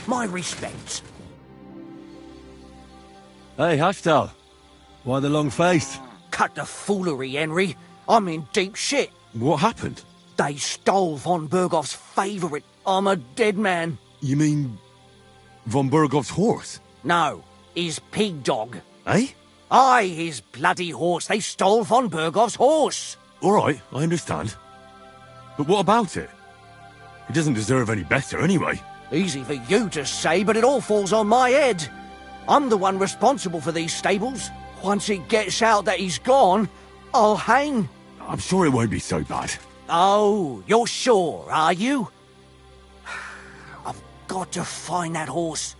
My respects. Hey, Hashtal. Why the long face? Cut the foolery, Henry. I'm in deep shit. What happened? They stole von Bergoff's favourite. I'm a dead man. You mean von Bergoff's horse? No, his pig dog. Eh? Aye, his bloody horse. They stole von Bergoff's horse. All right, I understand. But what about it? He doesn't deserve any better anyway. Easy for you to say, but it all falls on my head. I'm the one responsible for these stables. Once it gets out that he's gone, I'll hang. I'm sure it won't be so bad. Oh, you're sure, are you? I've got to find that horse.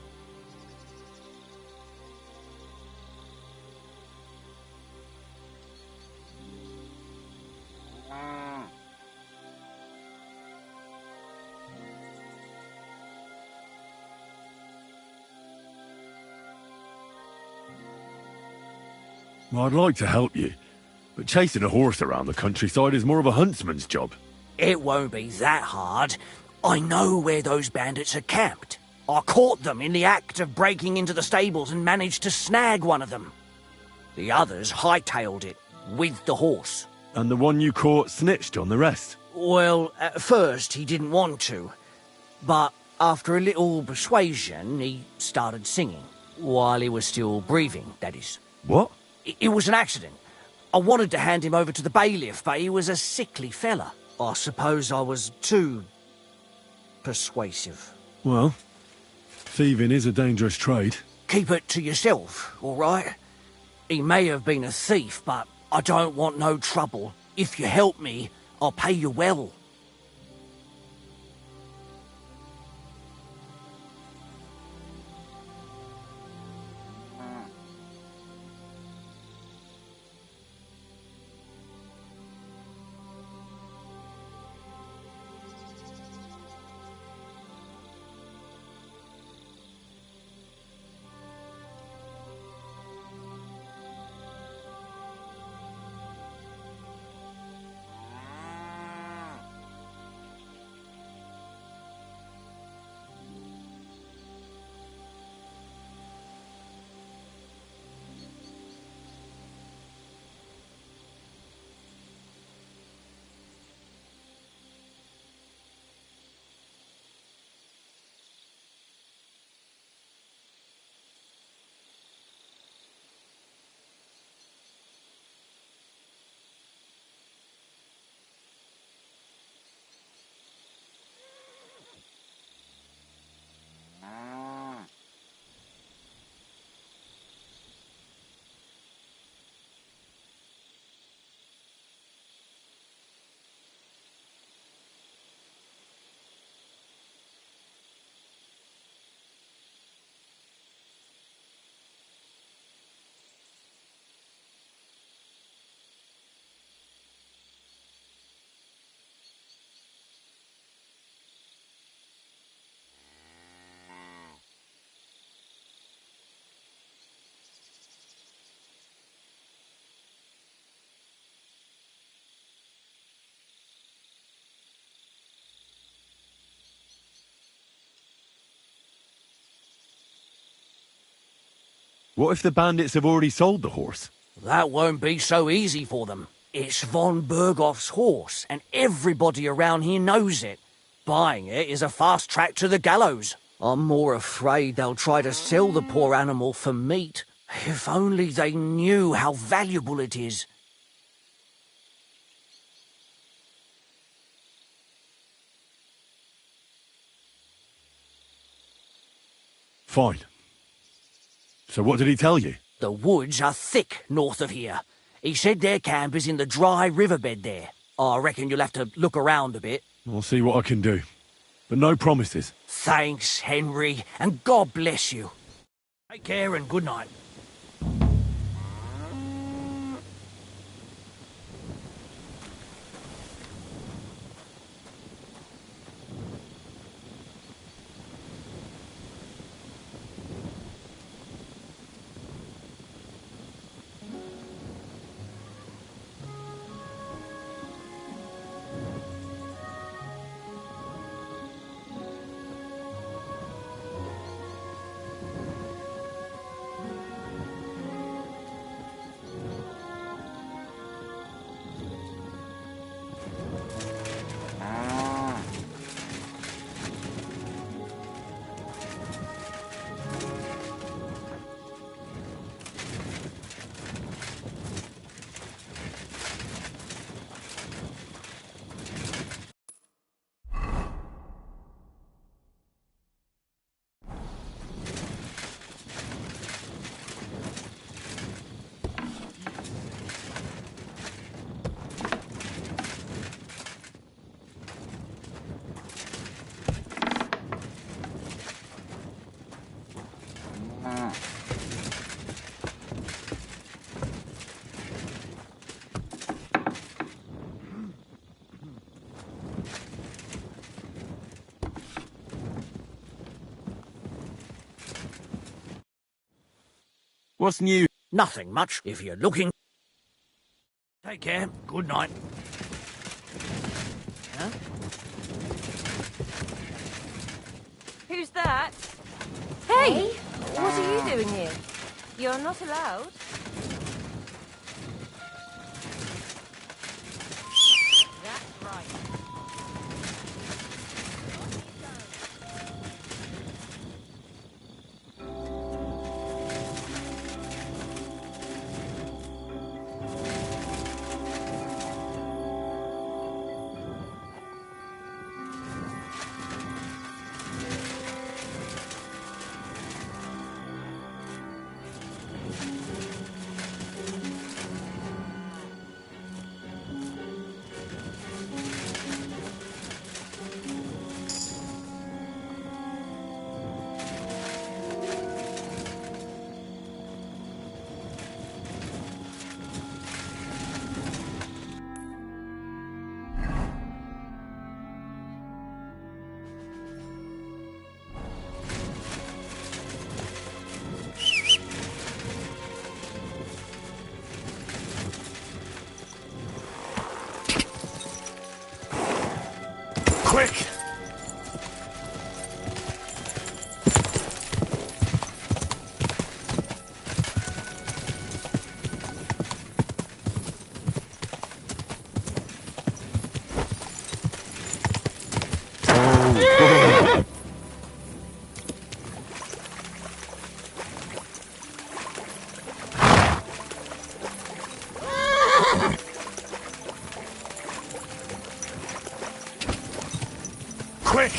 I'd like to help you, but chasing a horse around the countryside is more of a huntsman's job. It won't be that hard. I know where those bandits are camped. I caught them in the act of breaking into the stables and managed to snag one of them. The others hightailed it, with the horse. And the one you caught snitched on the rest? Well, at first he didn't want to. But after a little persuasion, he started singing. While he was still breathing, that is. What? It was an accident. I wanted to hand him over to the bailiff, but he was a sickly fella. I suppose I was too persuasive. Well, thieving is a dangerous trade. Keep it to yourself, all right? He may have been a thief, but I don't want no trouble. If you help me, I'll pay you well. What if the bandits have already sold the horse? That won't be so easy for them. It's von Bergoff's horse, and everybody around here knows it. Buying it is a fast track to the gallows. I'm more afraid they'll try to sell the poor animal for meat. If only they knew how valuable it is. Fine. So what did he tell you? The woods are thick north of here. He said their camp is in the dry riverbed there. I reckon you'll have to look around a bit. I'll see what I can do. But no promises. Thanks, Henry, and God bless you. Take care and good night. What's new? Nothing much, if you're looking. Take care. Good night. Huh? Who's that? Hey! What are you doing here? You're not allowed. That's right. Quick! Quick!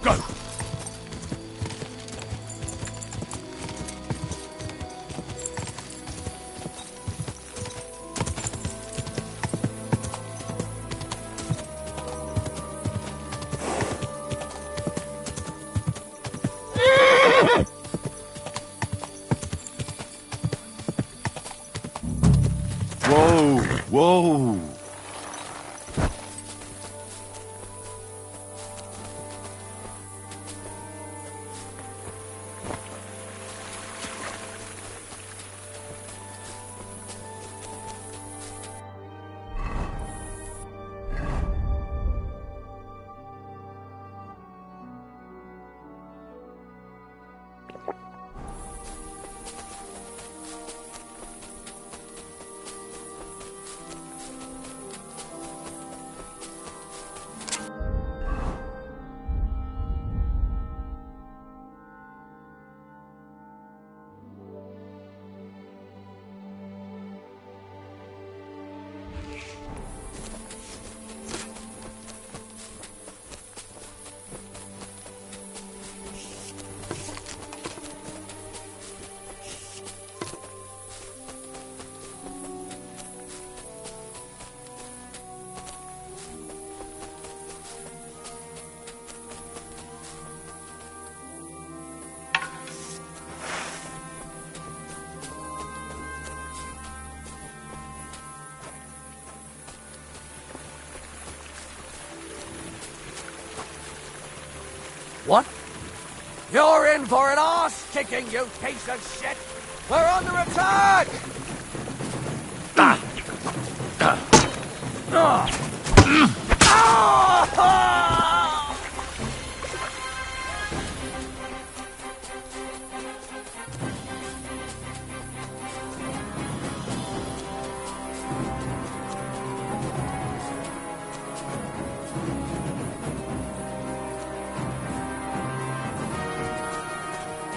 Go! Whoa! Whoa! What? You're in for an arse-kicking, you piece of shit! We're under attack!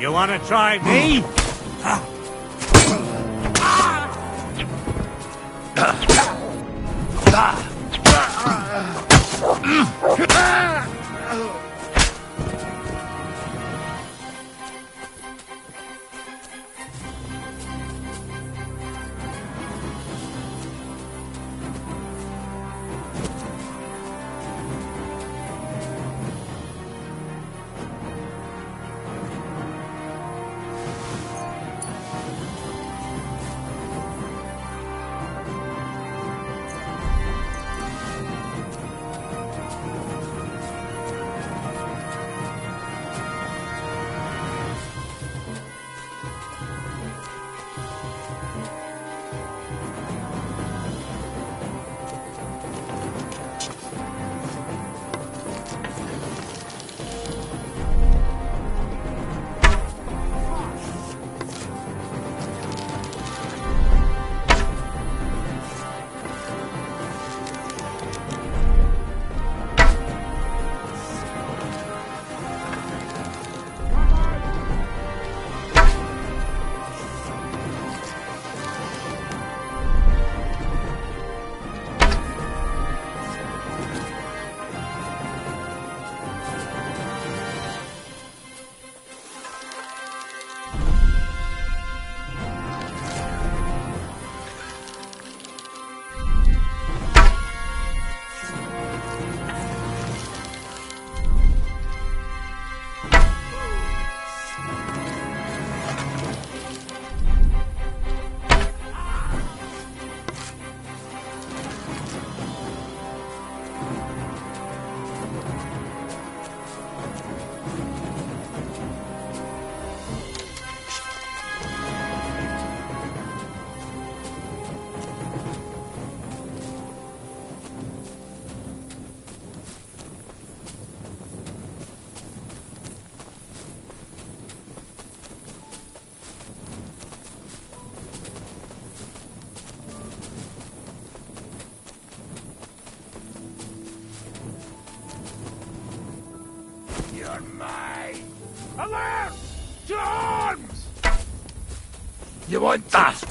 You wanna try me? Alert! To arms! You want that?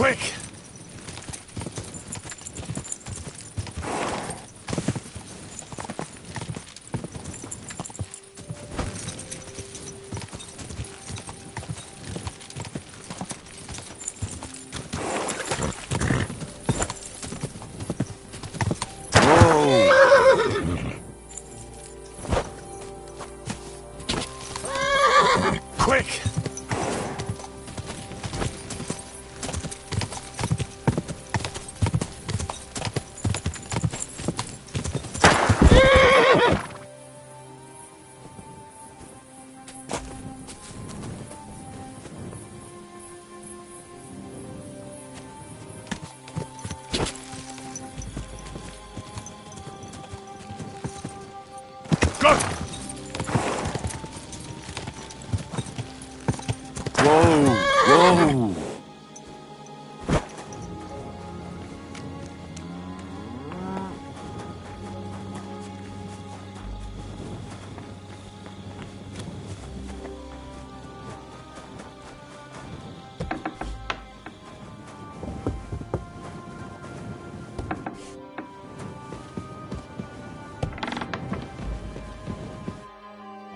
Quick! Quick! Go! Whoa! Whoa!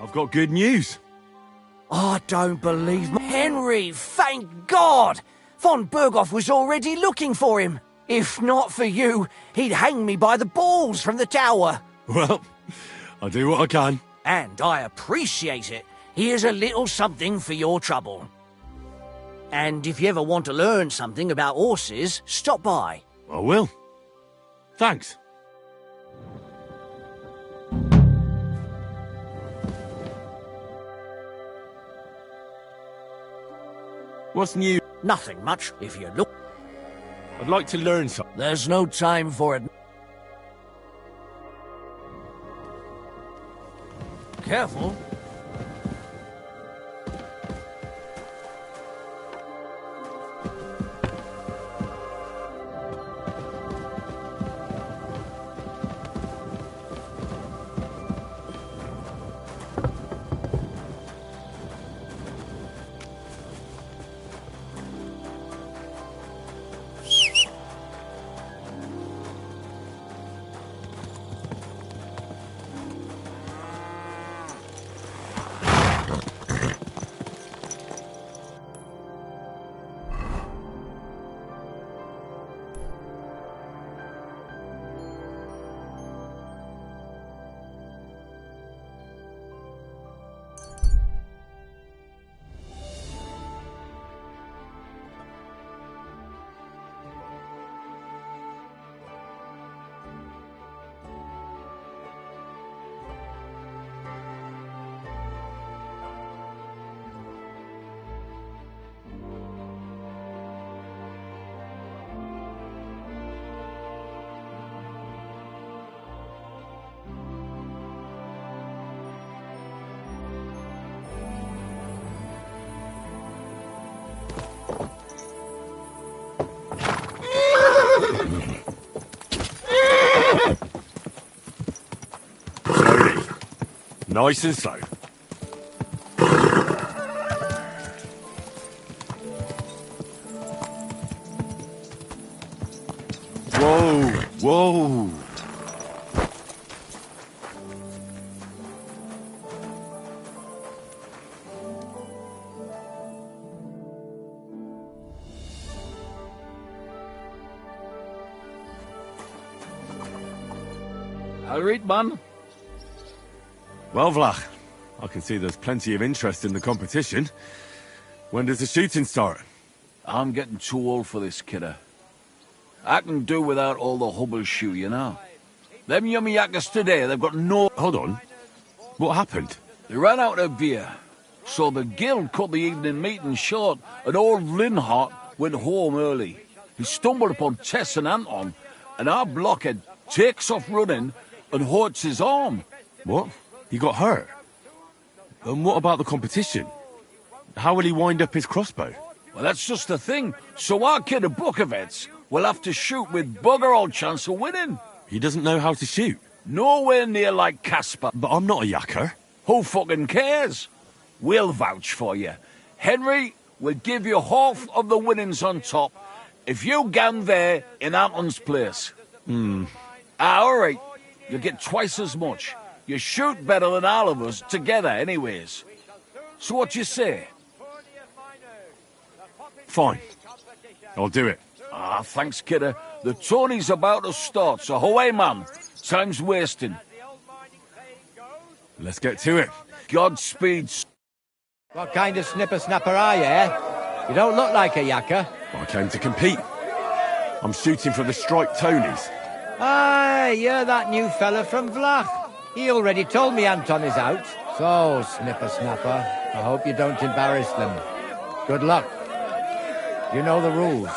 I've got good news. I don't believe Henry, thank God! Von Berghoff was already looking for him. If not for you, he'd hang me by the balls from the tower. Well, I'll do what I can. And I appreciate it. Here's a little something for your trouble. And if you ever want to learn something about horses, stop by. I will. Thanks. What's new? Nothing much, if you look. I'd like to learn something. There's no time for it. Careful. Slowly. Nice and slow. Whoa, whoa. Alright, man. Well, Vlach, I can see there's plenty of interest in the competition. When does the shooting start? I'm getting too old for this, kidder. I can do without all the hubble shoe, you know. Them yummy yakkers today, they've got no... Hold on. What happened? They ran out of beer. So the guild cut the evening meeting short, and old Linhart went home early. He stumbled upon Tess and Anton, and our blockhead takes off running and hurts his arm. What? He got hurt? And what about the competition? How will he wind up his crossbow? Well, that's just the thing. So our kid of Bukovets will have to shoot with bugger all chance of winning. He doesn't know how to shoot. Nowhere near like Caspar. But I'm not a yakker. Who fucking cares? We'll vouch for you. Henry will give you half of the winnings on top if you gang there in Anton's place. All right. You get twice as much. You shoot better than all of us together anyways. So what you say? Fine. I'll do it. Ah, thanks, kidder. The tourney's about to start, so away, man. Time's wasting. Let's get to it. Godspeed. What kind of snipper-snapper are you, eh? You don't look like a yakker. I came to compete. I'm shooting for the Striped Tonys. Aye, you're that new fella from Vlach. He already told me Anton is out. So, snipper-snapper, I hope you don't embarrass them. Good luck. You know the rules.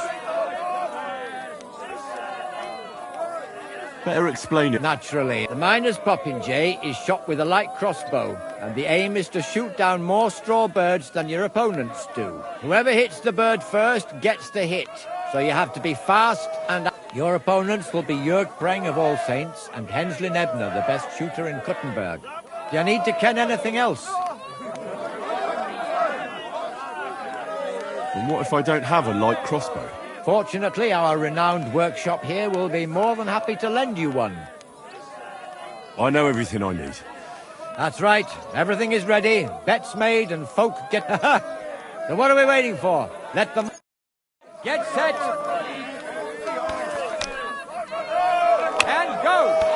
Better explain it. Naturally, the miner's popinjay is shot with a light crossbow, and the aim is to shoot down more straw birds than your opponents do. Whoever hits the bird first gets the hit, so you have to be fast and... Your opponents will be Jörg Preng of All Saints and Henslin Ebner, the best shooter in Kuttenberg. Do you need to ken anything else? And what if I don't have a light crossbow? Fortunately, our renowned workshop here will be more than happy to lend you one. I know everything I need. That's right. Everything is ready. Bets made and folk get... So what are we waiting for? Let them... Get set! And go!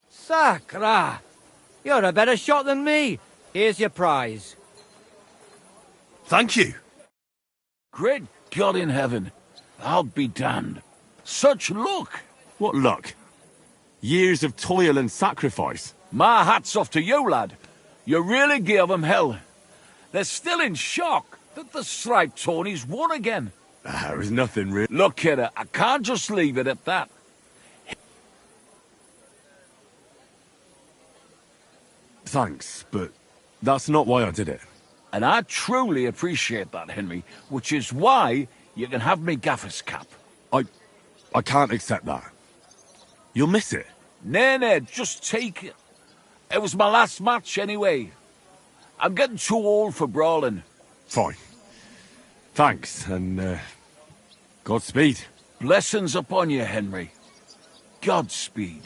Sacra! You're a better shot than me. Here's your prize. Thank you. Great God in heaven. I'll be damned. Such luck. What luck? Years of toil and sacrifice. My hat's off to you, lad. You really gave them hell. They're still in shock that the Striped Tony's won again. There is nothing real. Look, kidder, I can't just leave it at that. Thanks, but that's not why I did it. And I truly appreciate that, Henry, which is why you can have me gaffer's cap. I can't accept that. You'll miss it. Nay, just take it. It was my last match anyway. I'm getting too old for brawling. Fine. Thanks, and Godspeed. Blessings upon you, Henry. Godspeed.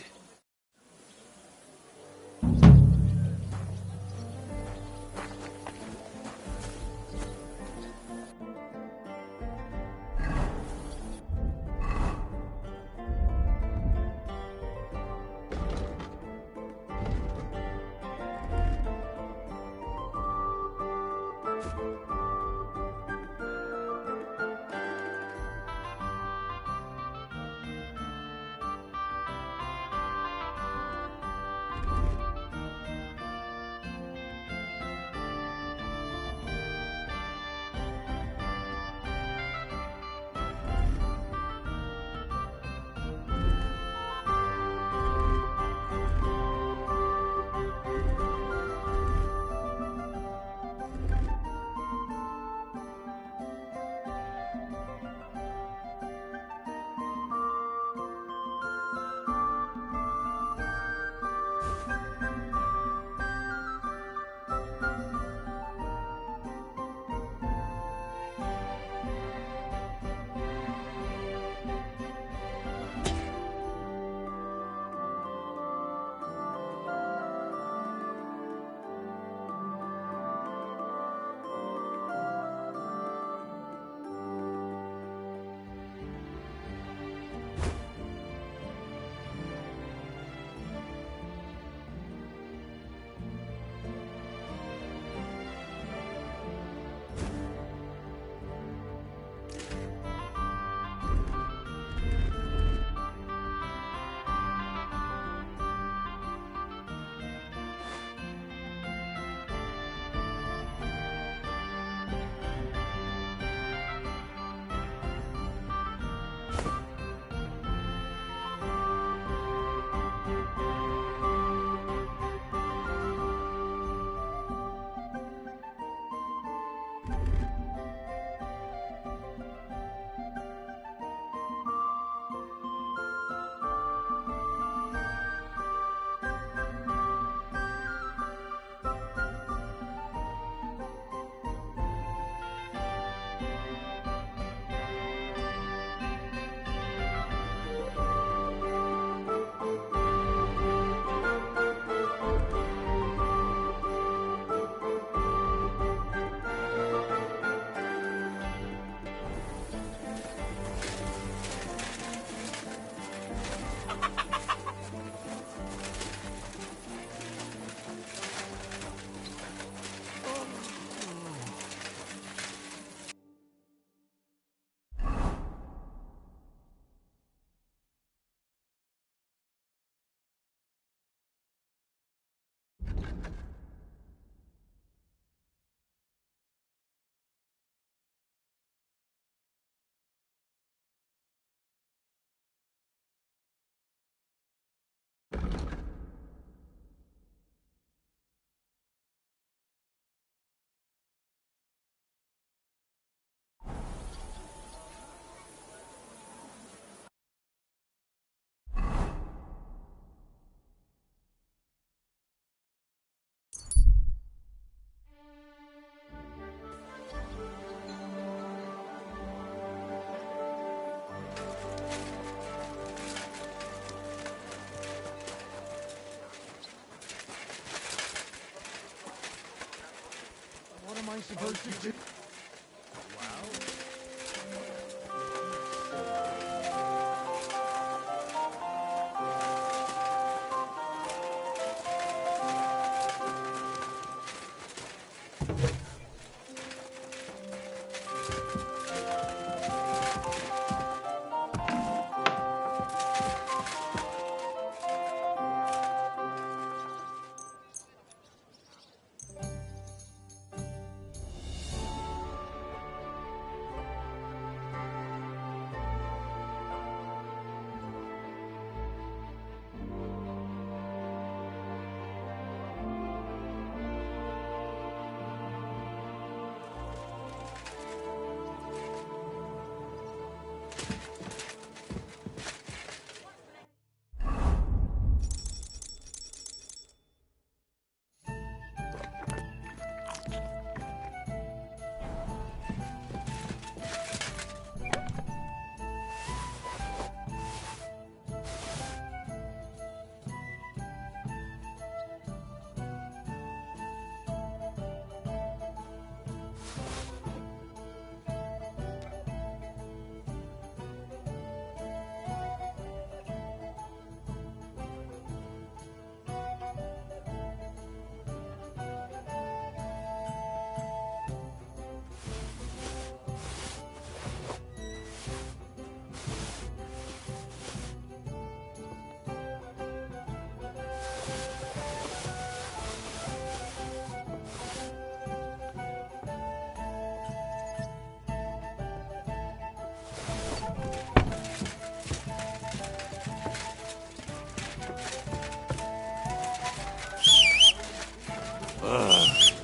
supposed to do?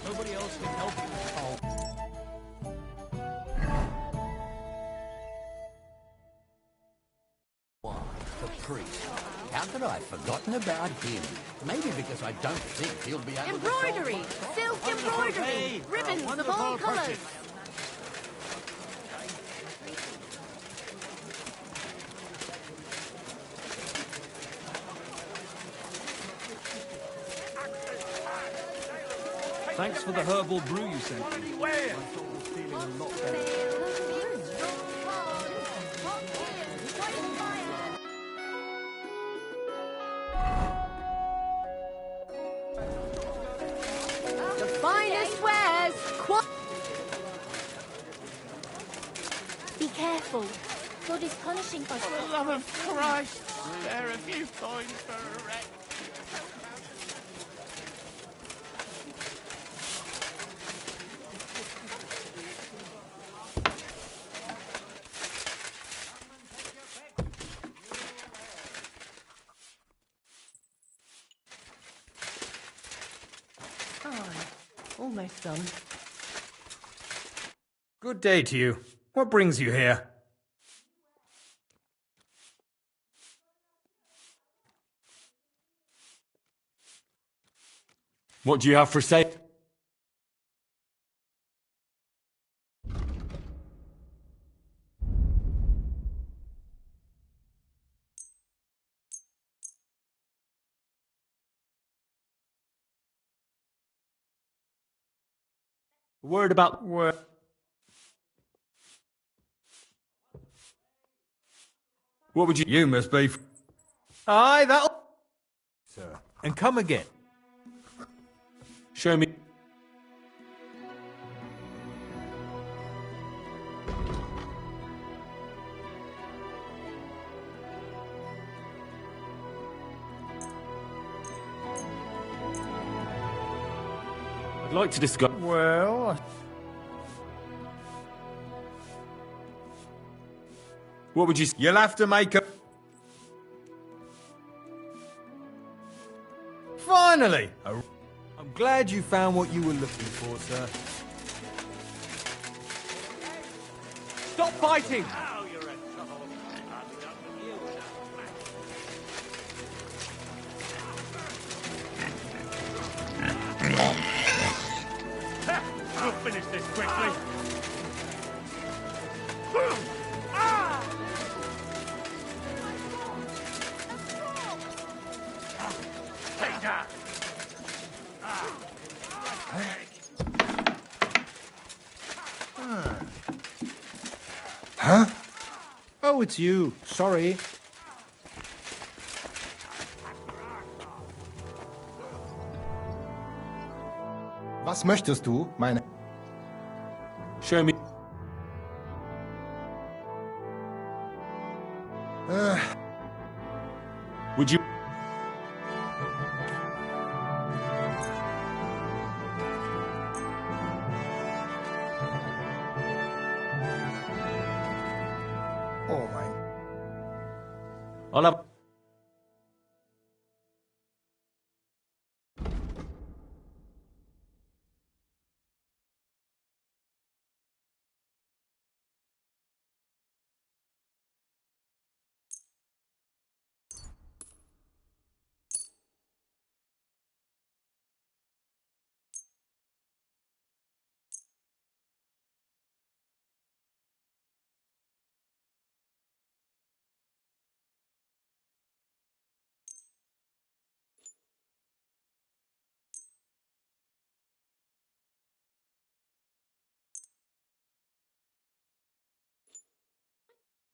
Nobody else can help you. Why, the priest. How could I have forgotten about him? Maybe because I don't think he'll be able Embroidery! to... Silk embroidery! Ribbons of all colours! Thanks for the herbal brew you sent me. My soul was feeling a lot better. The finest wares! Be careful. God is punishing us. For the love of Christ, spare a few coins for a wreck. Almost done. Good day to you. What brings you here? What do you have for sale? Word about word. What would you... You must be... Aye, that'll... Sir. And come again. Show me... I'd like to discuss... Well... What would you... You'll have to make a... Finally! I'm glad you found what you were looking for, sir. Stop fighting! Now you're in trouble. We'll finish this quickly. Take that. Huh? Oh, it's you. Sorry. Was möchtest du, meine... Show me. Would you... Oh mein... Hola.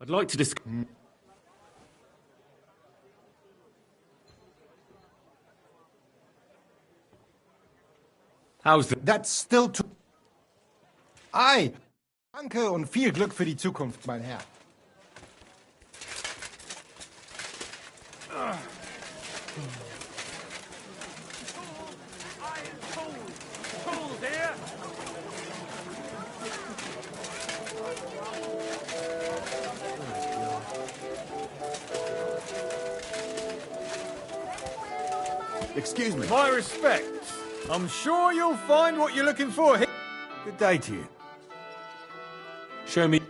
I'd like to discuss... How's the... That's still too... Ei! Danke und viel Glück für die Zukunft, mein Herr. Excuse me. My respects. I'm sure you'll find what you're looking for here. Good day to you. Show me...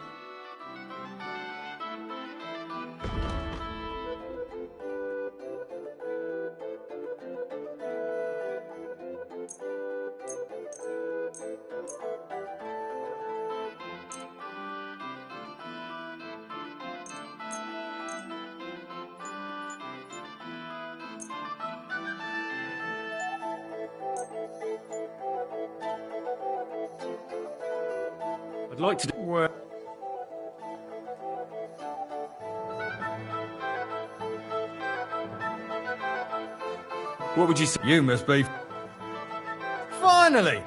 I'd like to... Well, What would you say? you must be... Finally!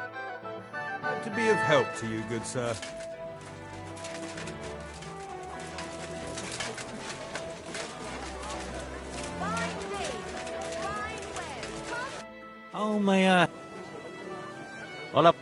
To be of help to you, good sir. Oh, my... Hola.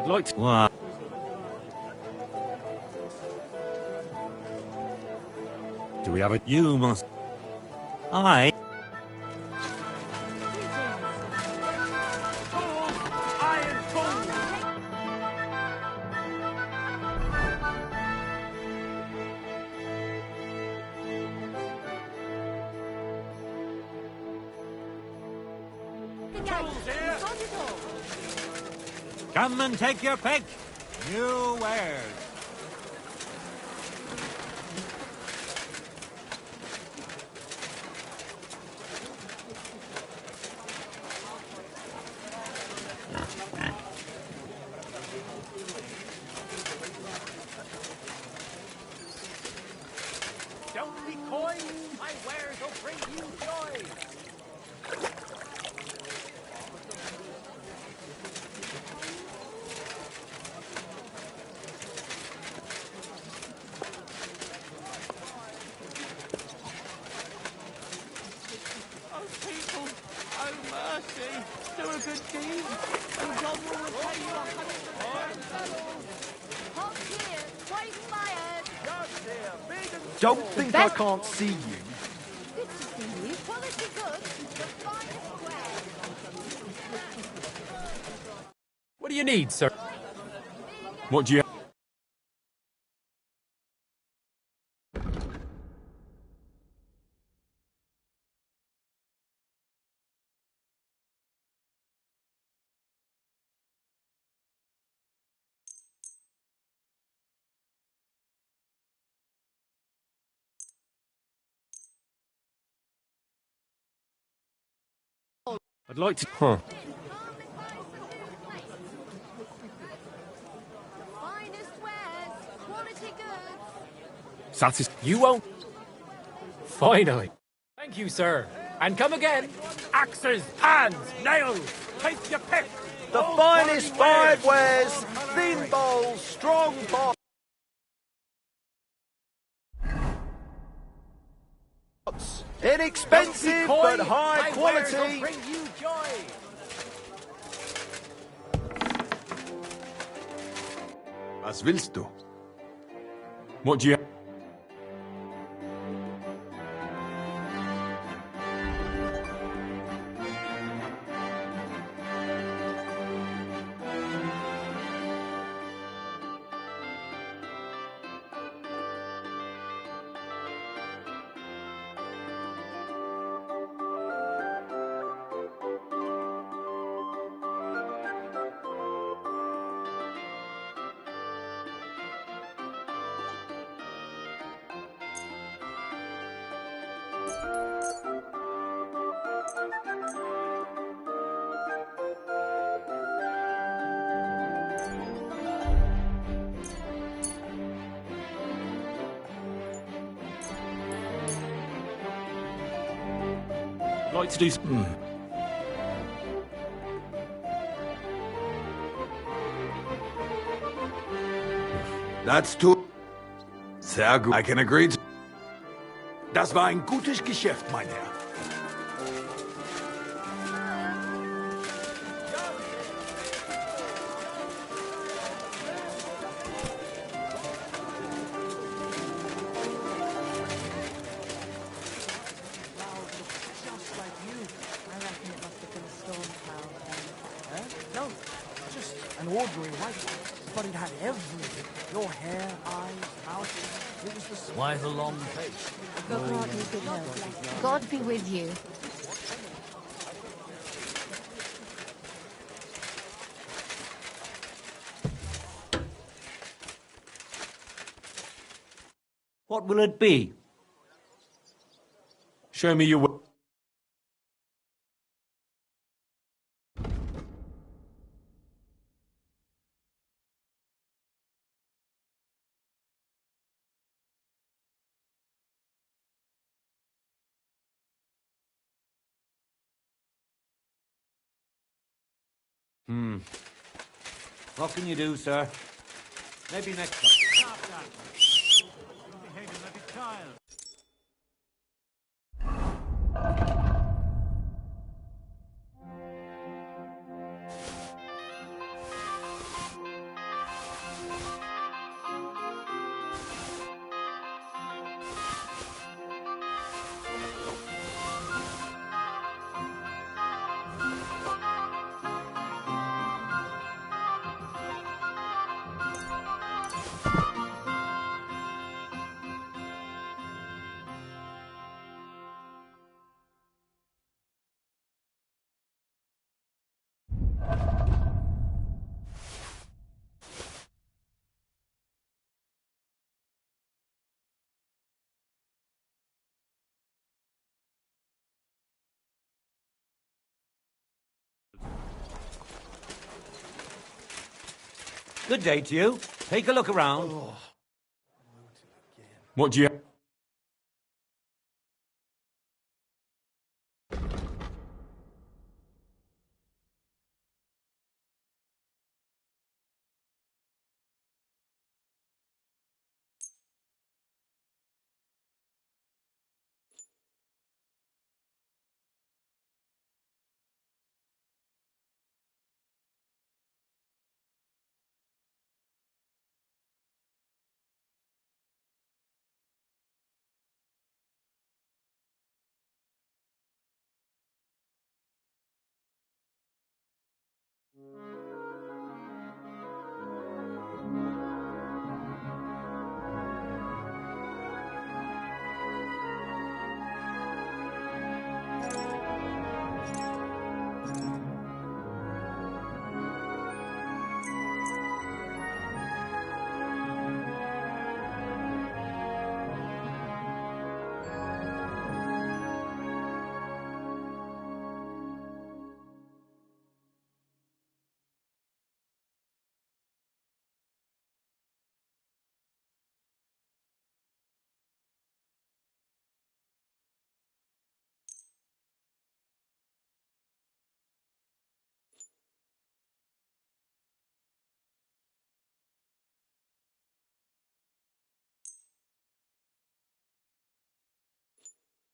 I'd like to... What? Do we have a... You must... I... Come and take your pick. New wares. Don't be coy. My wares will bring you joy. Don't think I can't see you. Good to see you. Quality goods. The finest wares. What do you need, sir? What do you... I'd like to... Huh. Finest wares. Quality goods. You won't. Finally. Thank you, sir. And come again. Axes, hands, nails. Take your pick. The finest fired wares, thin bowls, strong pots. Inexpensive but high quality. Bring you joy. Was willst du? What do you... I'd like to do... That's too... Sehr gut. I can agree to... Das war ein gutes Geschäft, mein Herr. No, just an ordinary white one. But it had everything. Your hair, eyes, mouth. It was the same. Why the long face? God grant you good health. God be with you. What will it be? Show me your... What can you do, sir? Maybe next time. Stop that. You're behaving like a child. Good day to you. Take a look around. What do you...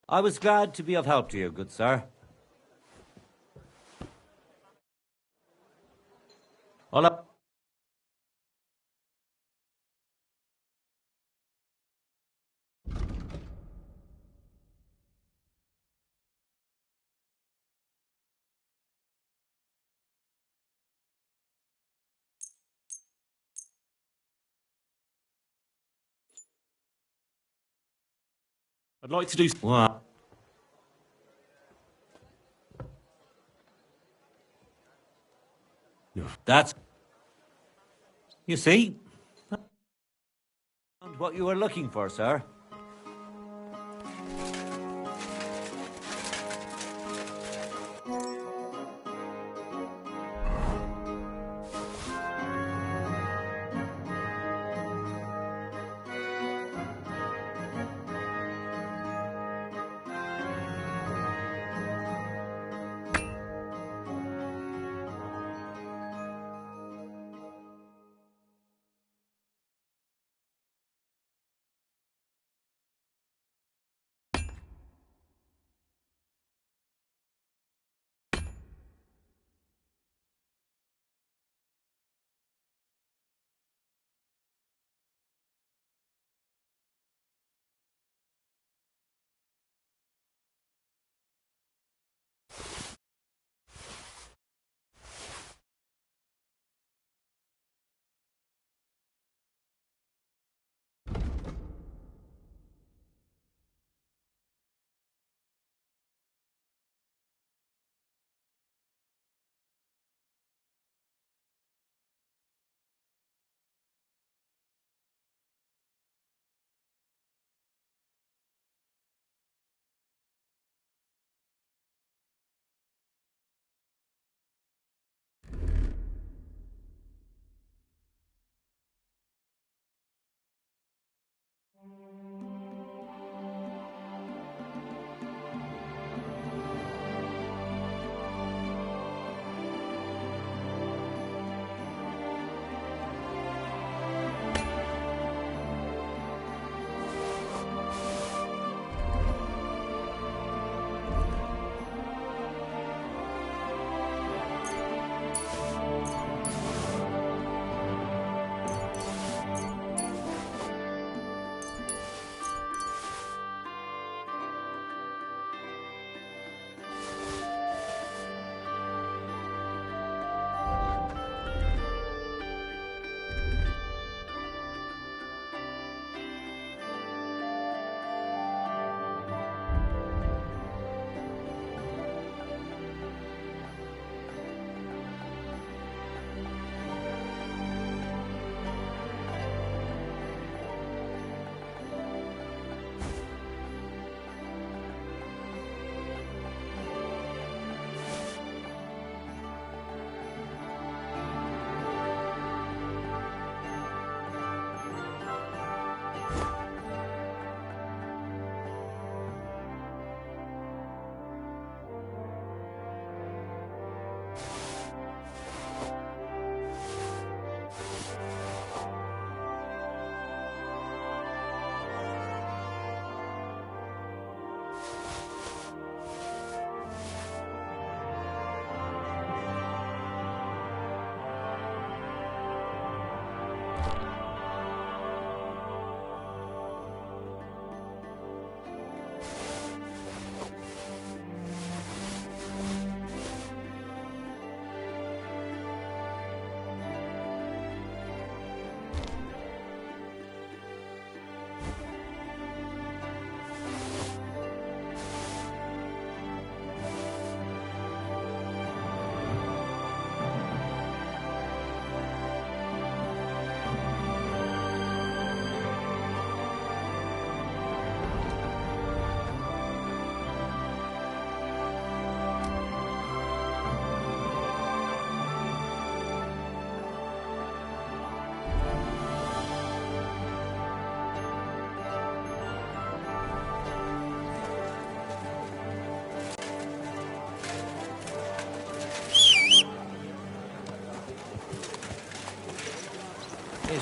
I was glad to be of help to you, good sir. Hola. I'd like to do... What? That's... You see? What you were looking for, sir.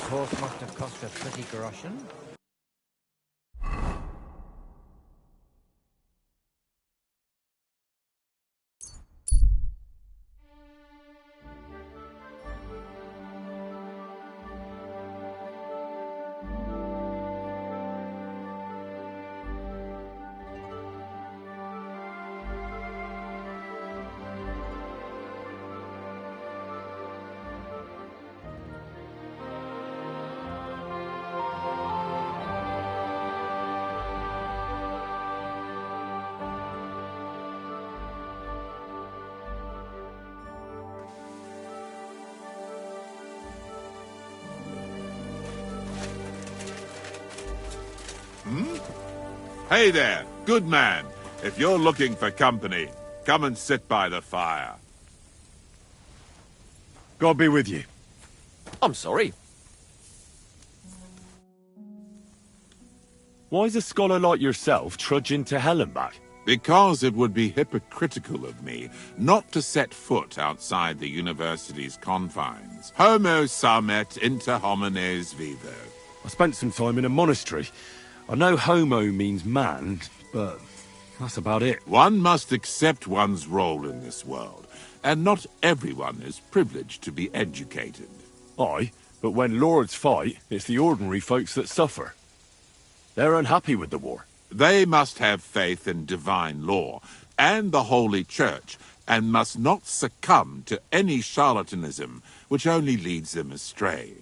horse must have cost a pretty groschen. Hey there, good man. If you're looking for company, come and sit by the fire. God be with you. I'm sorry. Why's a scholar like yourself trudging to hell and back? Because it would be hypocritical of me not to set foot outside the university's confines. Homo sumet inter homines vivo. I spent some time in a monastery. I know homo means man, but that's about it. One must accept one's role in this world, and not everyone is privileged to be educated. Aye, but when lords fight, it's the ordinary folks that suffer. They're unhappy with the war. They must have faith in divine law and the Holy Church, and must not succumb to any charlatanism which only leads them astray.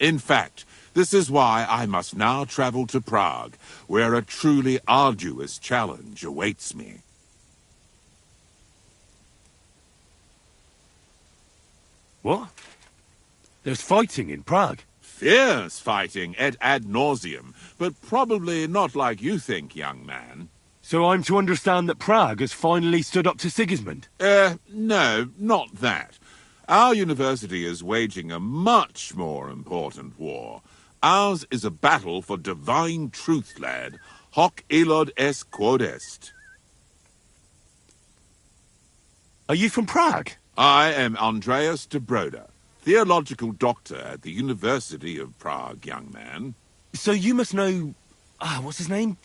In fact, this is why I must now travel to Prague, where a truly arduous challenge awaits me. What? There's fighting in Prague? Fierce fighting et ad nauseam, but probably not like you think, young man. So I'm to understand that Prague has finally stood up to Sigismund? No, not that. Our university is waging a much more important war. Ours is a battle for divine truth, lad. Hoc illud est quod est. Are you from Prague? I am Andreas de Broda, theological doctor at the University of Prague, young man. So you must know... what's his name?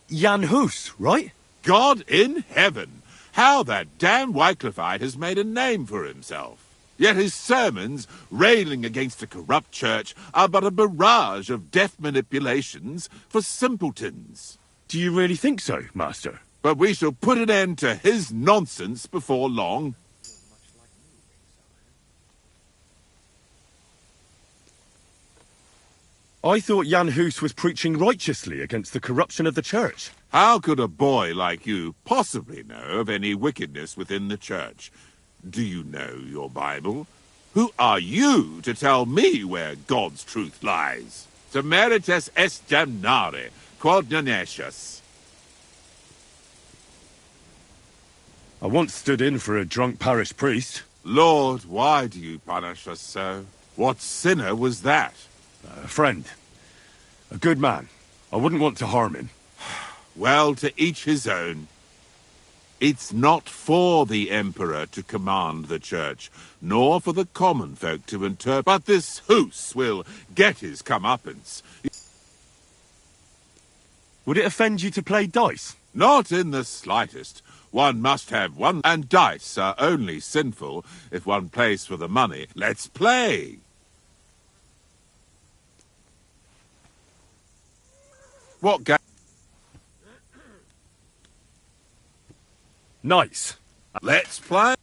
Jan Hus, right? God in heaven! How that damn Wycliffite has made a name for himself. Yet his sermons, railing against a corrupt church, are but a barrage of deaf manipulations for simpletons. Do you really think so, Master? But we shall put an end to his nonsense before long. I thought Jan Hus was preaching righteously against the corruption of the church. How could a boy like you possibly know of any wickedness within the church? Do you know your Bible? Who are you to tell me where God's truth lies? Temeritas est damnare, quod non escias. I once stood in for a drunk parish priest. Lord, why do you punish us so? What sinner was that? A friend. A good man. I wouldn't want to harm him. Well, to each his own. It's not for the Emperor to command the Church, nor for the common folk to interpret, but this Hus will get his comeuppance. Would it offend you to play dice? Not in the slightest. One must have one, and dice are only sinful if one plays for the money. Let's play! What game? Nice. Let's play.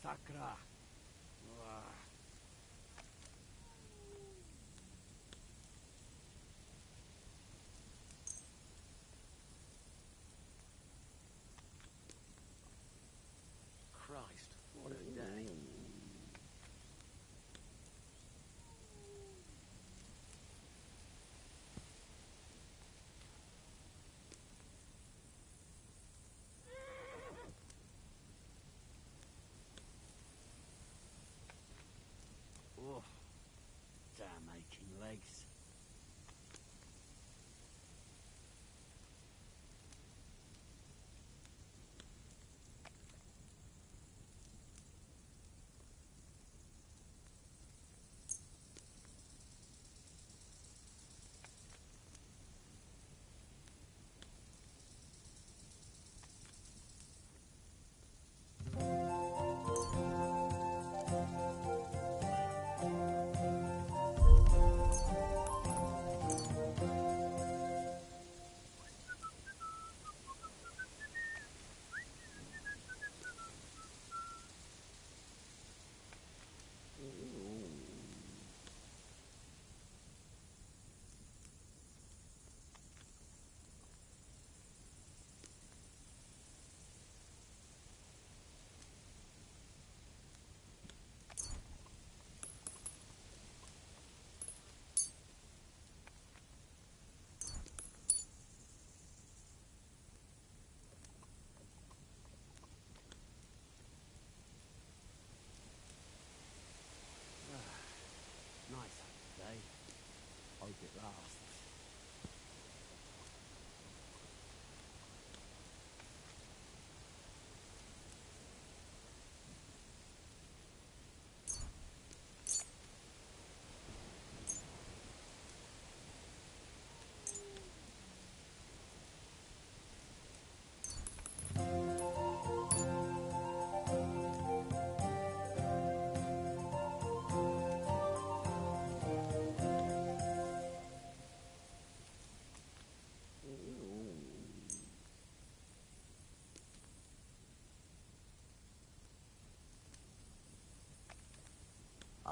Sakra. Christ, what a day.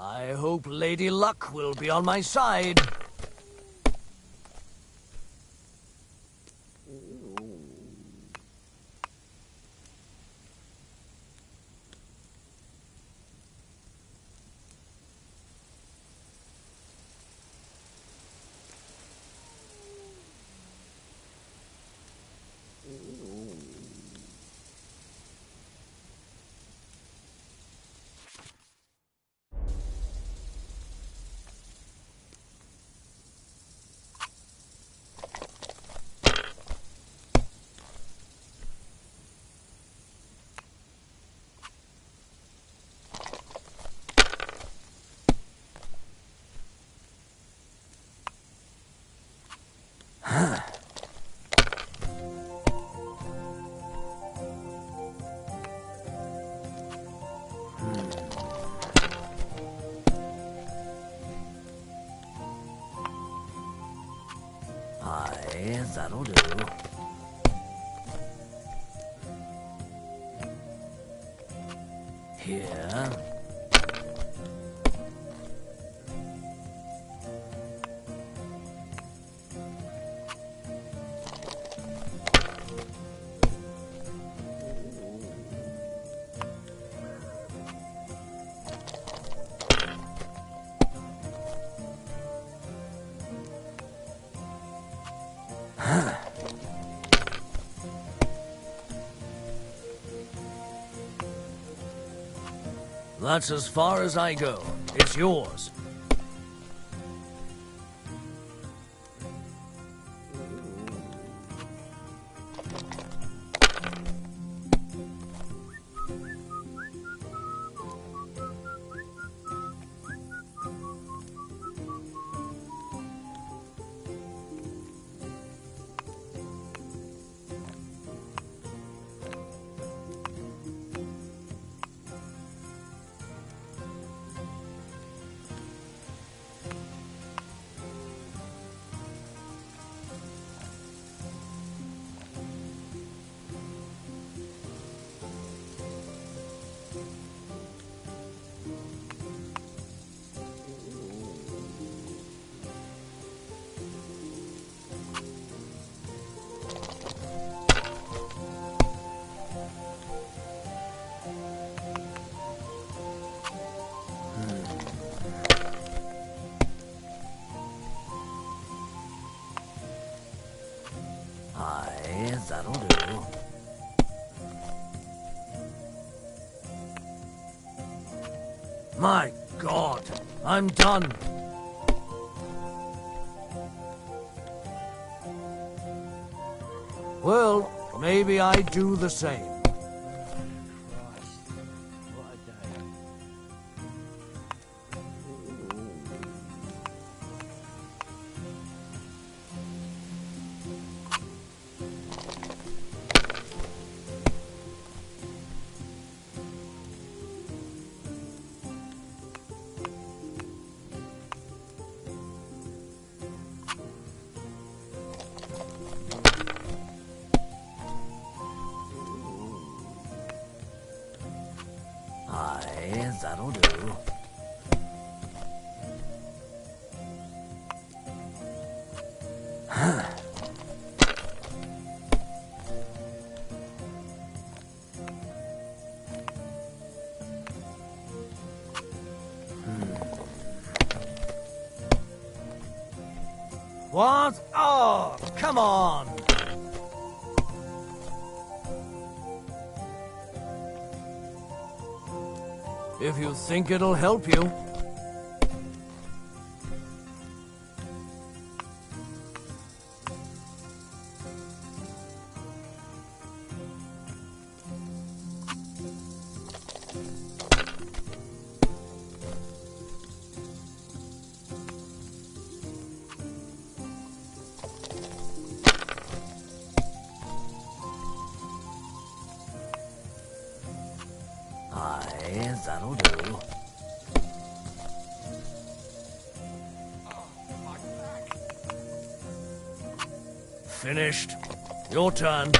I hope Lady Luck will be on my side. Aye, that'll do. Here. That's as far as I go. It's yours. Aye, that'll do. My God, I'm done. Well, maybe I do the same. Aye, that'll do. What? Oh, come on! If you think it'll help you. Aye, that'll do. Finished. Your turn.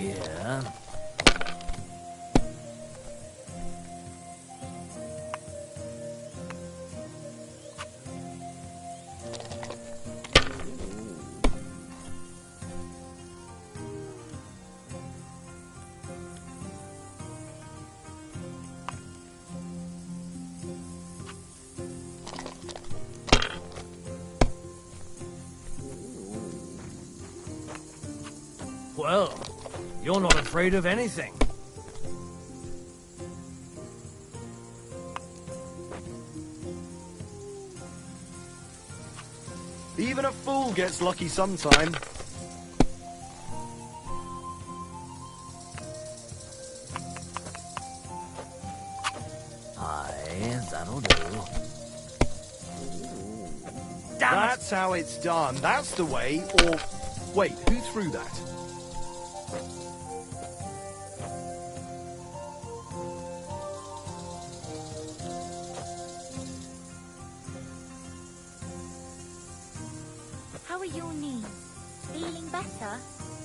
here. Well, you're not afraid of anything. Even a fool gets lucky sometime. Aye, that'll do. That's how it's done. That's the way. Or, wait, who threw that? How are your knees? Feeling better?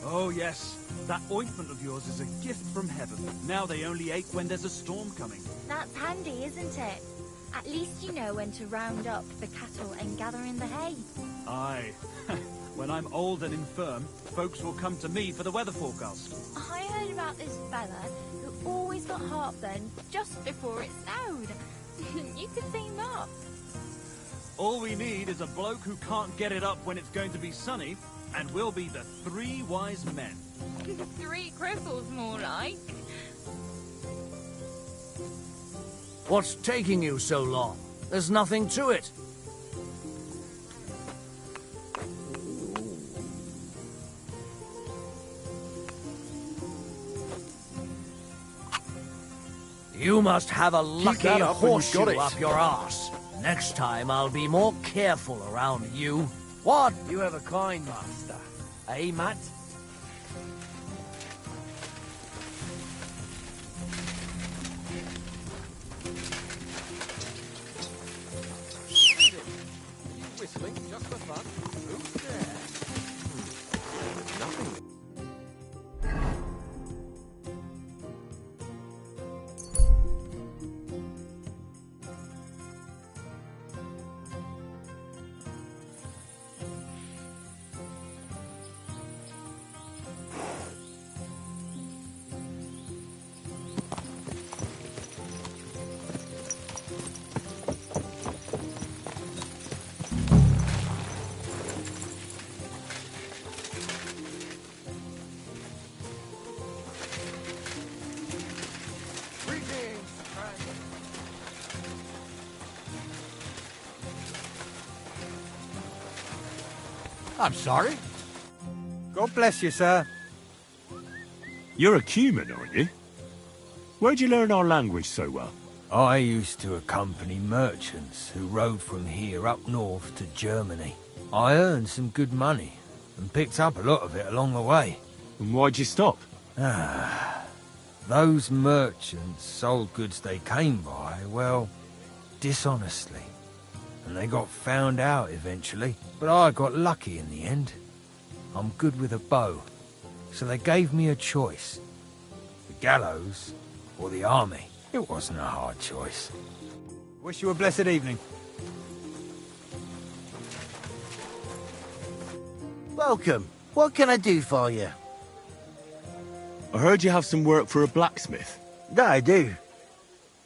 Oh, yes. That ointment of yours is a gift from heaven. Now they only ache when there's a storm coming. That's handy, isn't it? At least you know when to round up the cattle and gather in the hay. Aye. When I'm old and infirm, folks will come to me for the weather forecast. I heard about this fella who always got heartburn just before it snowed. You could team up. All we need is a bloke who can't get it up when it's going to be sunny, and we'll be the three wise men. 3 cripples, more like. What's taking you so long? There's nothing to it. You must have a lucky that up when you've got horseshoe it. up your arse. Next time I'll be more careful around you. What? You have a kind master. Eh, Matt? You whistling just for fun? Who's there? Nothing. I'm sorry. God bless you, sir. You're a Cuman, aren't you? Where'd you learn our language so well? I used to accompany merchants who rode from here up north to Germany. I earned some good money and picked up a lot of it along the way. And why'd you stop? Those merchants sold goods they came by, well, dishonestly. And they got found out eventually, but I got lucky in the end. I'm good with a bow, so they gave me a choice. The gallows or the army. It wasn't a hard choice. Wish you a blessed evening. Welcome. What can I do for you? I heard you have some work for a blacksmith. That I do.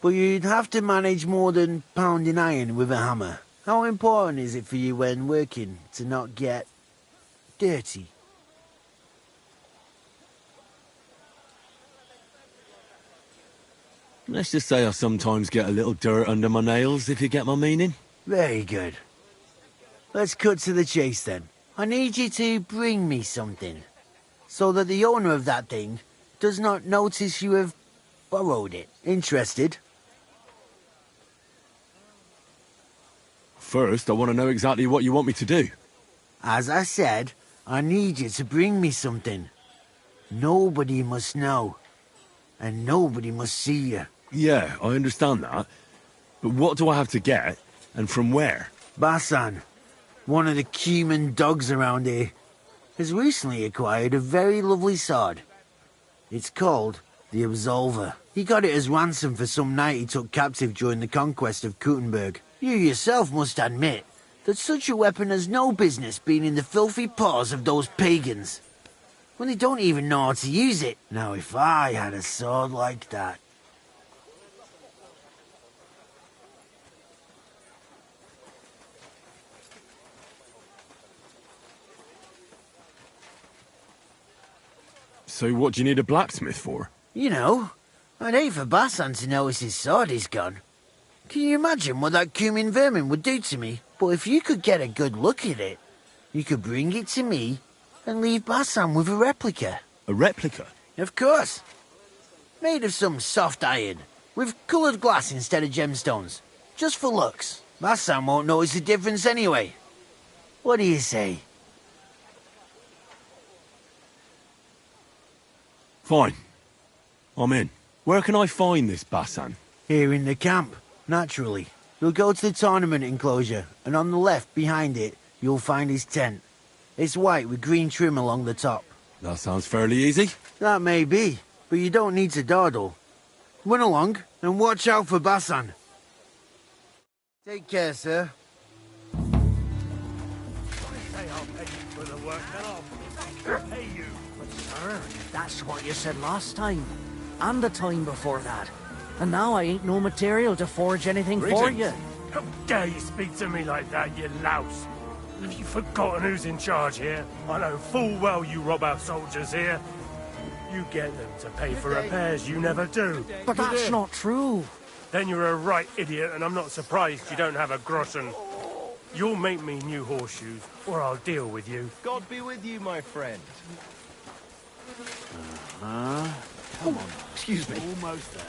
But you'd have to manage more than pounding iron with a hammer. How important is it for you when working to not get dirty? Let's just say I sometimes get a little dirt under my nails, if you get my meaning. Very good. Let's cut to the chase then. I need you to bring me something, so that the owner of that thing does not notice you have borrowed it. Interested? First, I want to know exactly what you want me to do. As I said, I need you to bring me something. Nobody must know, and nobody must see you. Yeah, I understand that. But what do I have to get, and from where? Basan, one of the Cuman dogs around here, has recently acquired a very lovely sword. It's called the Absolver. He got it as ransom for some knight he took captive during the conquest of Kuttenberg. You yourself must admit that such a weapon has no business being in the filthy paws of those pagans, when they don't even know how to use it. Now, if I had a sword like that... So what do you need a blacksmith for? You know, I'd hate for Bassan to notice his sword is gone. Can you imagine what that cumin vermin would do to me? But if you could get a good look at it, you could bring it to me and leave Bassan with a replica. A replica? Of course. Made of some soft iron, with coloured glass instead of gemstones. Just for looks. Bassan won't notice the difference anyway. What do you say? Fine. I'm in. Where can I find this Bassan? Here in the camp, naturally. You'll go to the tournament enclosure, and on the left, behind it, you'll find his tent. It's white with green trim along the top. That sounds fairly easy. That may be, but you don't need to dawdle. Run along, and watch out for Bassan. Take care, sir. Sir, that's what you said last time. And the time before that. And now I ain't no material to forge anything for you. How dare you speak to me like that, you louse? Have you forgotten who's in charge here? I know full well you rob our soldiers here. You get them to pay for repairs you never do. But that's not true. Then you're a right idiot, and I'm not surprised you don't have a groschen. You'll make me new horseshoes, or I'll deal with you. God be with you, my friend. Come on, excuse me. Almost there.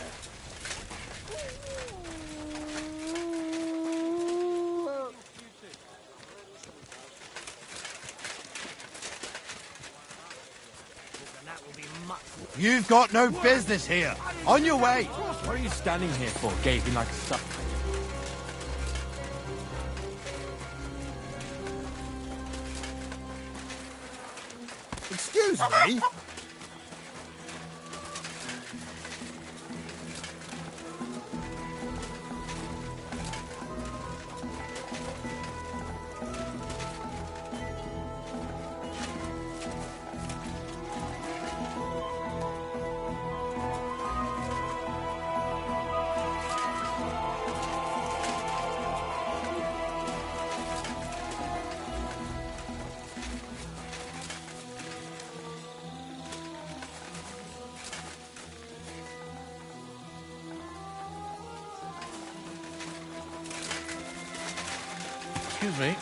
You've got no business here. On your way. What are you standing here for, gaping like a sucker? Excuse me? Excuse me.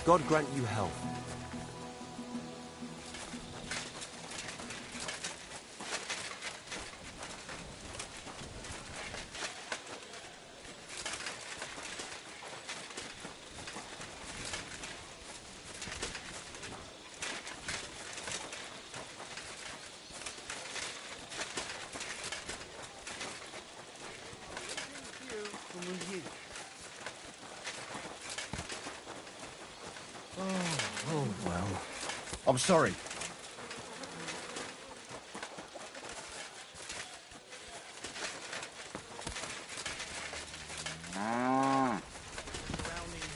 God grant you health. I'm sorry. Surrounding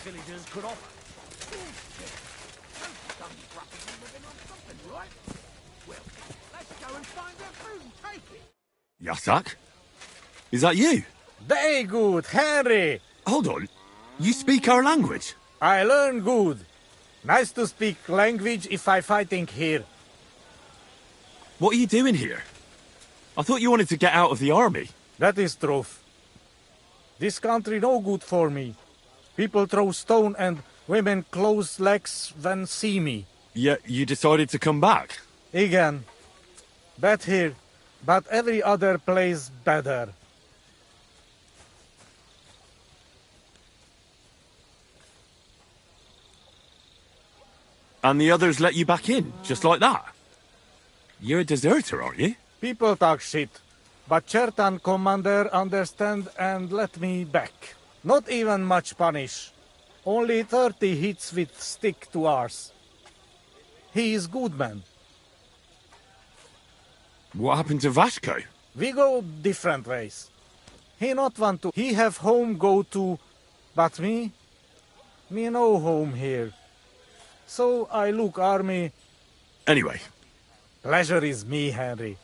villagers could offer. Yasak? Is that you? Very good, Henry. Hold on. You speak our language? I learn good. Nice to speak language if I fighting here. What are you doing here? I thought you wanted to get out of the army. That is truth. This country no good for me. People throw stone and women close legs when see me. Yet you decided to come back? Again. Bad here, but every other place better. And the others let you back in, just like that? You're a deserter, aren't you? People talk shit, but Chertan commander understand and let me back. Not even much punish. Only 30 hits with stick to ours. He is good man. What happened to Vasco? We go different ways. He not want to. He have home go to, but me no home here. So I look army. Anyway. Pleasure is me, Henry.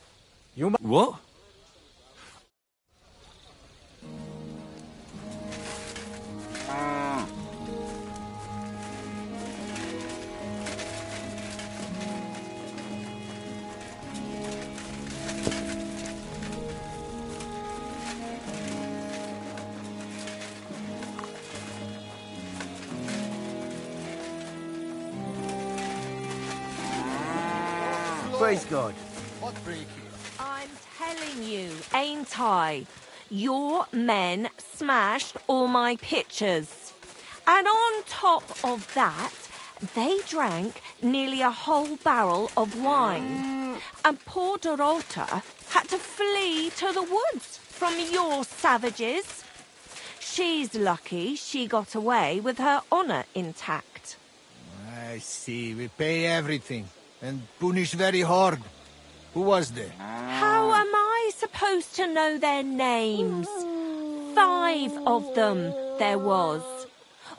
You What? Praise God. What break here? I'm telling you, ain't I? Your men smashed all my pictures. And on top of that, they drank nearly a whole barrel of wine. And poor Dorota had to flee to the woods from your savages. She's lucky she got away with her honour intact. I see. We pay everything. And punish very hard. Who was there? How am I supposed to know their names? 5 of them there was.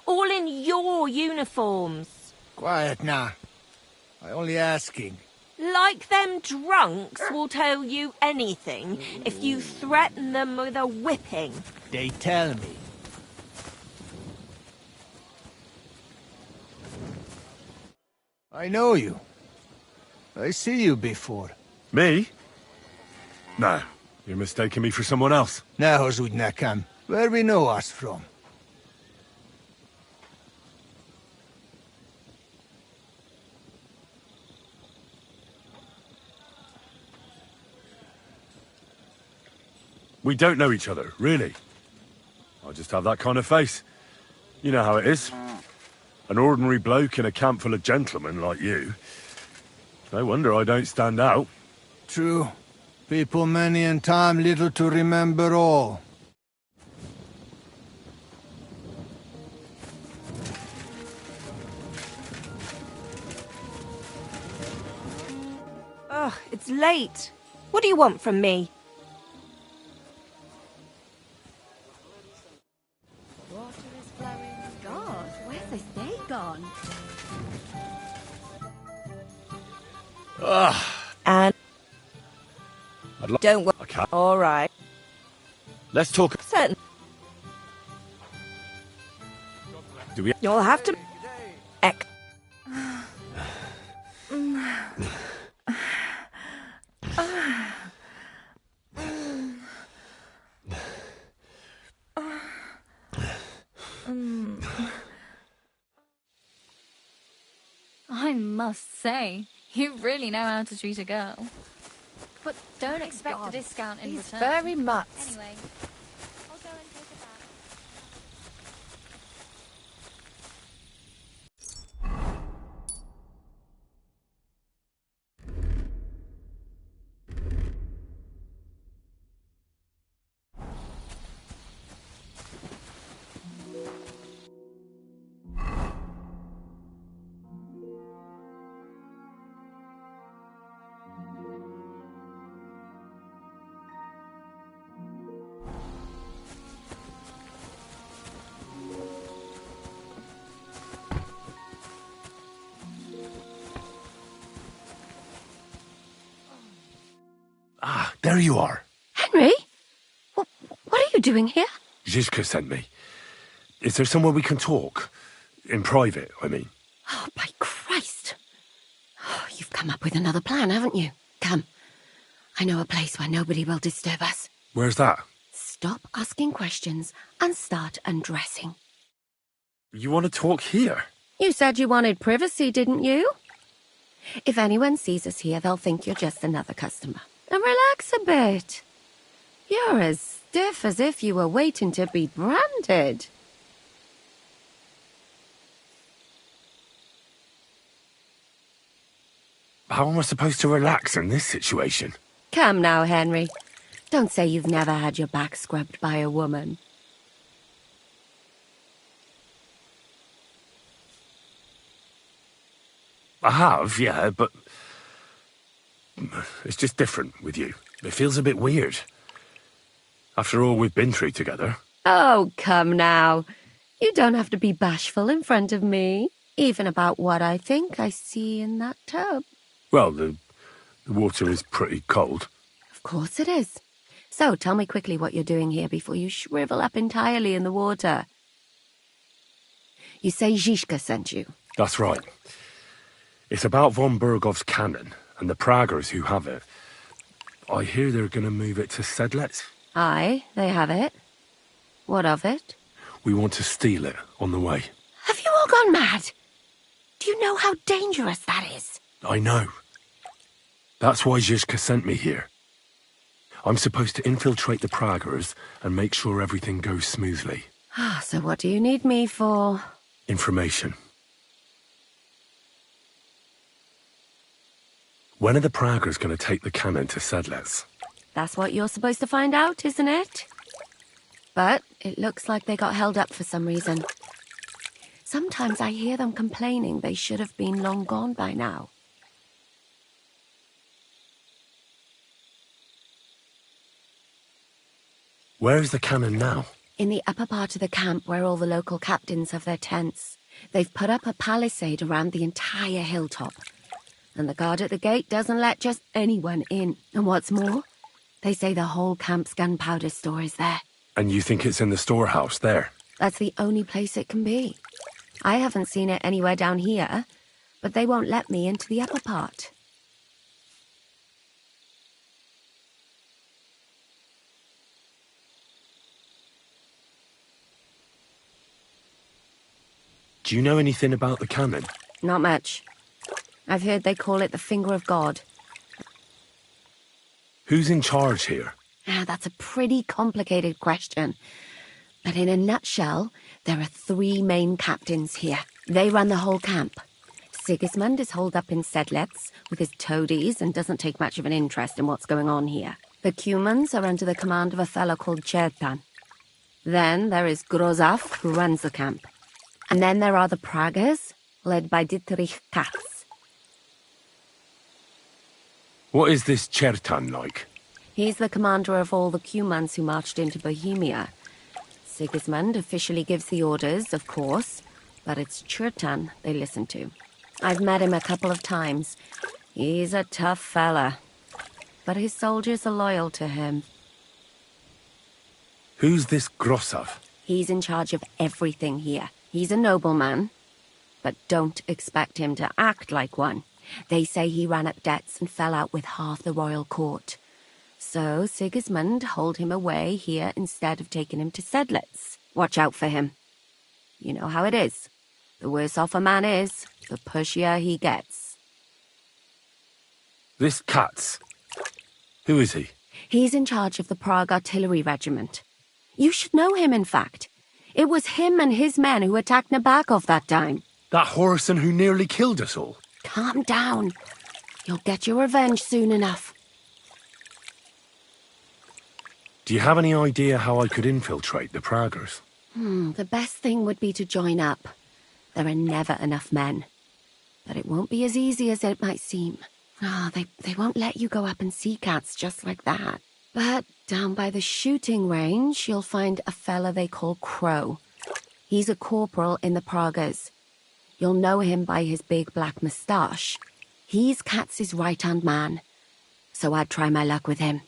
All in your uniforms. Quiet now. I only asking. Like them drunks will tell you anything if you threaten them with a whipping. They tell me. I know you. I see you before. Me? No, you're mistaking me for someone else. Now, Zudnakam, where we know us from? We don't know each other, really. I just have that kind of face. You know how it is. An ordinary bloke in a camp full of gentlemen like you. No wonder I don't stand out. True. People many and time little to remember all. Ugh, it's late. What do you want from me? Water is flowing. God, where's this day gone? And don't worry. Okay. All right. Let's talk. Certain. Do we? You'll have to. I must say, you really know how to treat a girl. But don't expect a discount in return. Very much. Anyway, I'll go and take a bath. There you are. Henry? What are you doing here? Zizka sent me. Is there somewhere we can talk? In private, I mean. Oh, by Christ. Oh, you've come up with another plan, haven't you? Come. I know a place where nobody will disturb us. Where's that? Stop asking questions and start undressing. You want to talk here? You said you wanted privacy, didn't you? If anyone sees us here, they'll think you're just another customer. And relax a bit. You're as stiff as if you were waiting to be branded. How am I supposed to relax in this situation? Come now, Henry. Don't say you've never had your back scrubbed by a woman. I have, yeah, but it's just different with you. It feels a bit weird. After all we've been through together. Oh, come now. You don't have to be bashful in front of me, even about what I think I see in that tub. Well, the water is pretty cold. Of course it is. So tell me quickly what you're doing here before you shrivel up entirely in the water. You say Zizka sent you? That's right. It's about von Bergov's cannon and the Praggers who have it. I hear they're going to move it to Sedlec. Aye, they have it. What of it? We want to steal it on the way. Have you all gone mad? Do you know how dangerous that is? I know. That's why Zizka sent me here. I'm supposed to infiltrate the Praggers and make sure everything goes smoothly. So what do you need me for? Information. When are the Praggers going to take the cannon to Sedlec? That's what you're supposed to find out, isn't it? But it looks like they got held up for some reason. Sometimes I hear them complaining they should have been long gone by now. Where is the cannon now? In the upper part of the camp where all the local captains have their tents. They've put up a palisade around the entire hilltop. And the guard at the gate doesn't let just anyone in. And what's more, they say the whole camp's gunpowder store is there. And you think it's in the storehouse there? That's the only place it can be. I haven't seen it anywhere down here, but they won't let me into the upper part. Do you know anything about the cannon? Not much. I've heard they call it the Finger of God. Who's in charge here? That's a pretty complicated question. But in a nutshell, there are 3 main captains here. They run the whole camp. Sigismund is holed up in Sedlec with his toadies and doesn't take much of an interest in what's going on here. The Cumans are under the command of a fellow called Chertan. Then there is Grozaf, who runs the camp. And then there are the Praggers, led by Dietrich Katz. What is this Chertan like? He's the commander of all the Cumans who marched into Bohemia. Sigismund officially gives the orders, of course, but it's Chertan they listen to. I've met him a couple of times. He's a tough fella, but his soldiers are loyal to him. Who's this Grossav? He's in charge of everything here. He's a nobleman, but don't expect him to act like one. They say he ran up debts and fell out with half the royal court. So Sigismund holed him away here instead of taking him to Sedlec. Watch out for him. You know how it is. The worse off a man is, the pushier he gets. This Katz. Who is he? He's in charge of the Prague Artillery Regiment. You should know him, in fact. It was him and his men who attacked Nabokov that time. That Horson who nearly killed us all. Calm down. You'll get your revenge soon enough. Do you have any idea how I could infiltrate the Praggers? The best thing would be to join up. There are never enough men. But it won't be as easy as it might seem. They won't let you go up and see cats just like that. But down by the shooting range, you'll find a fella they call Crow. He's a corporal in the Praggers. You'll know him by his big black moustache. He's Katz's right-hand man. So I'd try my luck with him.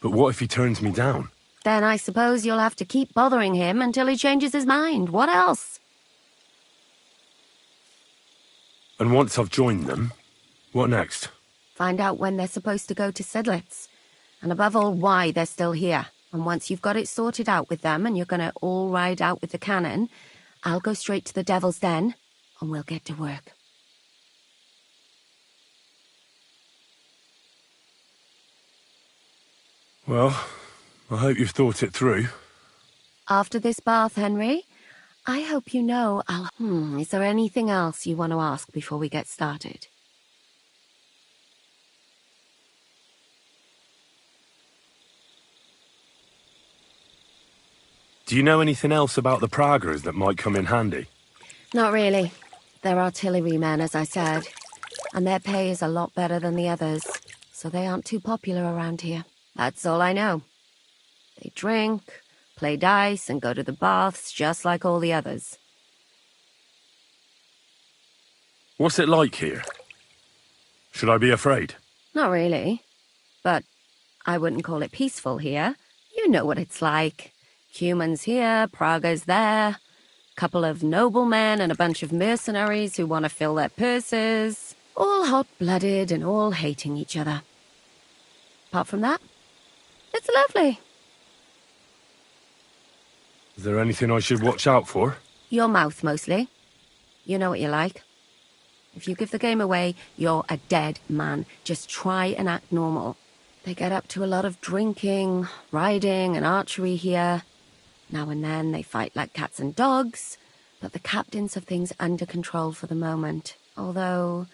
But what if he turns me down? Then I suppose you'll have to keep bothering him until he changes his mind. What else? And once I've joined them, what next? Find out when they're supposed to go to Sidlitz. And above all, why they're still here. And once you've got it sorted out with them and you're going to all ride out with the cannon, I'll go straight to the Devil's Den and we'll get to work. Well, I hope you've thought it through. After this bath, Henry, I hope you know I'll... is there anything else you want to ask before we get started? Do you know anything else about the Pragas that might come in handy? Not really. They're artillerymen, as I said. And their pay is a lot better than the others, so they aren't too popular around here. That's all I know. They drink, play dice, and go to the baths just like all the others. What's it like here? Should I be afraid? Not really. But I wouldn't call it peaceful here. You know what it's like. Humans here, Pragas there. Couple of noblemen and a bunch of mercenaries who want to fill their purses. All hot-blooded and all hating each other. Apart from that, it's lovely. Is there anything I should watch out for? Your mouth, mostly. You know what you're like. If you give the game away, you're a dead man. Just try and act normal. They get up to a lot of drinking, riding, and archery here. Now and then they fight like cats and dogs, but the captains have things under control for the moment. Although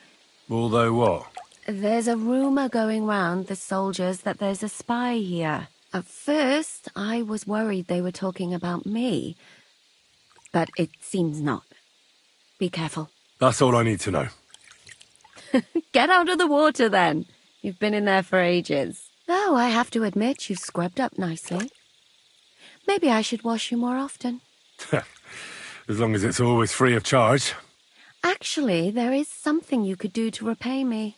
what? There's a rumor going round the soldiers that there's a spy here. At first, I was worried they were talking about me, but it seems not. Be careful. That's all I need to know. Get out of the water, then. You've been in there for ages. Though I have to admit you've scrubbed up nicely. Maybe I should wash you more often. As long as it's always free of charge. Actually, there is something you could do to repay me.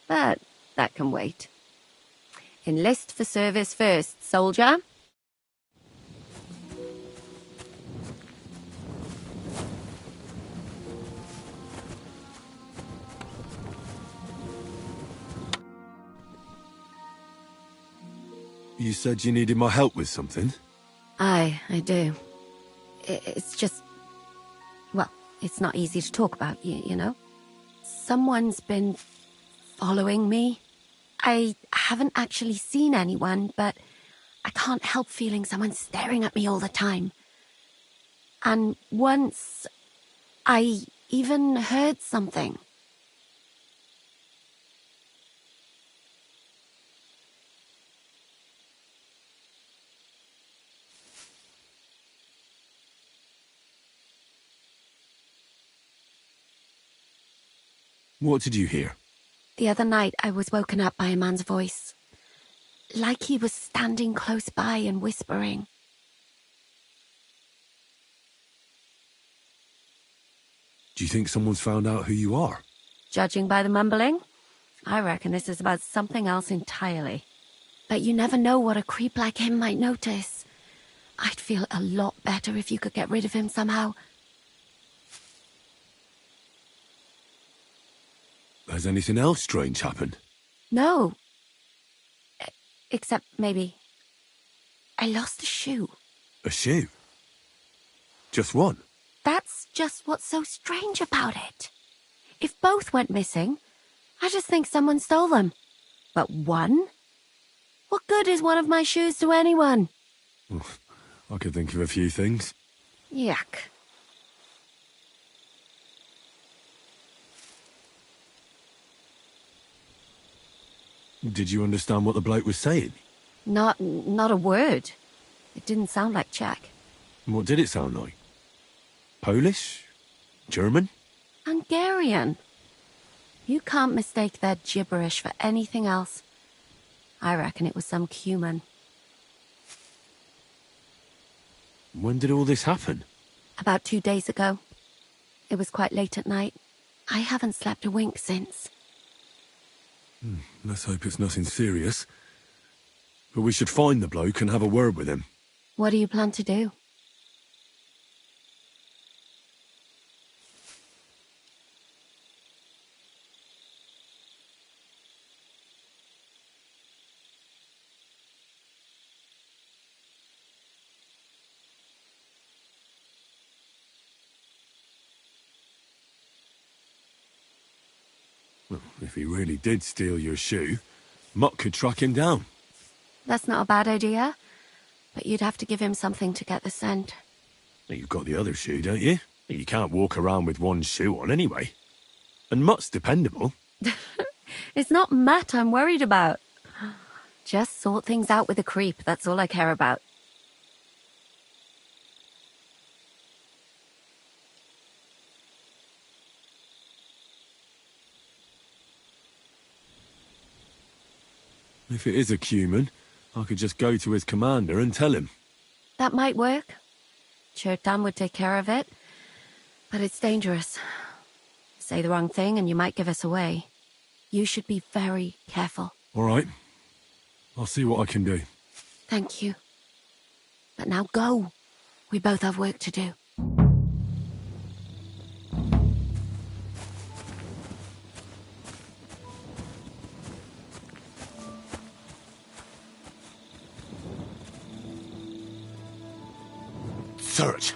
But that can wait. Enlist for service first, soldier. You said you needed my help with something? I do. It's just... Well, it's not easy to talk about, you know? Someone's been following me. I haven't actually seen anyone, but I can't help feeling someone staring at me all the time. And once, I even heard something. What did you hear? The other night I was woken up by a man's voice. Like he was standing close by and whispering. Do you think someone's found out who you are? Judging by the mumbling, I reckon this is about something else entirely. But you never know what a creep like him might notice. I'd feel a lot better if you could get rid of him somehow. Has anything else strange happened? No. Except maybe... I lost a shoe. A shoe? Just one? That's just what's so strange about it. If both went missing, I just think someone stole them. But one? What good is one of my shoes to anyone? I could think of a few things. Yuck. Did you understand what the bloke was saying? Not a word. It didn't sound like Czech. What did it sound like? Polish? German? Hungarian. You can't mistake their gibberish for anything else. I reckon it was some Cuman. When did all this happen? About 2 days ago. It was quite late at night. I haven't slept a wink since. Let's hope it's nothing serious. But we should find the bloke and have a word with him. What do you plan to do? Well, if he really did steal your shoe, Mutt could track him down. That's not a bad idea, but you'd have to give him something to get the scent. You've got the other shoe, don't you? You can't walk around with one shoe on anyway. And Mutt's dependable. It's not Matt I'm worried about. Just sort things out with a creep, that's all I care about. If it is a Cuman, I could just go to his commander and tell him. That might work. Chertan would take care of it, but it's dangerous. Say the wrong thing and you might give us away. You should be very careful. All right. I'll see what I can do. Thank you. But now go. We both have work to do. Search.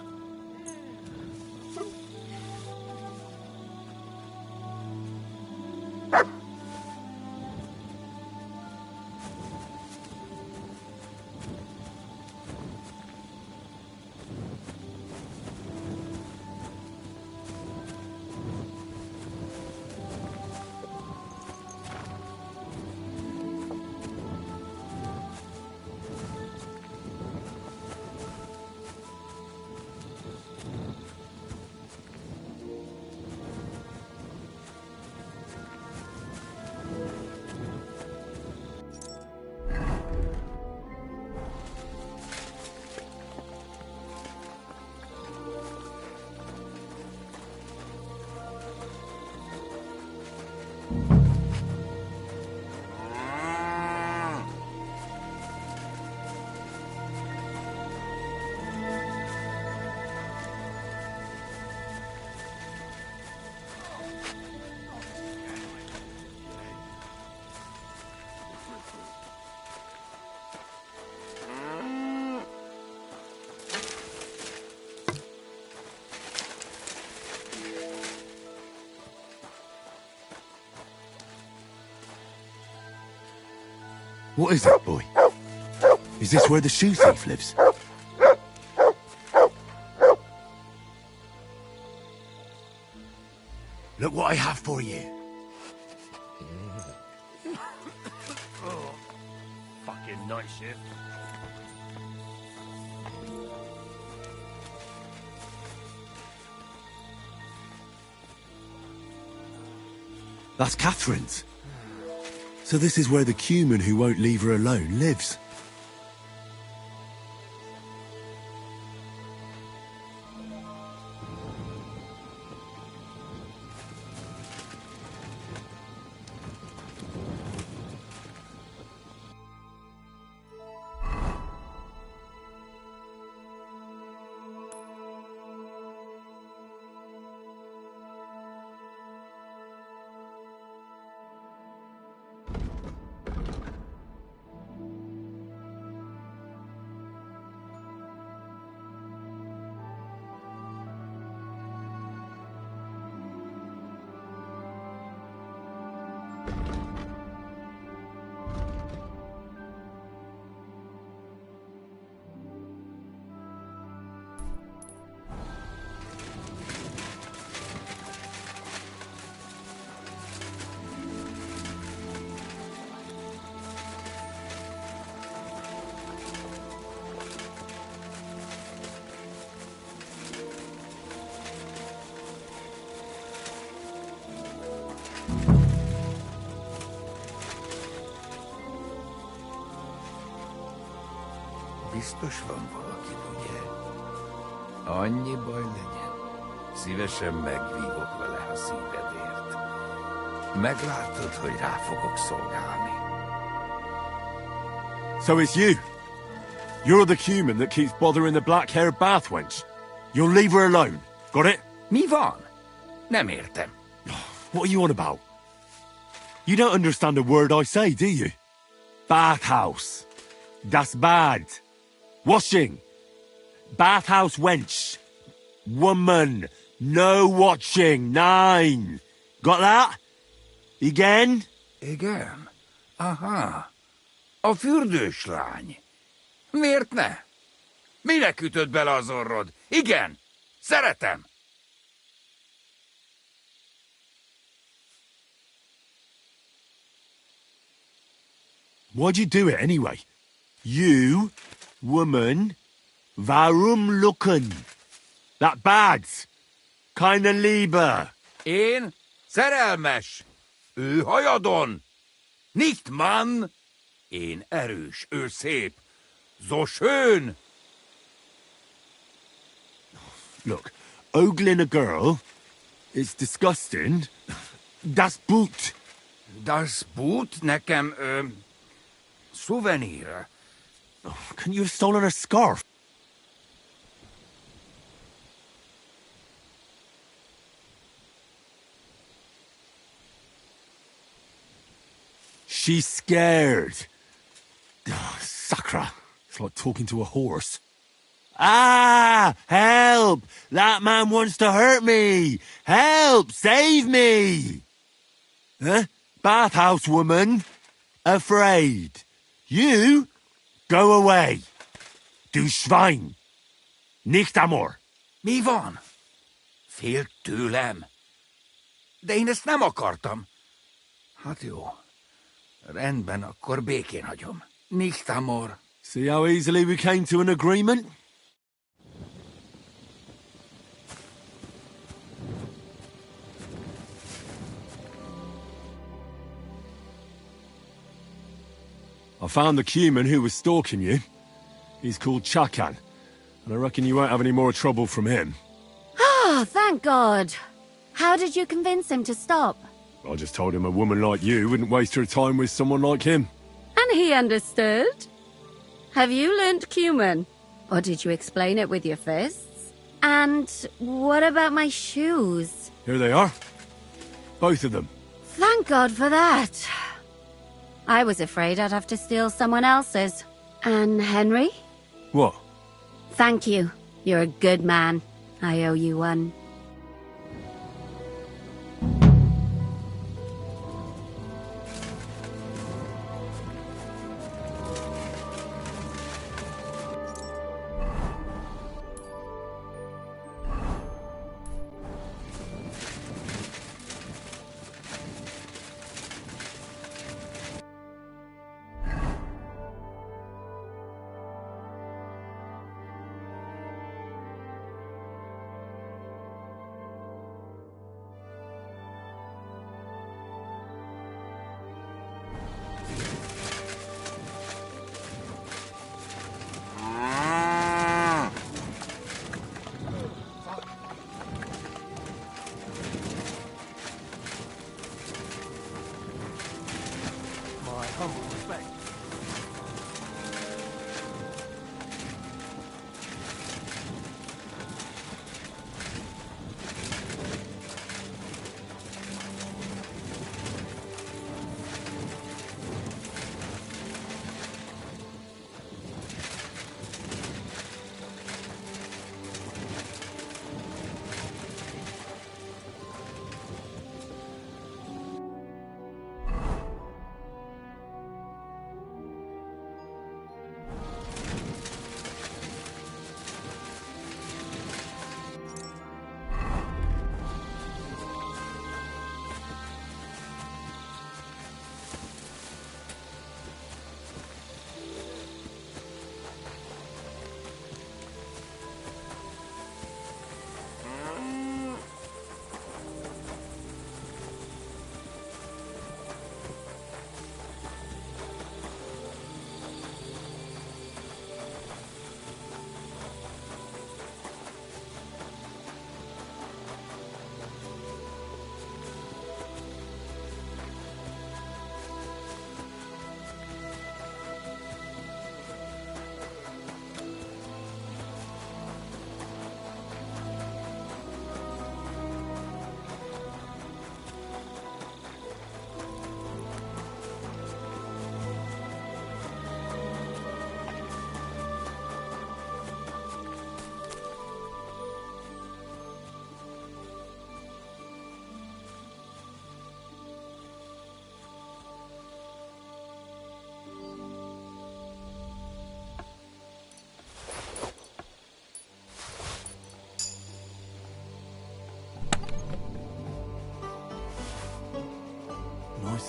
What is it, boy? Is this where the shoe thief lives? Look what I have for you. Oh, fucking night shift. That's Catherine's. So this is where the Cuman who won't leave her alone lives. Biztos van valaki, ugye? Annyi baj legyen. Szívesen megvívok vele, ha szívedért. Meglátod, hogy rá fogok szolgálni. So it's you. You're the human that keeps bothering the black-haired bath wench. You'll leave her alone. Got it? Mi van? Nem értem. What are you on about? You don't understand a word I say, do you? Bathhouse. Das bad. Washing. Bathhouse wench. Woman. No watching. 9. Got that? Igen? Igen. Aha. A fürdős lány. Miért ne? Minek ütöd bele az orrod? Igen. Szeretem. Why'd you do it anyway? You, woman, warum lucken? That bad. Keine Liebe. Én szerelmes. Ő hajadon. Nicht Mann. Én erős, ő szép. So schön. Look, ogling a girl, it's disgusting. Das Boot. Das Boot nekem, szuvenír. Couldn't you have stolen her scarf? She's scared. Oh, Sakra. It's like talking to a horse. Ah! Help! That man wants to hurt me! Help! Save me! Huh? Bathhouse woman? Afraid. You? Go away. Du Schwein. Nicht amor. Mi van? Félt tőlem. De én ezt nem akartam. Hát jó. Rendben, akkor békén hagyom. Nicht amor. See how easily we came to an agreement? I found the Cuman who was stalking you. He's called Chakan, and I reckon you won't have any more trouble from him. Oh, thank God. How did you convince him to stop? I just told him a woman like you wouldn't waste her time with someone like him. And he understood? Have you learnt Cuman? Or did you explain it with your fists? And what about my shoes? Here they are. Both of them. Thank God for that. I was afraid I'd have to steal someone else's. And Henry? What? Thank you. You're a good man. I owe you one.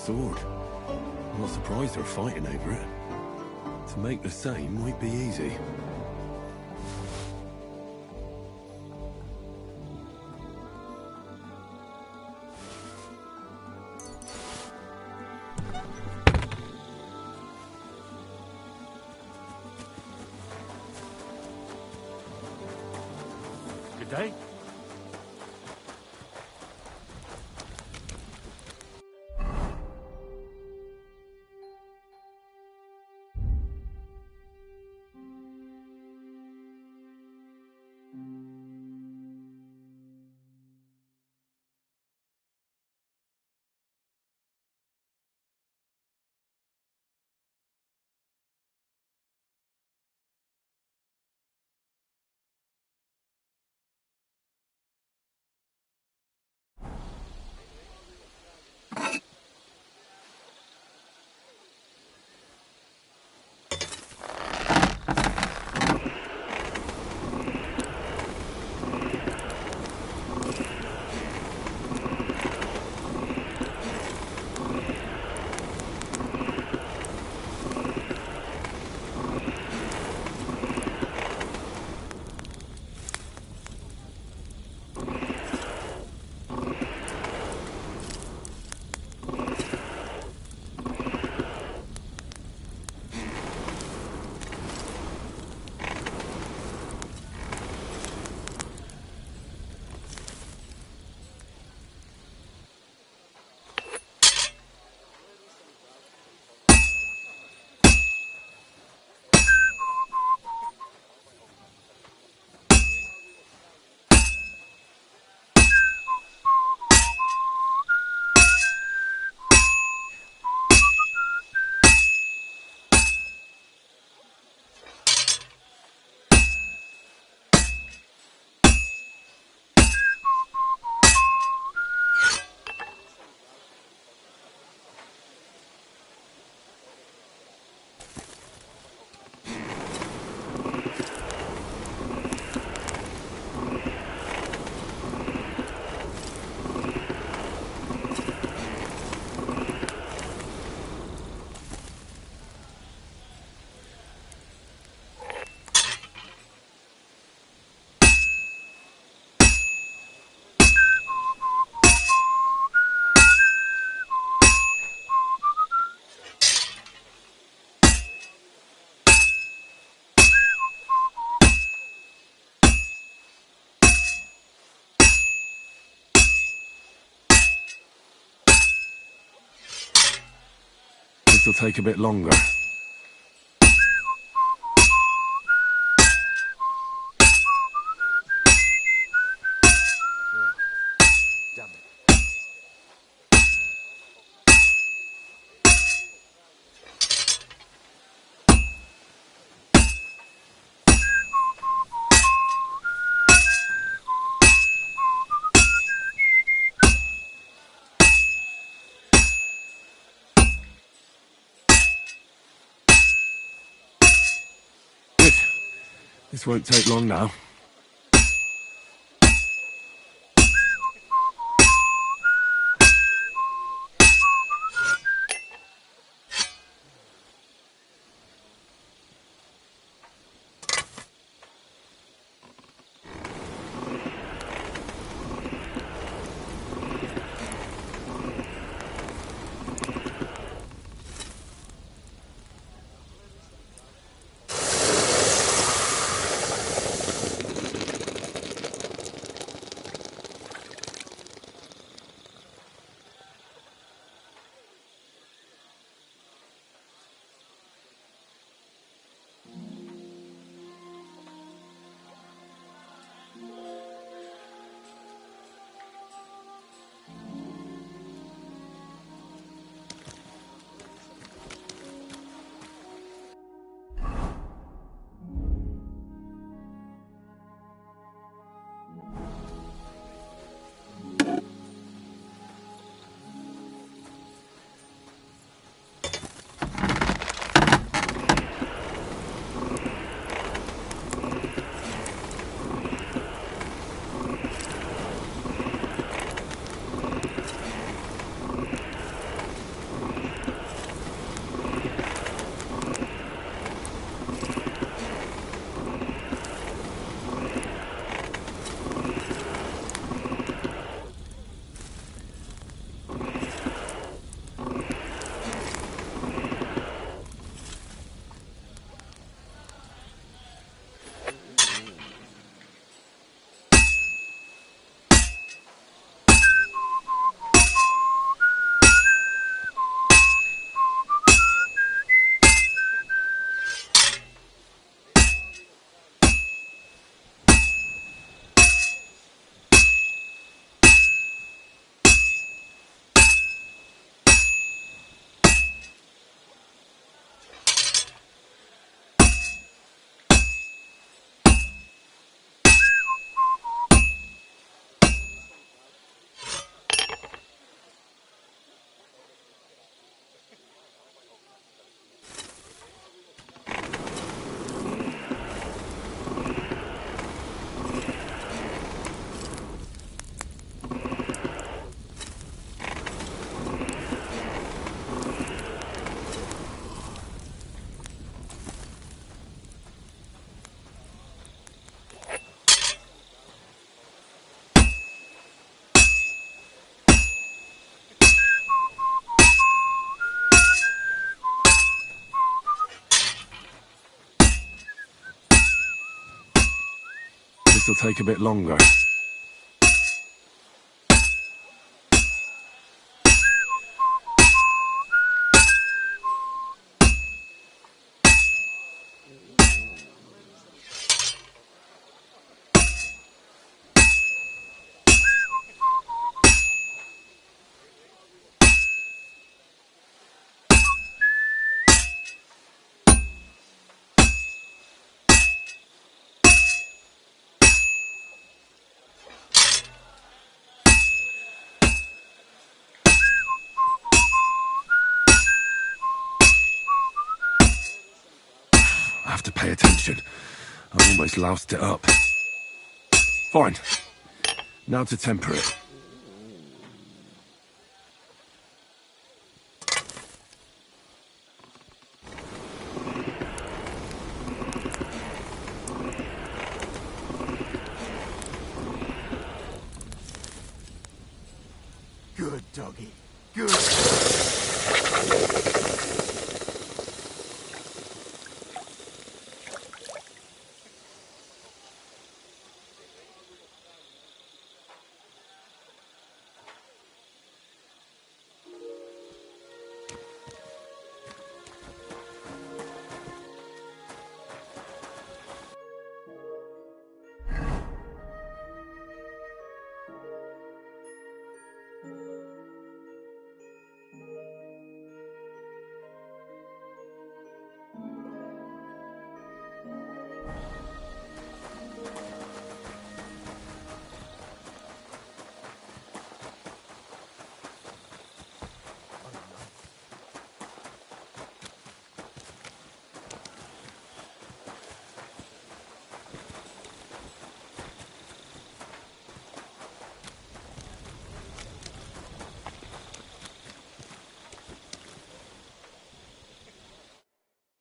sword. I'm not surprised they're fighting over it. To make the same might be easy. Good day. This'll take a bit longer. This won't take long now. take a bit longer. I have to pay attention. I almost loused it up. Fine. Now to temper it. Good doggy. Good.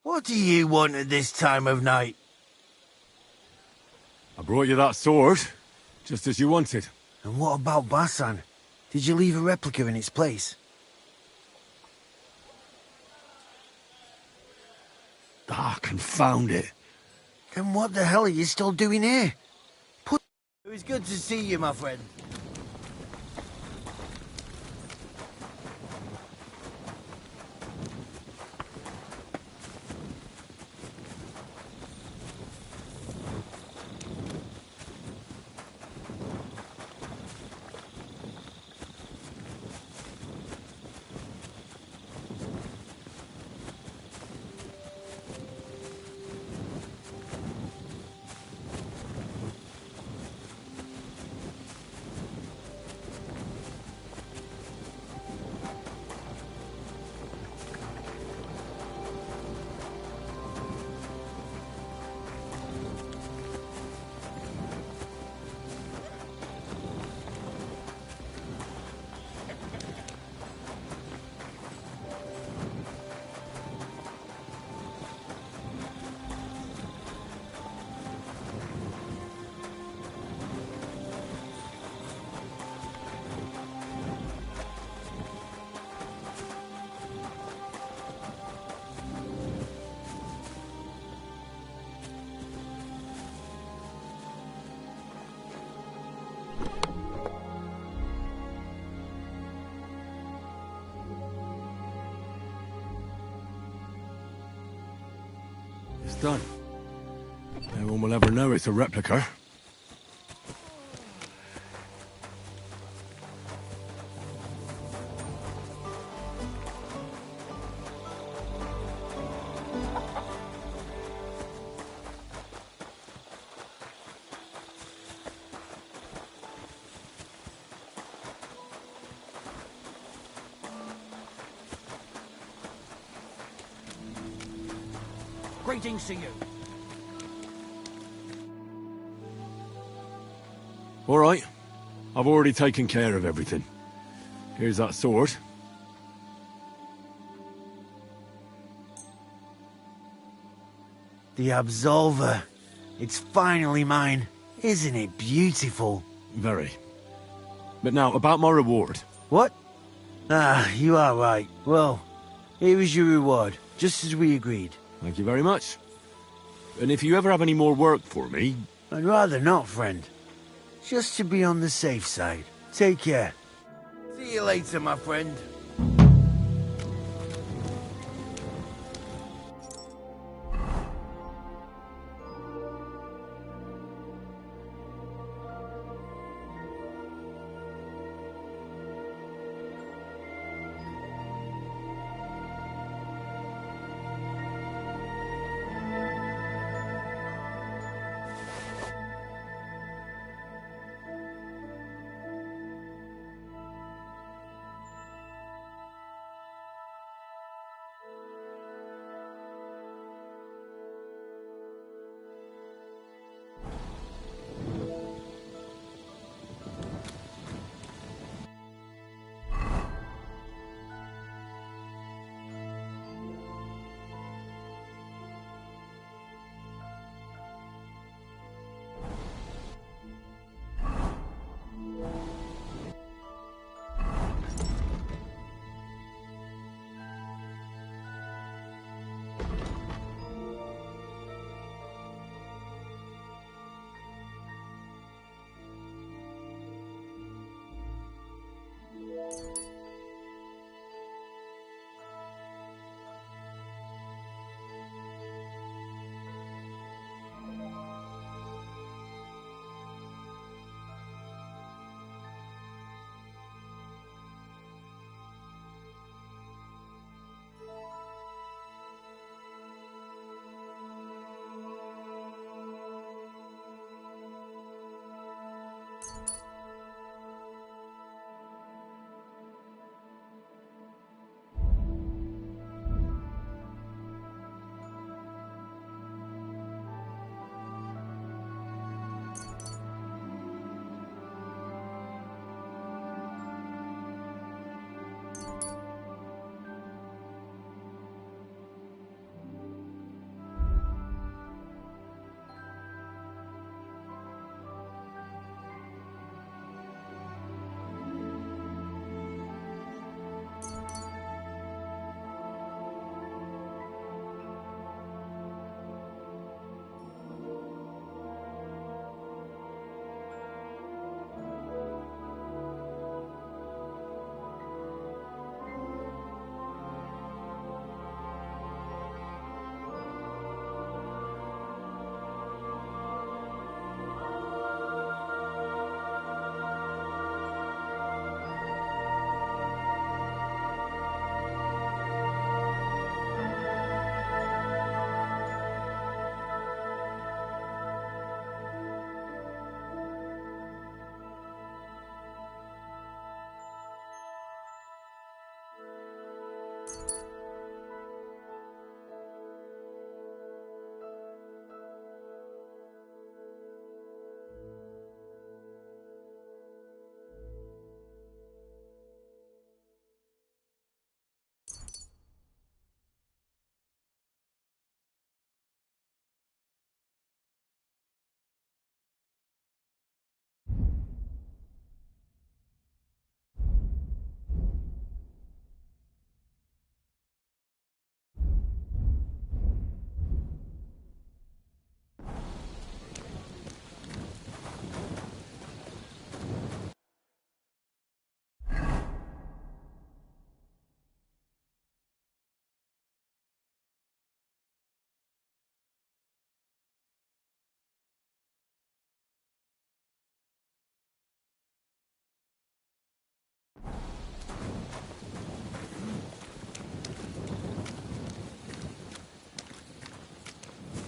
What do you want at this time of night? I brought you that sword, just as you wanted. And what about Basan? Did you leave a replica in its place? Ah, confound it. Then what the hell are you still doing here? It was good to see you, my friend. It's done. No one will ever know it's a replica. Greetings to you. All right. I've already taken care of everything. Here's that sword. The Absolver. It's finally mine. Isn't it beautiful? Very. But now, about my reward. What? Ah, you are right. Well, here is your reward, just as we agreed. Thank you very much. And if you ever have any more work for me, I'd rather not, friend. Just to be on the safe side. Take care. See you later, my friend.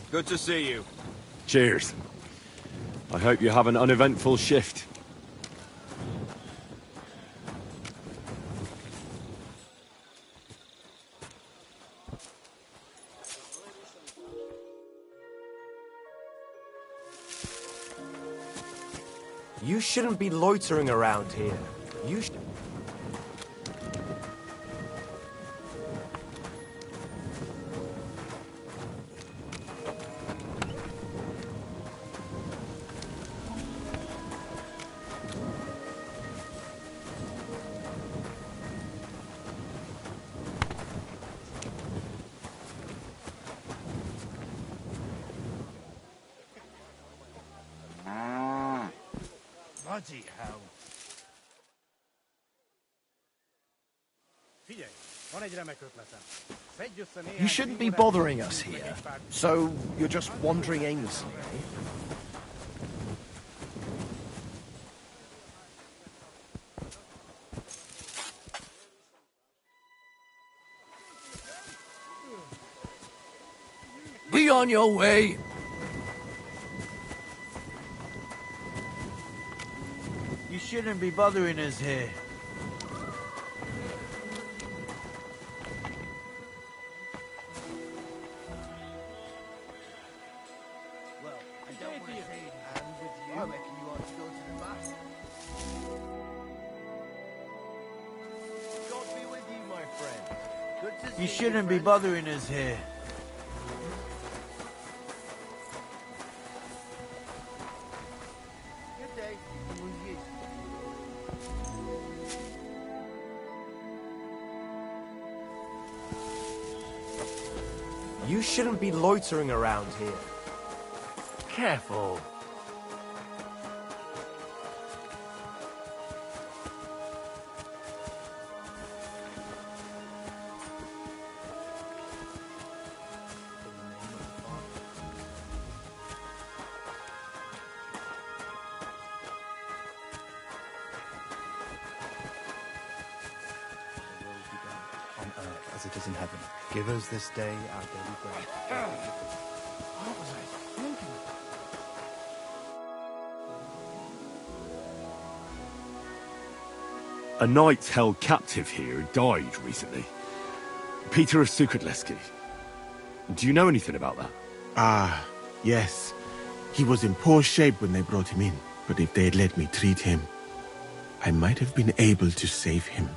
Good to see you. Cheers. I hope you have an uneventful shift. You shouldn't be loitering around here. You should... Bloody hell. You shouldn't be bothering us here. So, you're just wandering aimlessly, eh? Be on your way. You shouldn't be bothering us here. Well, I don't want to say it, and with you, I reckon you ought to go to the mass. God be with you, my friend. Good to see You shouldn't be bothering us here. Good day. You shouldn't be loitering around here. Careful. On earth as it is in heaven. Give us this day our daily bread. What was I thinking? A knight held captive here died recently. Peter of Sukutleski. Do you know anything about that? Ah, yes. He was in poor shape when they brought him in, but if they had let me treat him, I might have been able to save him.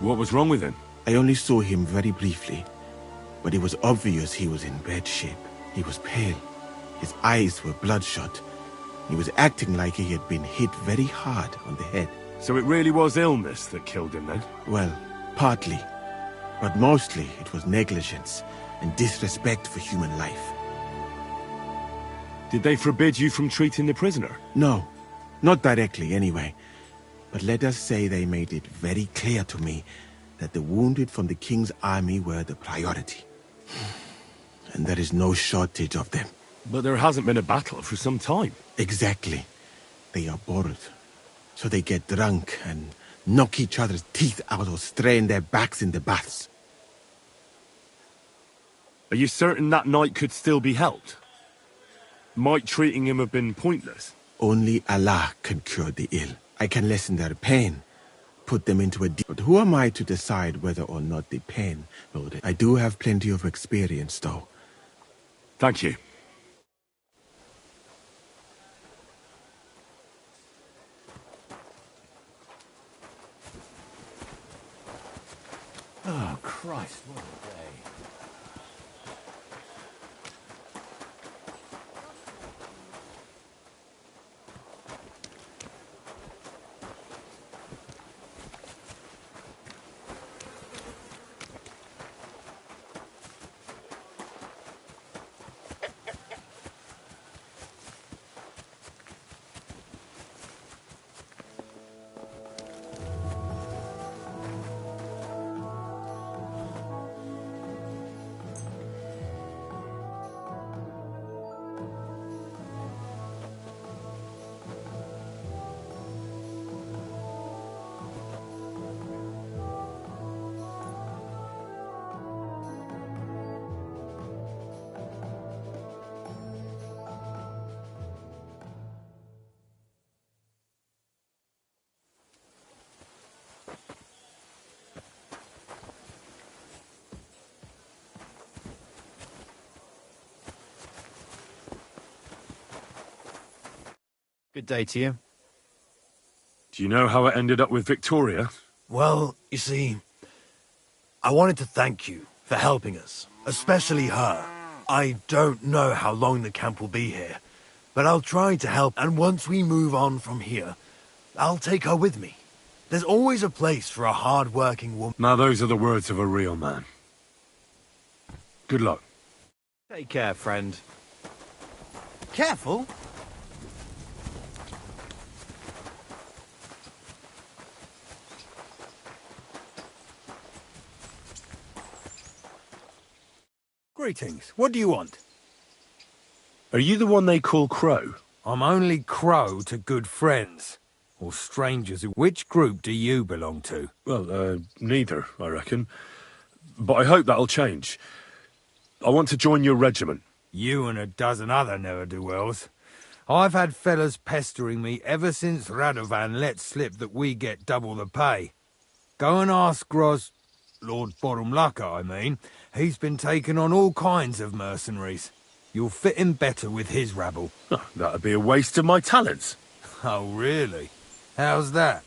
What was wrong with him? I only saw him very briefly, but it was obvious he was in bad shape. He was pale. His eyes were bloodshot. He was acting like he had been hit very hard on the head. So it really was illness that killed him then? Well, partly. But mostly it was negligence and disrespect for human life. Did they forbid you from treating the prisoner? No, not directly anyway. But let us say they made it very clear to me that the wounded from the king's army were the priority. And there is no shortage of them. But there hasn't been a battle for some time. Exactly. They are bored. So they get drunk and knock each other's teeth out or strain their backs in the baths. Are you certain that knight could still be helped? Might treating him have been pointless? Only Allah can cure the ill. I can lessen their pain, put them into a deep... But who am I to decide whether or not the pain will... I do have plenty of experience, though. Thank you. Oh, Christ, what a day. Good day to you. Do you know how it ended up with Victoria? Well, you see, I wanted to thank you for helping us, especially her. I don't know how long the camp will be here, but I'll try to help, and once we move on from here, I'll take her with me. There's always a place for a hard-working woman. Now those are the words of a real man. Good luck. Take care, friend. Careful! Greetings. What do you want? Are you the one they call Crow? I'm only Crow to good friends. Or strangers. Which group do you belong to? Well, neither, I reckon. But I hope that'll change. I want to join your regiment. You and a dozen other ne'er-do-wells. I've had fellas pestering me ever since Radovan let slip that we get double the pay. Go and ask Lord Borumlaka, I mean. He's been taking on all kinds of mercenaries. You'll fit in better with his rabble. Oh, that'd be a waste of my talents. Oh, really? How's that?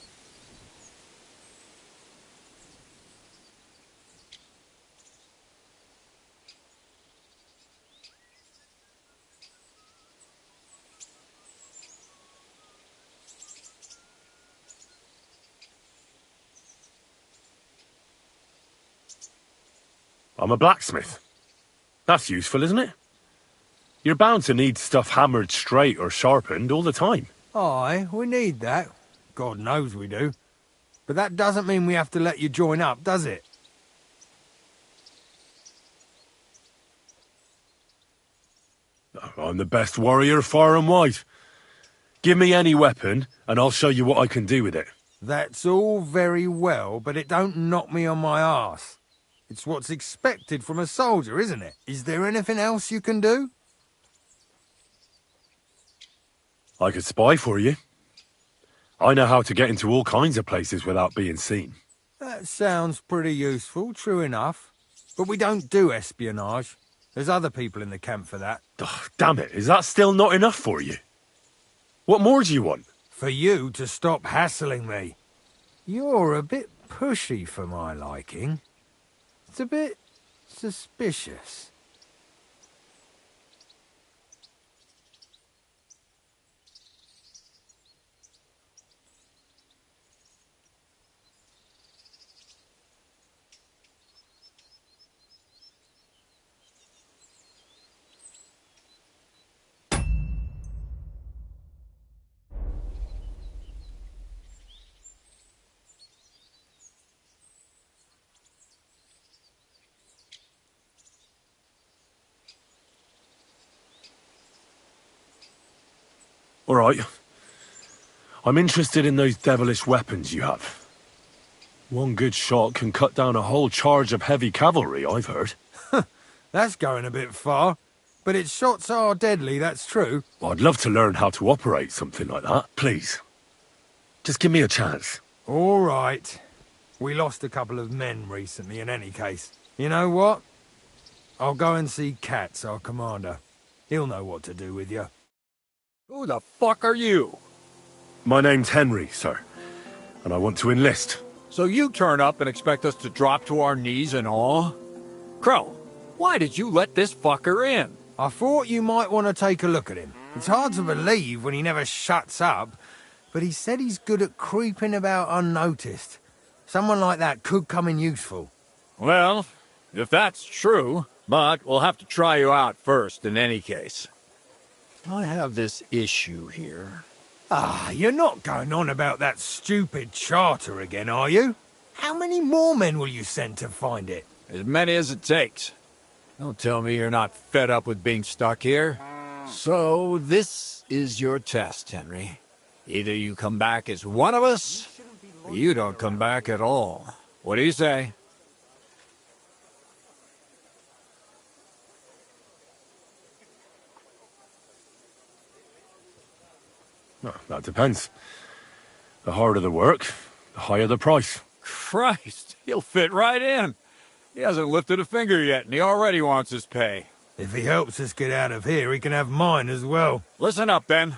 I'm a blacksmith. That's useful, isn't it? You're bound to need stuff hammered straight or sharpened all the time. Aye, we need that. God knows we do. But that doesn't mean we have to let you join up, does it? I'm the best warrior far and wide. Give me any weapon, and I'll show you what I can do with it. That's all very well, but it don't knock me on my arse. It's what's expected from a soldier, isn't it? Is there anything else you can do? I could spy for you. I know how to get into all kinds of places without being seen. That sounds pretty useful, true enough. But we don't do espionage. There's other people in the camp for that. Oh, damn it, is that still not enough for you? What more do you want? For you to stop hassling me. You're a bit pushy for my liking. It's a bit suspicious. All right. I'm interested in those devilish weapons you have. One good shot can cut down a whole charge of heavy cavalry, I've heard. That's going a bit far. But its shots are deadly, that's true. Well, I'd love to learn how to operate something like that. Please. Just give me a chance. All right. We lost a couple of men recently in any case. You know what? I'll go and see Katz, our commander. He'll know what to do with you. Who the fuck are you? My name's Henry, sir. And I want to enlist. So you turn up and expect us to drop to our knees in awe? Crow, why did you let this fucker in? I thought you might want to take a look at him. It's hard to believe when he never shuts up, but he said he's good at creeping about unnoticed. Someone like that could come in useful. Well, if that's true, but we'll have to try you out first in any case. I have this issue here. Ah, you're not going on about that stupid charter again, are you? How many more men will you send to find it? As many as it takes. Don't tell me you're not fed up with being stuck here. So, this is your test, Henry. Either you come back as one of us, or you don't come back at all. What do you say? Well, that depends. The harder the work, the higher the price. Christ, he'll fit right in. He hasn't lifted a finger yet, and he already wants his pay. If he helps us get out of here, he can have mine as well. Listen up, then.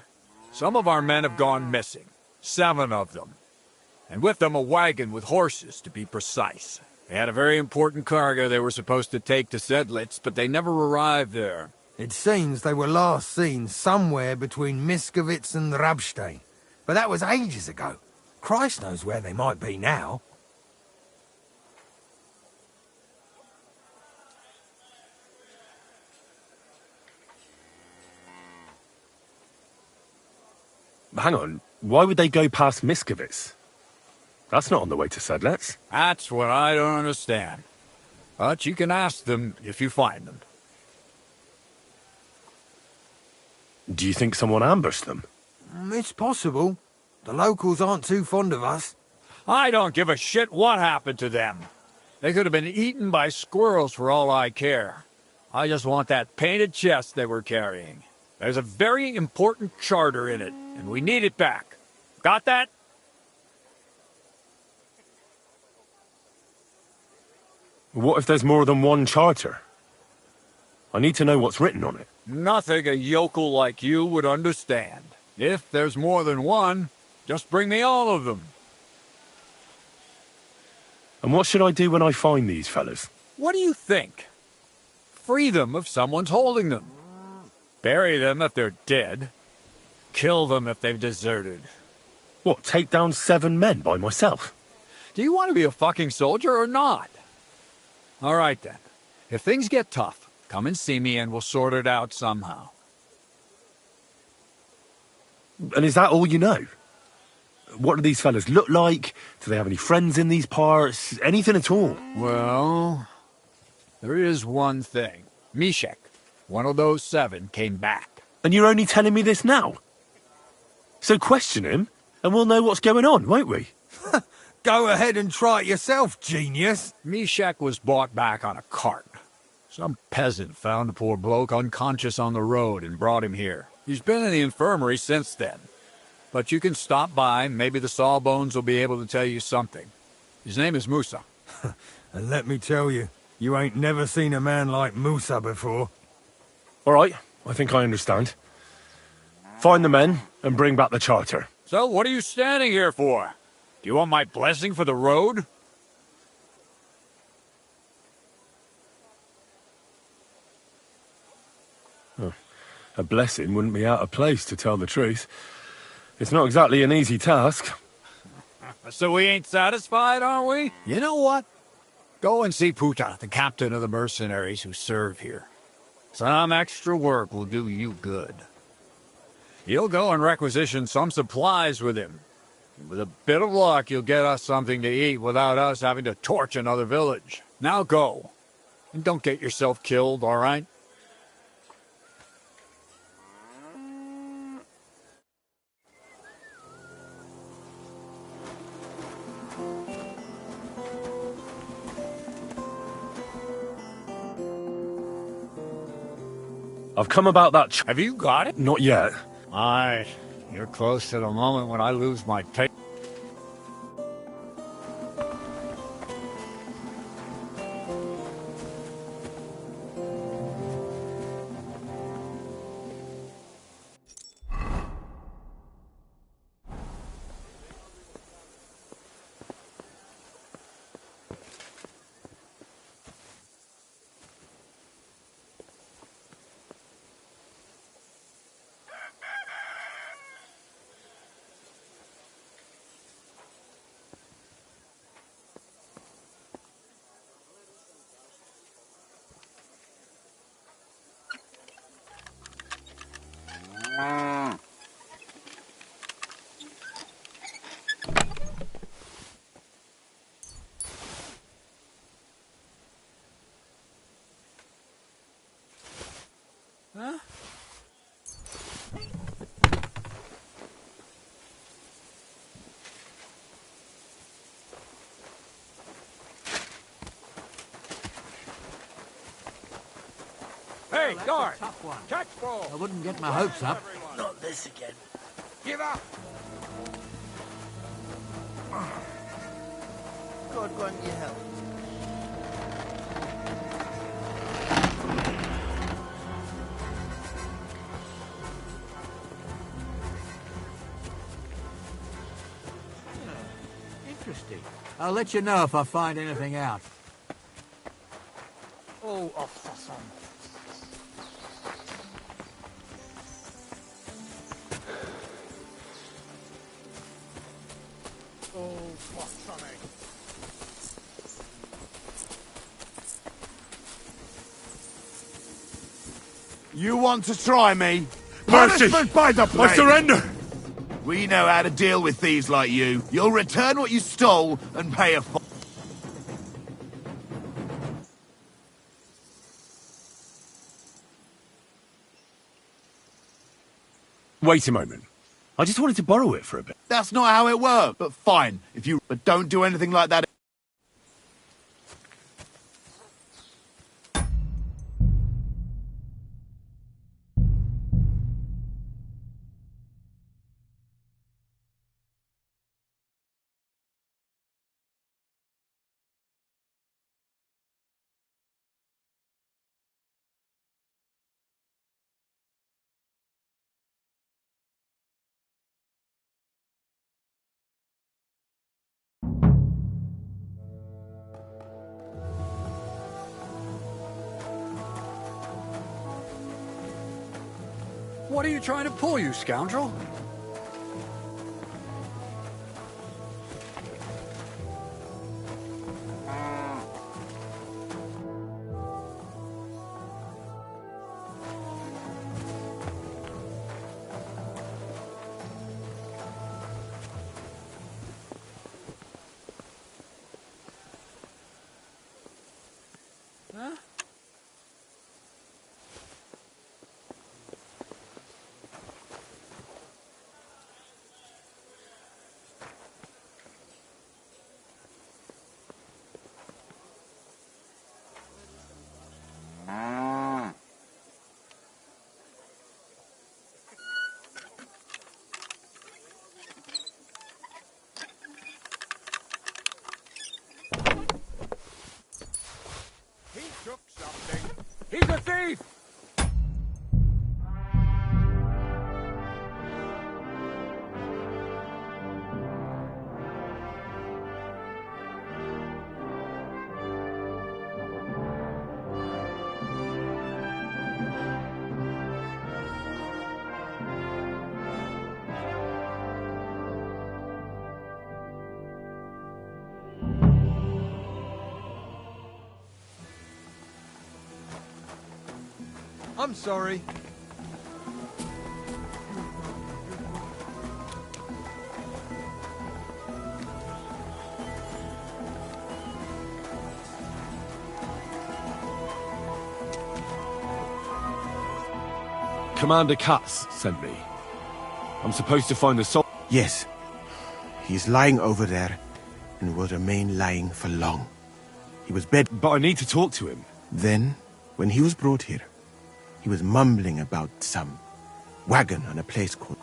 Some of our men have gone missing. 7 of them. And with them a wagon with horses, to be precise. They had a very important cargo they were supposed to take to Sedlitz, but they never arrived there. It seems they were last seen somewhere between Miskovitz and Rabstein. But that was ages ago. Christ knows where they might be now. Hang on, why would they go past Miskovitz? That's not on the way to Sedlitz. That's what I don't understand. But you can ask them if you find them. Do you think someone ambushed them? It's possible. The locals aren't too fond of us. I don't give a shit what happened to them. They could have been eaten by squirrels for all I care. I just want that painted chest they were carrying. There's a very important charter in it, and we need it back. Got that? What if there's more than one charter? I need to know what's written on it. Nothing a yokel like you would understand. If there's more than one, just bring me all of them. And what should I do when I find these fellas? What do you think? Free them if someone's holding them. Bury them if they're dead. Kill them if they've deserted. What, take down 7 men by myself? Do you want to be a fucking soldier or not? All right then. If things get tough, come and see me and we'll sort it out somehow. And is that all you know? What do these fellas look like? Do they have any friends in these parts? Anything at all? Well, there is one thing. Meshek, one of those 7, came back. And you're only telling me this now? So question him, and we'll know what's going on, won't we? Go ahead and try it yourself, genius. Meshek was brought back on a cart. Some peasant found the poor bloke unconscious on the road and brought him here. He's been in the infirmary since then. But you can stop by, maybe the Sawbones will be able to tell you something. His name is Musa. And let me tell you, you ain't never seen a man like Musa before. All right, I think I understand. Find the men and bring back the charter. So what are you standing here for? Do you want my blessing for the road? Oh, a blessing wouldn't be out of place, to tell the truth. It's not exactly an easy task. So we ain't satisfied, are we? You know what? Go and see Puta, the captain of the mercenaries who serve here. Some extra work will do you good. You'll go and requisition some supplies with him. With a bit of luck, you'll get us something to eat without us having to torch another village. Now go. And don't get yourself killed, all right? I've come about that Have you got it? Not yet. Aye. You're close to the moment when I lose my patience. Huh? Hey, guard! Catch ball! I wouldn't get my hopes up. Not this again. Give up! God grant you help. Interesting. I'll let you know if I find anything out. Oh, for some. Oh, for something. You want to try me? Mercy! Punishment by the I plague! surrender! We know how to deal with thieves like you. You'll return what you stole and pay a fine. Wait a moment. I just wanted to borrow it for a bit. That's not how it works. But fine, but don't do anything like that. What are you trying to pull, you scoundrel? Huh? He's a thief! I'm sorry. Commander Katz sent me. I'm supposed to find the soul. Yes. He's lying over there, and will remain lying for long. He was bed... But I need to talk to him. Then, when he was brought here, he was mumbling about some wagon on a place called...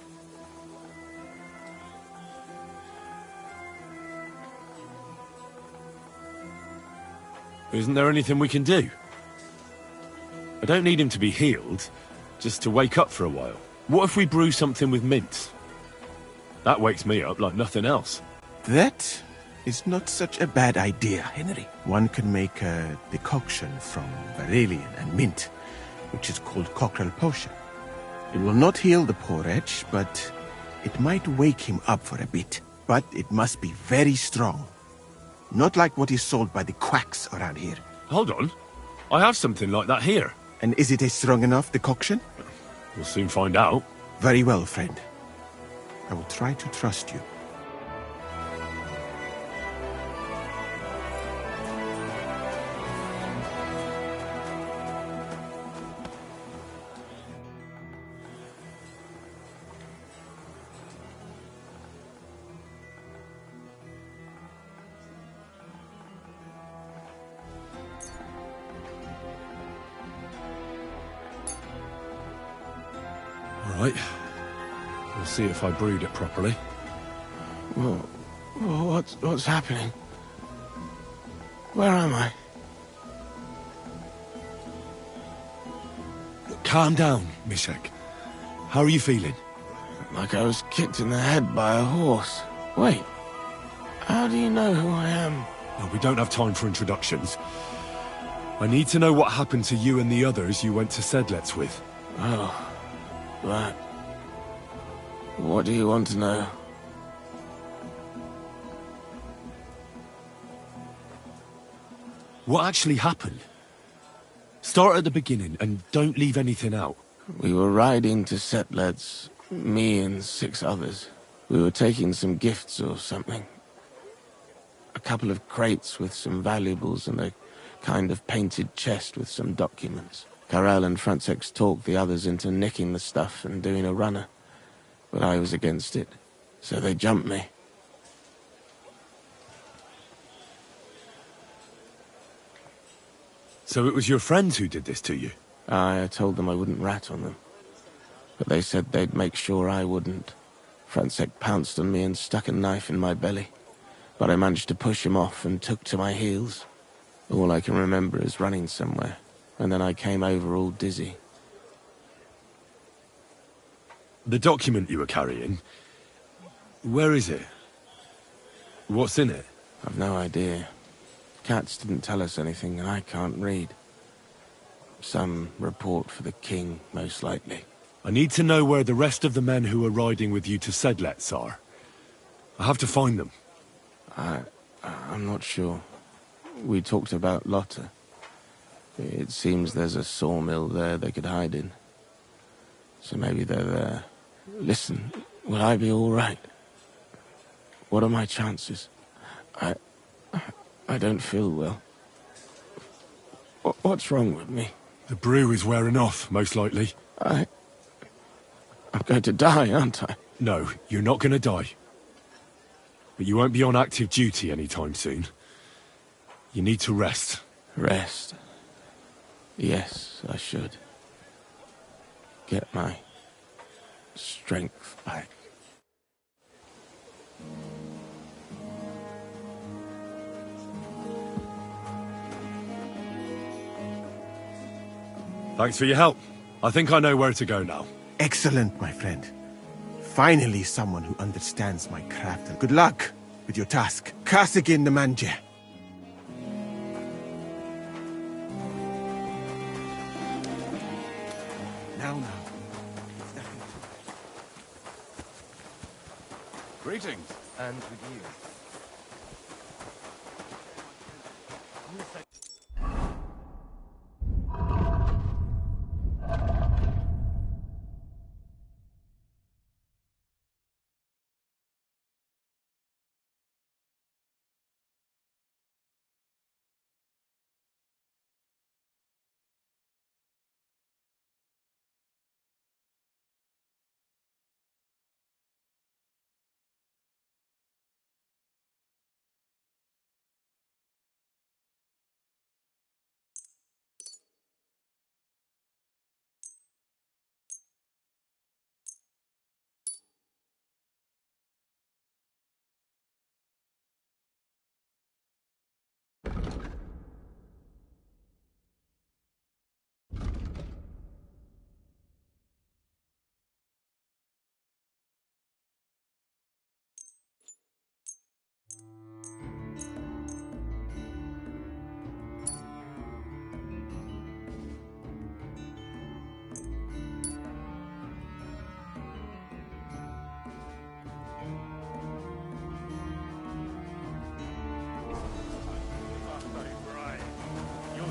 Isn't there anything we can do? I don't need him to be healed, just to wake up for a while. What if we brew something with mint? That wakes me up like nothing else. That is not such a bad idea, Henry. One can make a decoction from Varelian and mint, which is called Cockrell Potion. It will not heal the poor wretch, but it might wake him up for a bit. But it must be very strong. Not like what is sold by the quacks around here. Hold on. I have something like that here. And is it a strong enough decoction? We'll soon find out. Very well, friend. I will try to trust you. All right. We'll see if I brewed it properly. What's happening? Where am I? Calm down, Mishek. How are you feeling? Like I was kicked in the head by a horse. Wait. How do you know who I am? Well, we don't have time for introductions. I need to know what happened to you and the others you went to Sedlets with. Oh. That. What do you want to know? What actually happened? Start at the beginning and don't leave anything out. We were riding to Sedlets, me and 6 others. We were taking some gifts or something. A couple of crates with some valuables and a kind of painted chest with some documents. Karel and Francex talked the others into nicking the stuff and doing a runner. but I was against it, so they jumped me. So it was your friends who did this to you? I told them I wouldn't rat on them, but they said they'd make sure I wouldn't. Francek pounced on me and stuck a knife in my belly, but I managed to push him off and took to my heels. All I can remember is running somewhere, and then I came over all dizzy. The document you were carrying, where is it? What's in it? I've no idea. Cats didn't tell us anything, and I can't read. Some report for the king, most likely. I need to know where the rest of the men who were riding with you to Sedlets are. I have to find them. I'm not sure. We talked about Lotta. It seems there's a sawmill there they could hide in. So maybe they're there. Listen, will I be all right? What are my chances? I don't feel well. What's wrong with me? The brew is wearing off, most likely. I'm going to die, aren't I? No, you're not going to die. But you won't be on active duty anytime soon. You need to rest. Rest? Yes, I should. Get my strength back. Thanks for your help. I think I know where to go now. Excellent, my friend. Finally someone who understands my craft. Good luck with your task. Kasagin the Manje. Now. Greetings. And with you.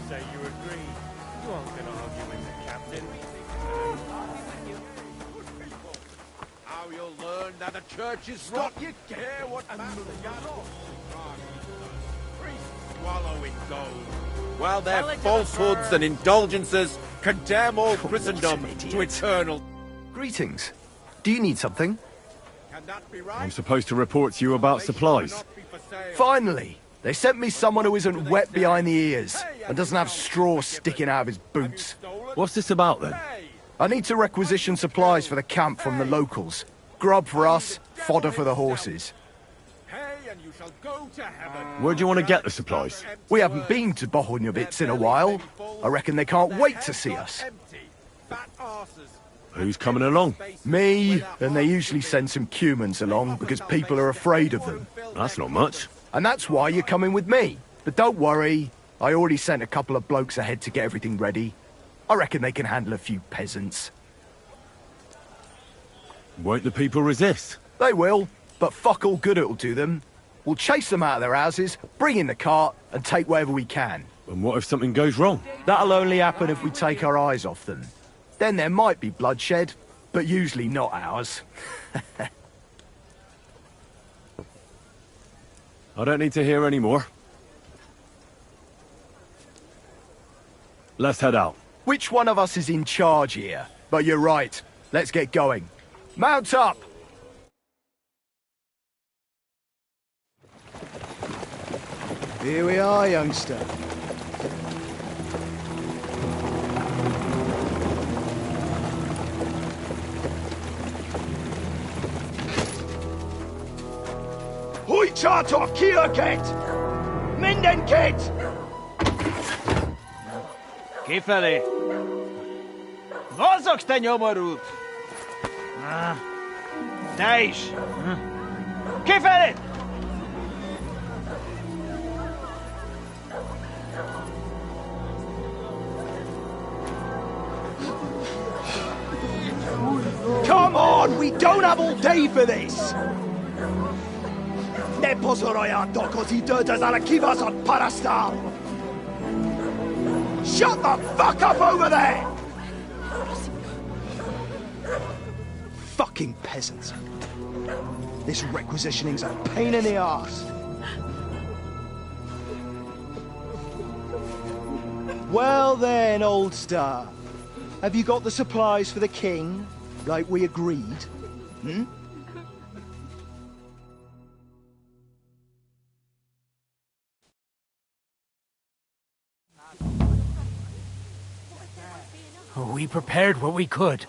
Say you agree. You aren't going to argue with the captain. How you'll learn that the church is what you care what matters. Priests swallow in gold, while their falsehoods and indulgences condemn all Christendom to eternal. Greetings. Do you need something? Can that be right? I'm supposed to report to you about supplies. Finally! They sent me someone who isn't wet behind the ears and doesn't have straw sticking out of his boots. What's this about, then? I need to requisition supplies for the camp from the locals. Grub for us, fodder for the horses. Where do you want to get the supplies? We haven't been to Bohunjovitz in a while. I reckon they can't wait to see us. Who's coming along? Me, and they usually send some Cumans along because people are afraid of them. That's not much. And that's why you're coming with me. But don't worry, I already sent a couple of blokes ahead to get everything ready. I reckon they can handle a few peasants. Won't the people resist? They will, but fuck all good it'll do them. We'll chase them out of their houses, bring in the cart, and take whatever we can. And what if something goes wrong? That'll only happen if we take our eyes off them. Then there might be bloodshed, but usually not ours. I don't need to hear any more. Let's head out. Which one of us is in charge here? But you're right. Let's get going. Mount up! Here we are, youngster. Hoi charter Kierket! Mindenket! Kifelé! Mozogsz, te nyomorult! Te is! Kifelé! Come on, we don't have all day for this! Ne pozorojato così dödas alla kivas on parastal! Shut the fuck up over there! Fucking peasants. This requisitioning's a pain in the arse. Well then, old star. Have you got the supplies for the king, like we agreed? Hmm? We prepared what we could.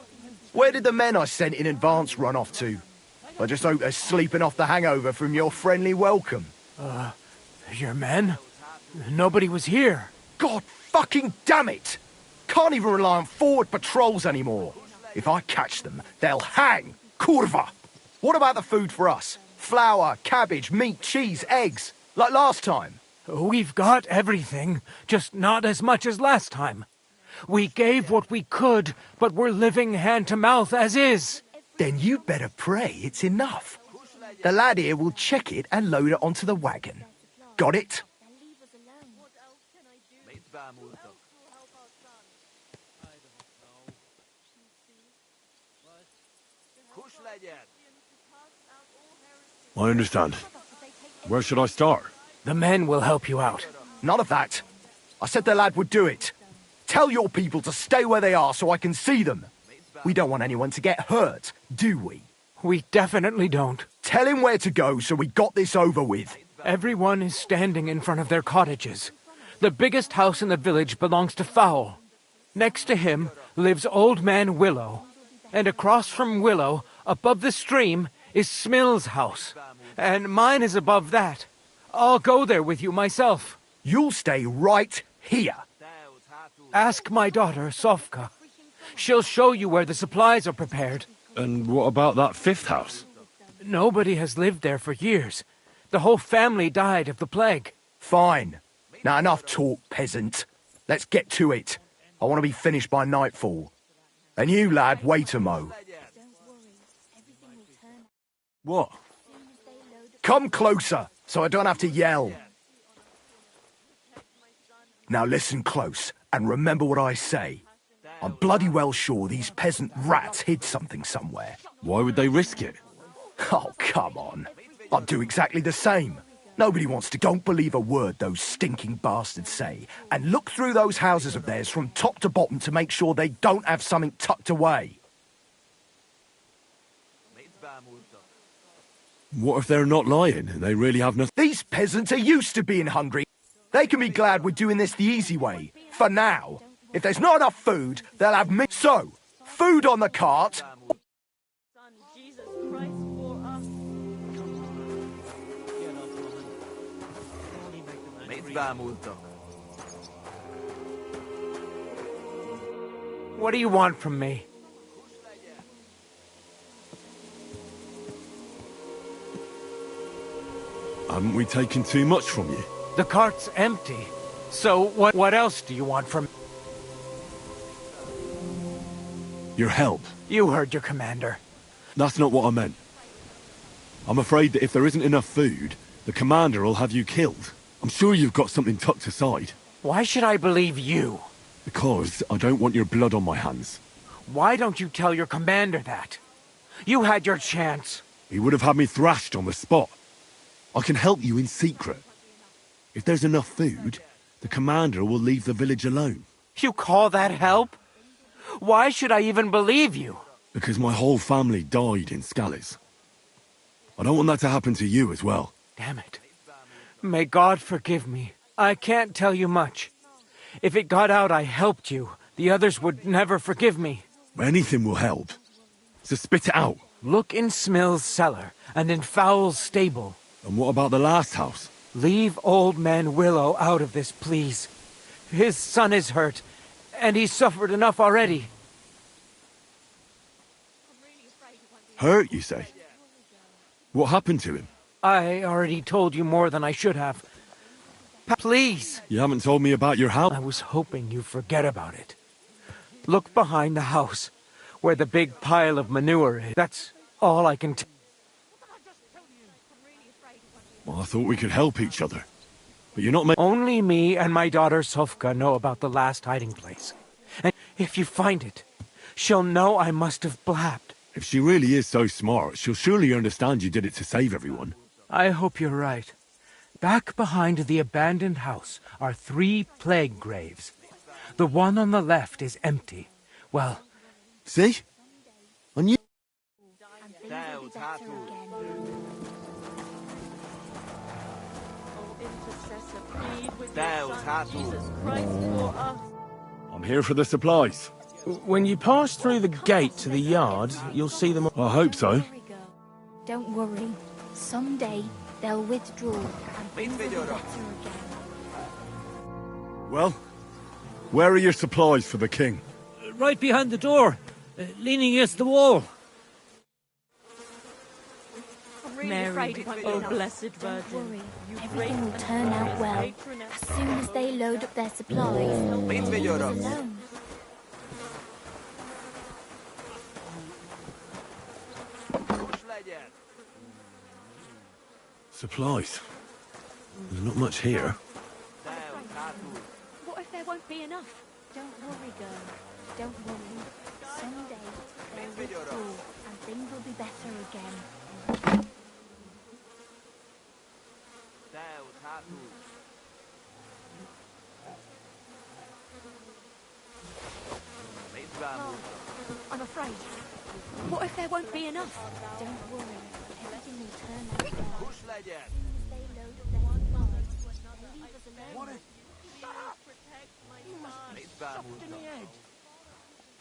Where did the men I sent in advance run off to? I just hope they're sleeping off the hangover from your friendly welcome. Your men? Nobody was here. God fucking damn it! Can't even rely on forward patrols anymore. If I catch them, they'll hang. Kurva! What about the food for us? Flour, cabbage, meat, cheese, eggs, like last time? We've got everything, just not as much as last time. We gave what we could, but we're living hand-to-mouth as is. Then you better pray it's enough. The lad here will check it and load it onto the wagon. Got it? I understand. Where should I start? The men will help you out. None of that. I said the lad would do it. Tell your people to stay where they are so I can see them. We don't want anyone to get hurt, do we? We definitely don't. Tell him where to go so we got this over with. Everyone is standing in front of their cottages. The biggest house in the village belongs to Fowl. Next to him lives Old Man Willow. And across from Willow, above the stream, is Smill's house. And mine is above that. I'll go there with you myself. You'll stay right here. Ask my daughter, Sofka. She'll show you where the supplies are prepared. And what about that fifth house? Nobody has lived there for years. The whole family died of the plague. Fine. Now enough talk, peasant. Let's get to it. I want to be finished by nightfall. And you, lad, wait a mo. What? Come closer, so I don't have to yell. Now listen close, and remember what I say. I'm bloody well sure these peasant rats hid something somewhere. Why would they risk it? Oh, come on. I'd do exactly the same. Nobody wants to. Don't believe a word those stinking bastards say. And look through those houses of theirs from top to bottom to make sure they don't have something tucked away. What if they're not lying and they really have nothing? These peasants are used to being hungry. They can be glad we're doing this the easy way. For now. If there's not enough food, they'll have me. So, food on the cart. What do you want from me? Haven't we taken too much from you? The cart's empty. So what else do you want from me? Your help. You heard your commander. That's not what I meant. I'm afraid that if there isn't enough food, the commander will have you killed. I'm sure you've got something tucked aside. Why should I believe you? Because I don't want your blood on my hands. Why don't you tell your commander that? You had your chance. He would have had me thrashed on the spot. I can help you in secret. If there's enough food, the commander will leave the village alone. You call that help? Why should I even believe you? Because my whole family died in Scalise. I don't want that to happen to you as well. Damn it. May God forgive me. I can't tell you much. If it got out I helped you, the others would never forgive me. Anything will help. So spit it out. Look in Smill's cellar and in Fowl's stable. And what about the last house? Leave Old Man Willow out of this, please. His son is hurt, and he's suffered enough already. Hurt, you say? What happened to him? I already told you more than I should have. Please. You haven't told me about your house. I was hoping you'd forget about it. Look behind the house, where the big pile of manure is. That's all I can tell. Well, I thought we could help each other. But you're not Only me and my daughter Sofka know about the last hiding place. And if you find it, she'll know I must have blabbed. If she really is so smart, she'll surely understand you did it to save everyone. I hope you're right. Back behind the abandoned house are 3 plague graves. The one on the left is empty. Well... See? And you... I'm here for the supplies. When you pass through the gate to the yard, you'll see them... I hope so. Don't worry. Someday they'll withdraw and things will be better again. Well, where are your supplies for the king? Right behind the door, leaning against the wall. Mary, oh blessed Virgin. Don't worry. Everything will turn out well. As soon as they load up their supplies, they'll leave us alone. Supplies? There's not much here. What if there won't be enough? Don't worry, girl. Don't worry. Someday they'll withdraw and things will be better again. Oh, I'm afraid. What if there won't be enough? Don't worry. Everything will turn out well. As soon as they load up their supplies, they'll leave us alone. What if... Shut up! You must be soft in the head.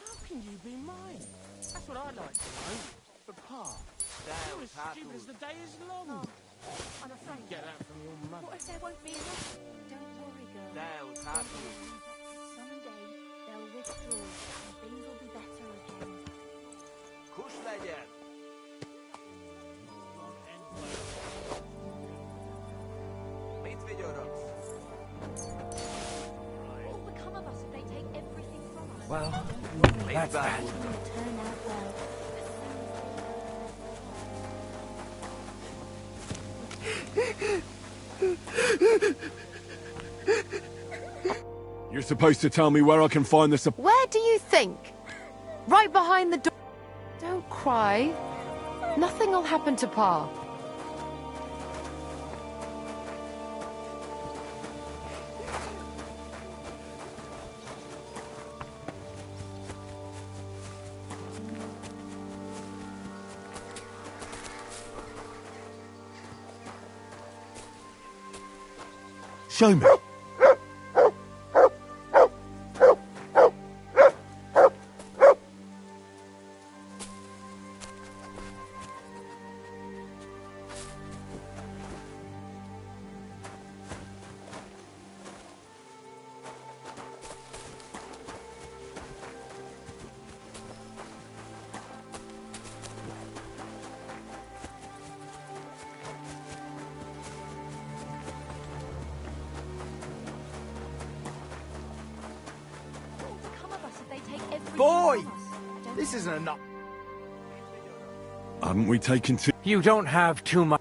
How can you be mine? That's what I'd like to know. But Pa, you're as stupid as the day is long. I'm afraid. Get out from your mother. What if there won't be enough? Don't worry, girl. Someday they'll withdraw and things will be better again. What will become of us if they take everything from us? Well, Don't worry. that's that. Everything will turn out well. You're supposed to tell me where I can find the Where do you think? Right behind the door. Don't cry. Nothing will happen to Pa. Show me. Boy! This isn't enough. Haven't we taken too... You don't have too much.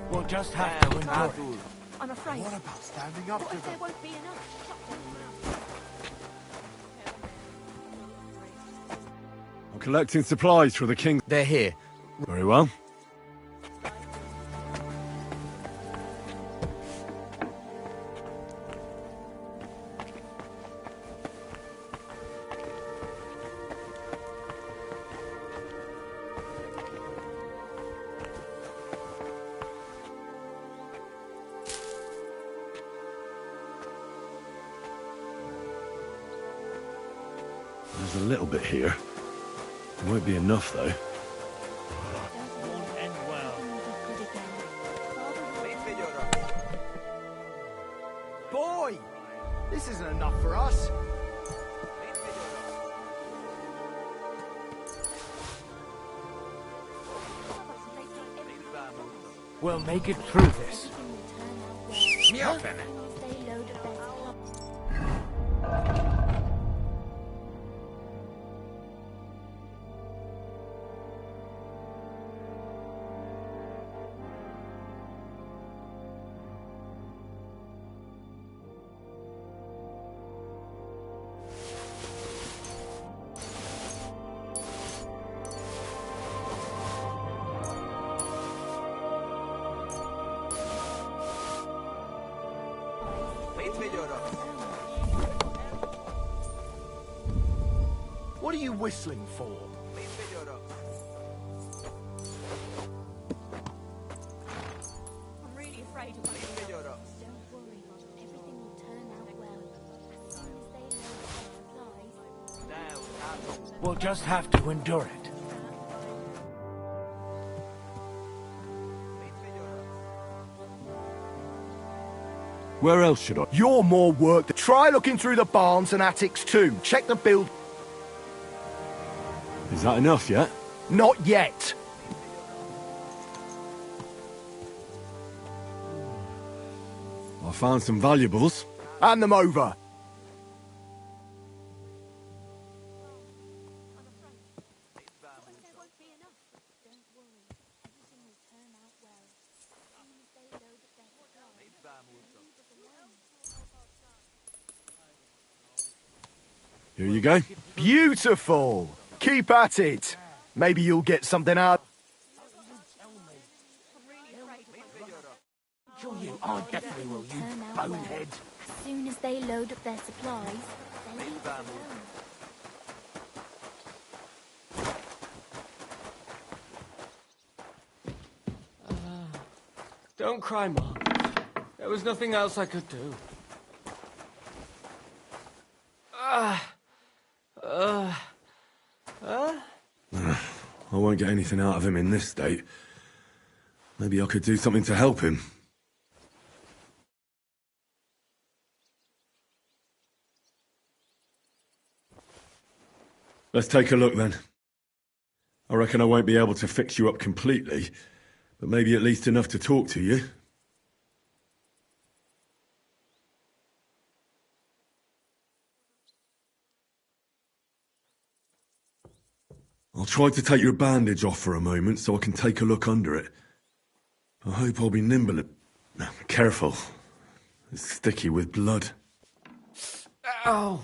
We'll just have to endure it. I'm afraid. What about standing up What to if there them? won't be enough? I'm collecting supplies for the king. They're here. Very well. There's a little bit here. It won't be enough, though. Boy! This isn't enough for us. We'll make it through this. What are you whistling for? I'm really afraid of myself. Don't worry, everything will turn out well. As soon as they know the supplies, We'll just have to endure it. Where else should I? You're more work. Try looking through the barns and attics too. Check the build. Is that enough yet? Not yet. I found some valuables. Hand them over. Here you go. Beautiful. Keep at it. Maybe you'll get something out. Sure you, I definitely will, you bonehead. As soon as they load up their supplies, they'll leave us alone. Don't cry, Mom. There was nothing else I could do. I won't get anything out of him in this state. Maybe I could do something to help him. Let's take a look then. I reckon I won't be able to fix you up completely, but maybe at least enough to talk to you. I'll try to take your bandage off for a moment so I can take a look under it. I hope I'll be nimble and... careful. It's sticky with blood. Ow!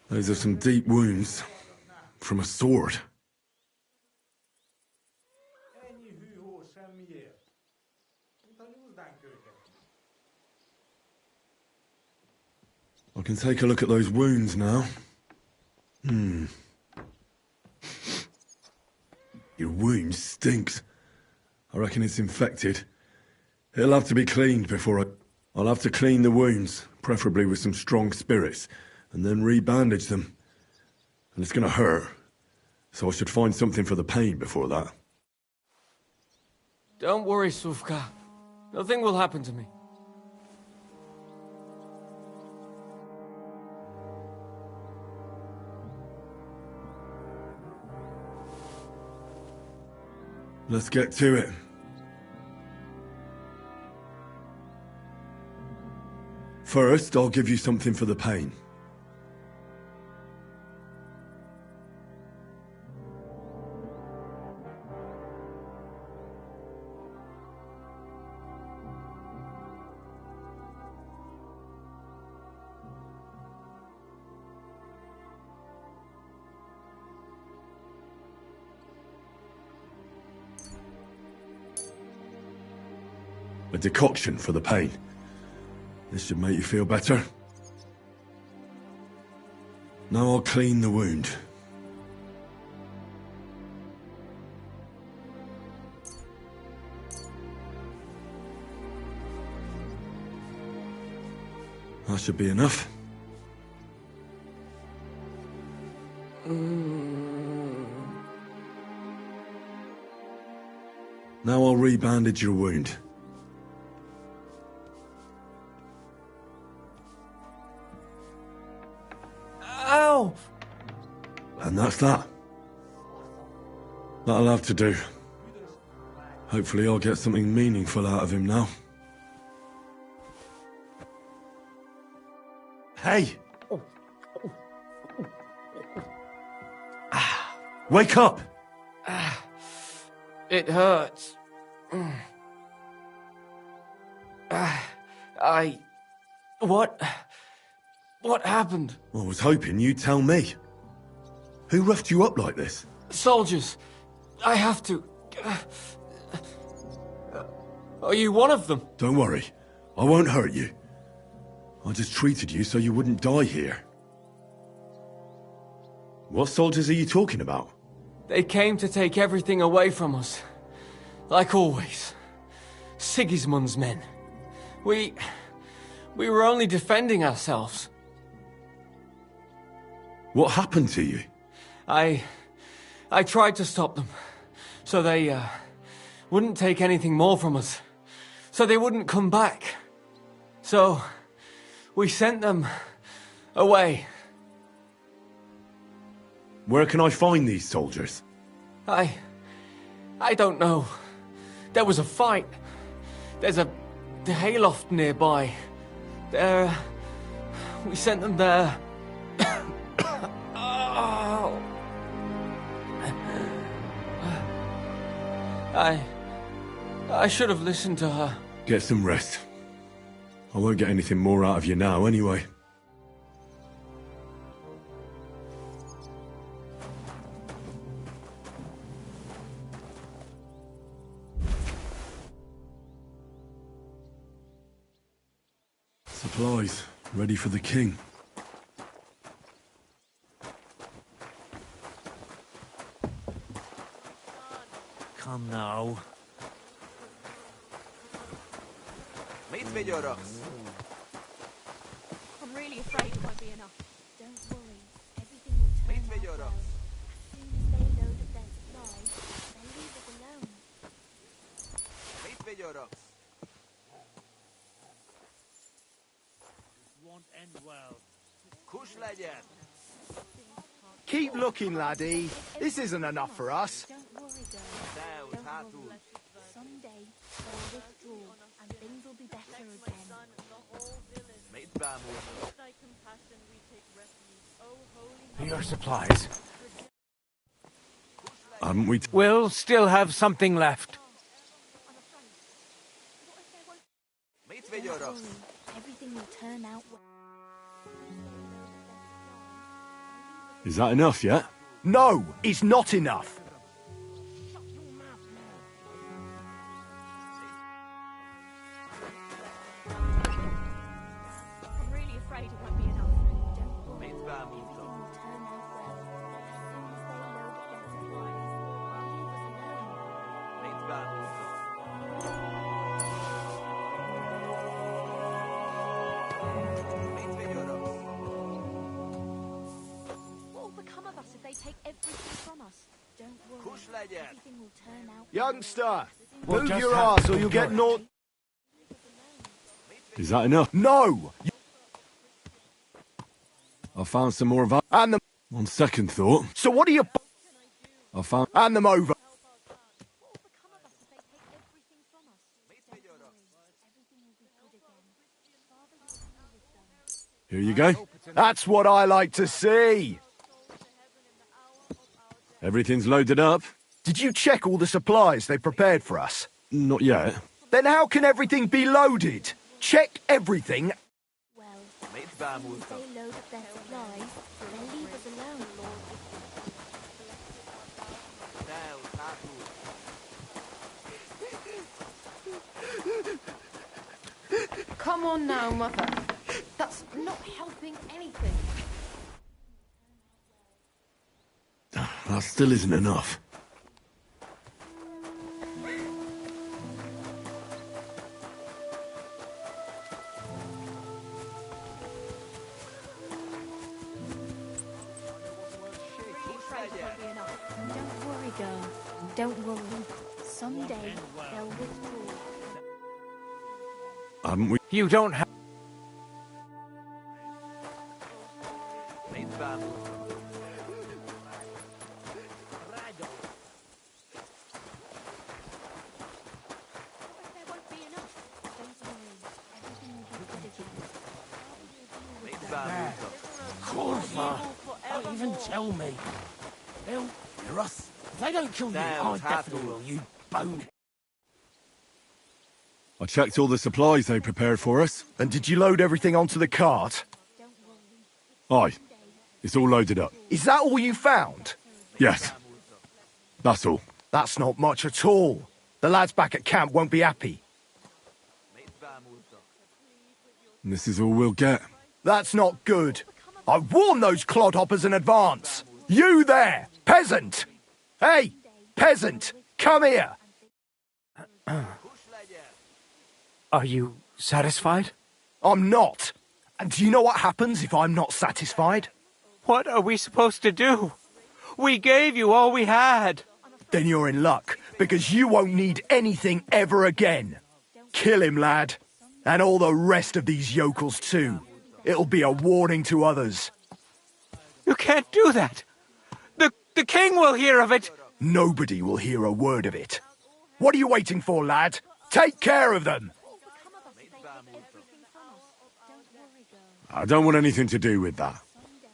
Those are some deep wounds. From a sword. I can take a look at those wounds now. Your wound stinks. I reckon it's infected. It'll have to be cleaned before I'll have to clean the wounds, preferably with some strong spirits, and then re-bandage them. And it's gonna hurt, so I should find something for the pain before that. Don't worry, Suvka. Nothing will happen to me. Let's get to it. First, I'll give you something for the pain. A decoction for the pain. This should make you feel better. Now I'll clean the wound. That should be enough. Now I'll rebandage your wound. Ow! And that's that. That'll have to do. Hopefully I'll get something meaningful out of him now. Hey! Wake up! It hurts. What happened? I was hoping you'd tell me. Who roughed you up like this? Soldiers. I have to. Are you one of them? Don't worry. I won't hurt you. I just treated you so you wouldn't die here. What soldiers are you talking about? They came to take everything away from us. Like always. Sigismund's men. We were only defending ourselves. What happened to you? I tried to stop them. So they, wouldn't take anything more from us. So they wouldn't come back. So, we sent them away. Where can I find these soldiers? I don't know. There was a fight. There's a hayloft nearby. We sent them there. Oh. I should have listened to her. Get some rest. I won't get anything more out of you now, anyway. Supplies, ready for the king. Come now. Meet me, Yoros. I'm really afraid it won't be enough. Don't worry. Everything will turn Meet me, out well. Yoros. As soon as they load up their supplies, they'll leave us alone. Meet me, Yoros. Won't end well. Kush legyen. Keep looking, laddie. This isn't enough for us. Don't worry, girl. Don't worry. Someday they'll withdraw and things will be better again. Meet Bamu. Your supplies. Haven't we? We'll still have something left. Meet me, Yoros. Everything will turn out well. Is that enough yet? No, it's not enough. I'm really afraid it won't be enough. Don't worry. Meet Bamu. Everything will turn out well. As soon as they load up their supplies, they'll leave us alone. Meet Bamu. Meet me, Yoros. What will become of us if they take everything from us? Don't worry. Kush legyen. Everything will turn out well. Youngster, We'll move just your have ass to or you'll get do it. naught. Is that enough? No! I found some more of that. Hand them. On second thought, So what are you... I found... Hand them over. What will become of us if they take everything from us? Don't worry. Everything will be good again. Father will be with them. Here you go. That's what I like to see. Everything's loaded up. Did you check all the supplies they prepared for us? Not yet. Then how can everything be loaded? Check everything. Well, Meet as Bamu. soon as they load up their supplies, they'll leave us alone. Come on now, Mother. That's not helping anything. That still isn't enough. Don't worry, girl. Don't worry. Someday they'll withdraw. Haven't we? You don't have... Corva! Don't even tell me. They'll hear us. If they don't kill you, I definitely will, you bone. I checked all the supplies they prepared for us. And did you load everything onto the cart? Aye. It's all loaded up. Is that all you found? Yes. That's all. That's not much at all. The lads back at camp won't be happy. And this is all we'll get. That's not good. I warned those clodhoppers in advance. You there, peasant! Hey, peasant, come here! Are you satisfied? I'm not. And do you know what happens if I'm not satisfied? What are we supposed to do? We gave you all we had. Then you're in luck, because you won't need anything ever again. Kill him, lad. And all the rest of these yokels too. It'll be a warning to others. You can't do that. The king will hear of it. Nobody will hear a word of it. What are you waiting for, lad? Take care of them. I don't want anything to do with that.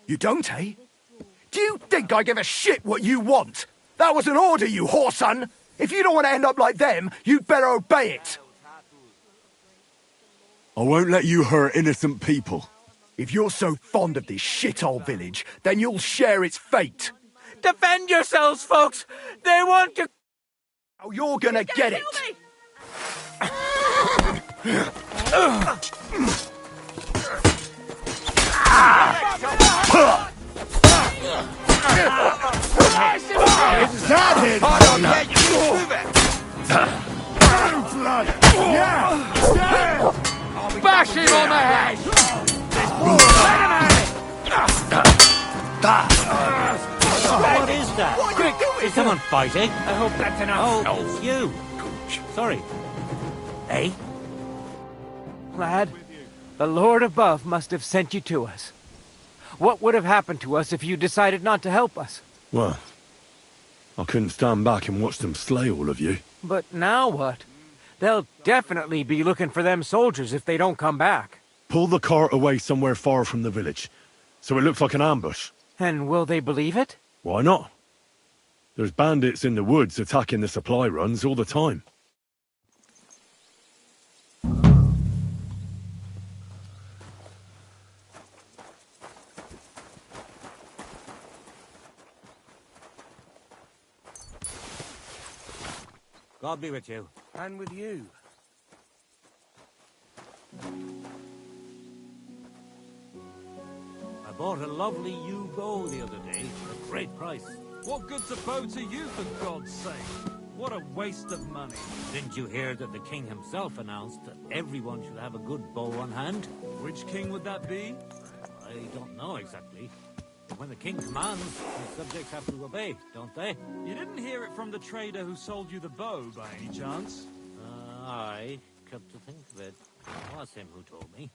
You don't, eh? Do you think I give a shit what you want? That was an order, you whoreson. If you don't want to end up like them, you'd better obey it. I won't let you hurt innocent people. If you're so fond of this shithole village, then you'll share its fate. Defend yourselves, folks! They want to... Oh, you're gonna get it! Is that it? I don't get you. Move it. Blood. Yeah. Bash him on the head! What is that? Quick! Is someone fighting? I hope that's enough. Oh, it's you. Sorry. Eh? Lad, the Lord above must have sent you to us. What would have happened to us if you decided not to help us? Well, I couldn't stand back and watch them slay all of you. But now what? They'll definitely be looking for them soldiers if they don't come back. Pull the cart away somewhere far from the village, so it looks like an ambush. And will they believe it? Why not? There's bandits in the woods attacking the supply runs all the time. God be with you. And with you. I bought a lovely yew bow the other day at a great price. What good's a bow to you, for God's sake? What a waste of money. Didn't you hear that the king himself announced that everyone should have a good bow on hand? Which king would that be? I don't know exactly. But when the king commands, his subjects have to obey, don't they? You didn't hear it from the trader who sold you the bow, by any chance? Aye, come to think of it. It was him who told me.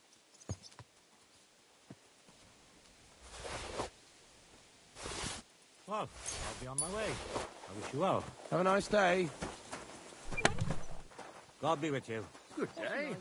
Well, I'll be on my way. I wish you well. Have a nice day. God be with you. Good day.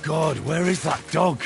God, where is that dog?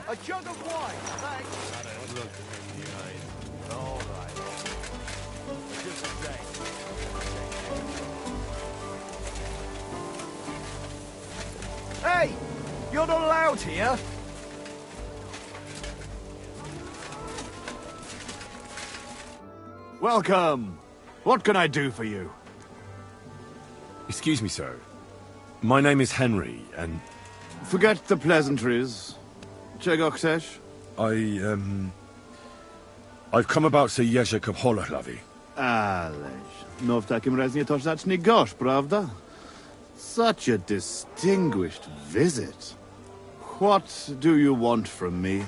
A jug of wine, thanks. All right. Just a drink. Hey! You're not allowed here. Welcome. What can I do for you? Excuse me, sir. My name is Henry, and... Forget the pleasantries. Czego chcesz? I've come about Sir Jerzek of Holohlavy. Ależ, no w takim razie to zacznij gość, prawda? Such a distinguished visit. What do you want from me?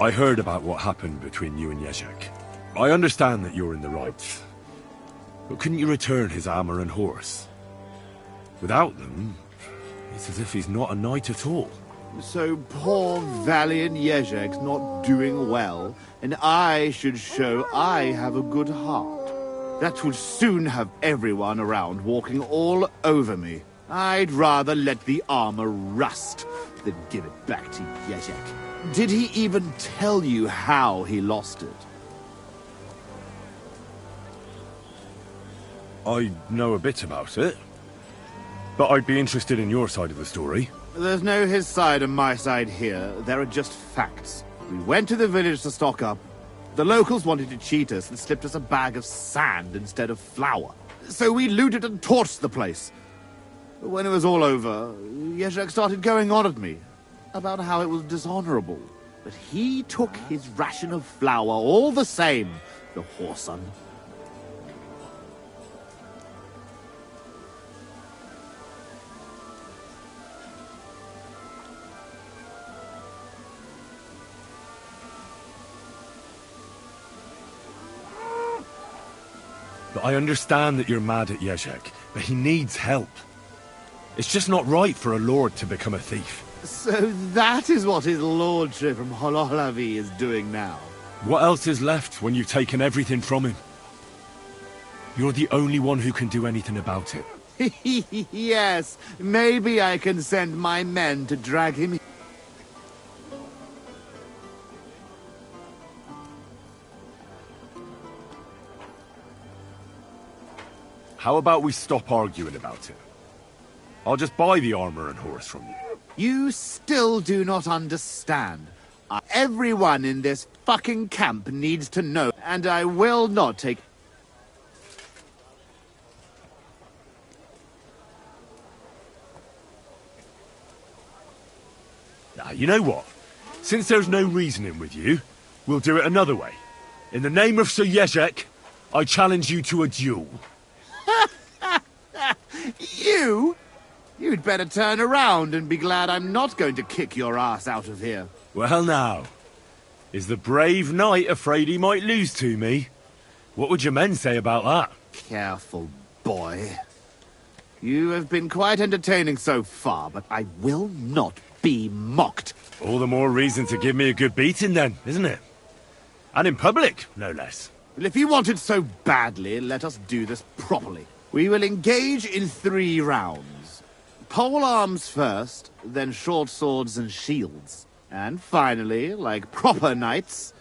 I heard about what happened between you and Jerzek. I understand that you're in the right. But couldn't you return his armor and horse? Without them, it's as if he's not a knight at all. So poor valiant Jerzek's not doing well, and I should show I have a good heart. That would soon have everyone around walking all over me. I'd rather let the armor rust than give it back to Jerzek. Did he even tell you how he lost it? I know a bit about it, but I'd be interested in your side of the story. There's no his side and my side here. There are just facts. We went to the village to stock up. The locals wanted to cheat us and slipped us a bag of sand instead of flour. So we looted and torched the place. When it was all over, Jerzek started going on at me about how it was dishonorable. But he took his ration of flour all the same, the whoreson. But I understand that you're mad at Jerzek, but he needs help. It's just not right for a lord to become a thief. So that is what his lordship from Holohlavy is doing now. What else is left when you've taken everything from him? You're the only one who can do anything about it. Yes, maybe I can send my men to drag him. How about we stop arguing about it? I'll just buy the armor and horse from you. You still do not understand. Everyone in this fucking camp needs to know, and I will not take... Now, you know what? Since there's no reasoning with you, we'll do it another way. In the name of Sir Jezek, I challenge you to a duel. You? You'd better turn around and be glad I'm not going to kick your ass out of here. Well now, is the brave knight afraid he might lose to me? What would your men say about that? Careful, boy. You have been quite entertaining so far, but I will not be mocked. All the more reason to give me a good beating then, isn't it? And in public, no less. Well, if you want it so badly, let us do this properly. We will engage in 3 rounds. Pole arms first, then short swords and shields. And finally, like proper knights,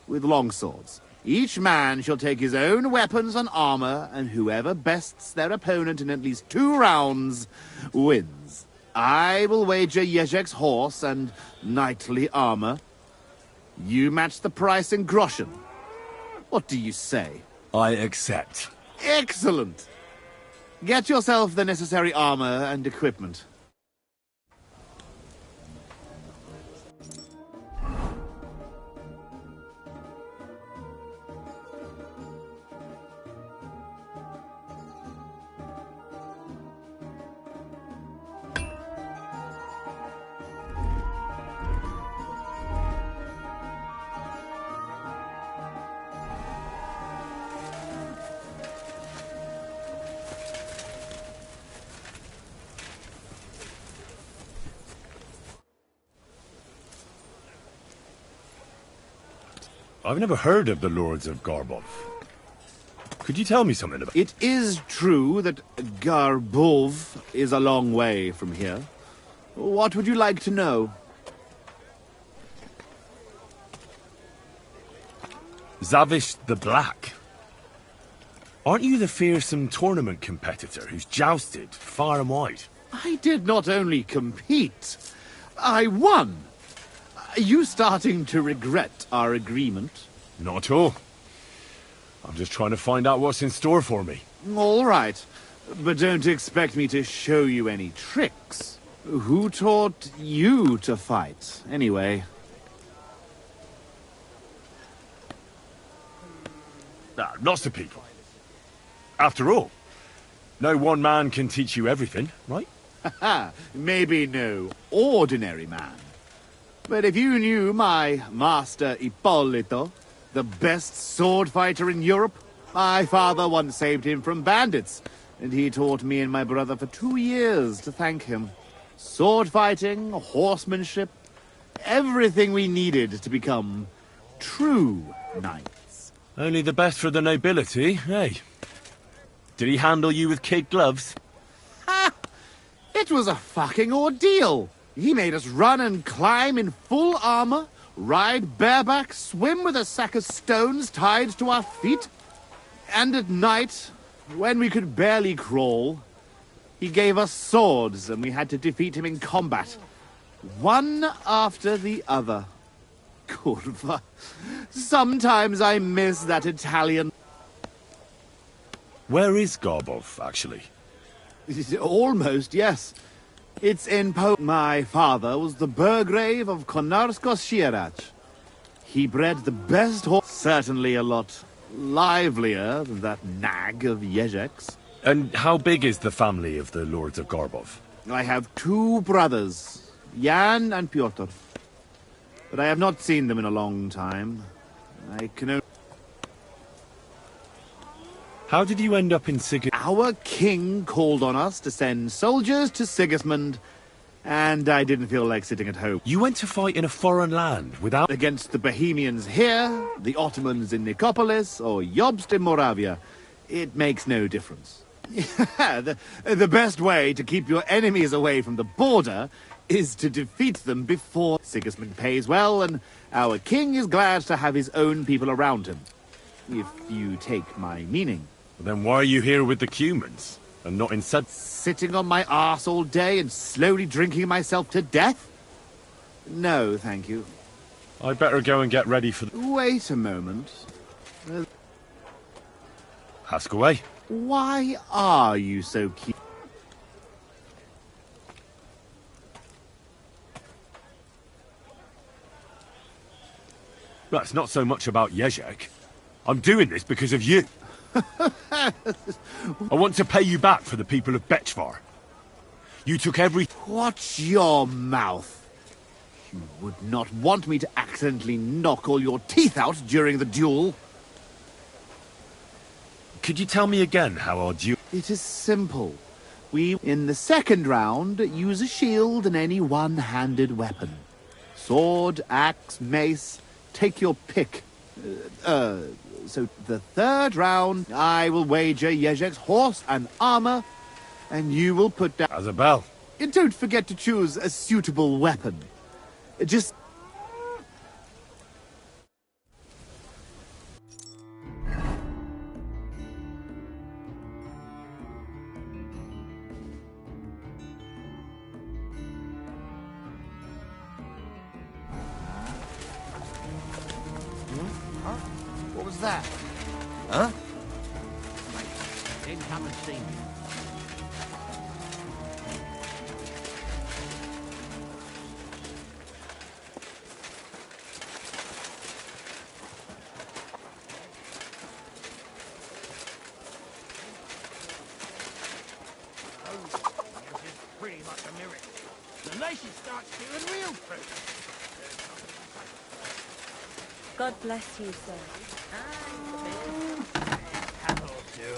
with long swords. Each man shall take his own weapons and armor, and whoever bests their opponent in at least 2 rounds wins. I will wager Jezek's horse and knightly armor. You match the price in groschen. What do you say? I accept. Excellent! Get yourself the necessary armor and equipment. I've never heard of the Lords of Garbov. Could you tell me something about it? It is true that Garbov is a long way from here. What would you like to know? Zavish the Black. Aren't you the fearsome tournament competitor who's jousted far and wide? I did not only compete, I won. Are you starting to regret our agreement? Not at all. I'm just trying to find out what's in store for me. All right, but don't expect me to show you any tricks. Who taught you to fight, anyway? Lots of people. After all, no one man can teach you everything, right? Maybe no ordinary man. But if you knew my master Ippolito, the best sword fighter in Europe, my father once saved him from bandits, and he taught me and my brother for 2 years to thank him. Sword fighting, horsemanship, everything we needed to become true knights. Only the best for the nobility, eh? Did he handle you with kid gloves? Ha! It was a fucking ordeal. He made us run and climb in full armor, ride bareback, swim with a sack of stones tied to our feet. And at night, when we could barely crawl, he gave us swords and we had to defeat him in combat. One after the other. Curva. Sometimes I miss that Italian... Where is Garbov, actually? Almost, yes. It's in My father was the Burgrave of Konarsko-Sierrach. He bred the best horse, certainly a lot livelier than that nag of Jezek's. And how big is the family of the Lords of Garbov? I have 2 brothers, Jan and Pyotr. But I have not seen them in a long time. I can only... How did you end up in Sigismund? Our king called on us to send soldiers to Sigismund, and I didn't feel like sitting at home. You went to fight in a foreign land without... Against the Bohemians here, the Ottomans in Nicopolis, or Jobst in Moravia. It makes no difference. the best way to keep your enemies away from the border is to defeat them before Sigismund pays well, and our king is glad to have his own people around him. If you take my meaning. Then why are you here with the Cumans, and not instead... Sitting on my arse all day and slowly drinking myself to death? No, thank you. I better go and get ready for the... Wait a moment. Ask away. Why are you so keen? Well, it's not so much about Jezek. I'm doing this because of you. I want to pay you back for the people of Betchvar. You took every... Watch your mouth. You would not want me to accidentally knock all your teeth out during the duel. Could you tell me again how our duel... It is simple. We, in the second round, use a shield and any one-handed weapon. Sword, axe, mace, take your pick. So the third round, I will wager Jezek's horse and armor, and you will put down... Azabel. And don't forget to choose a suitable weapon. Just... Huh? What was that? Huh? Then come and see me. Pretty much a miracle. The nation starts feeling real fruit. God bless you, sir. That'll do.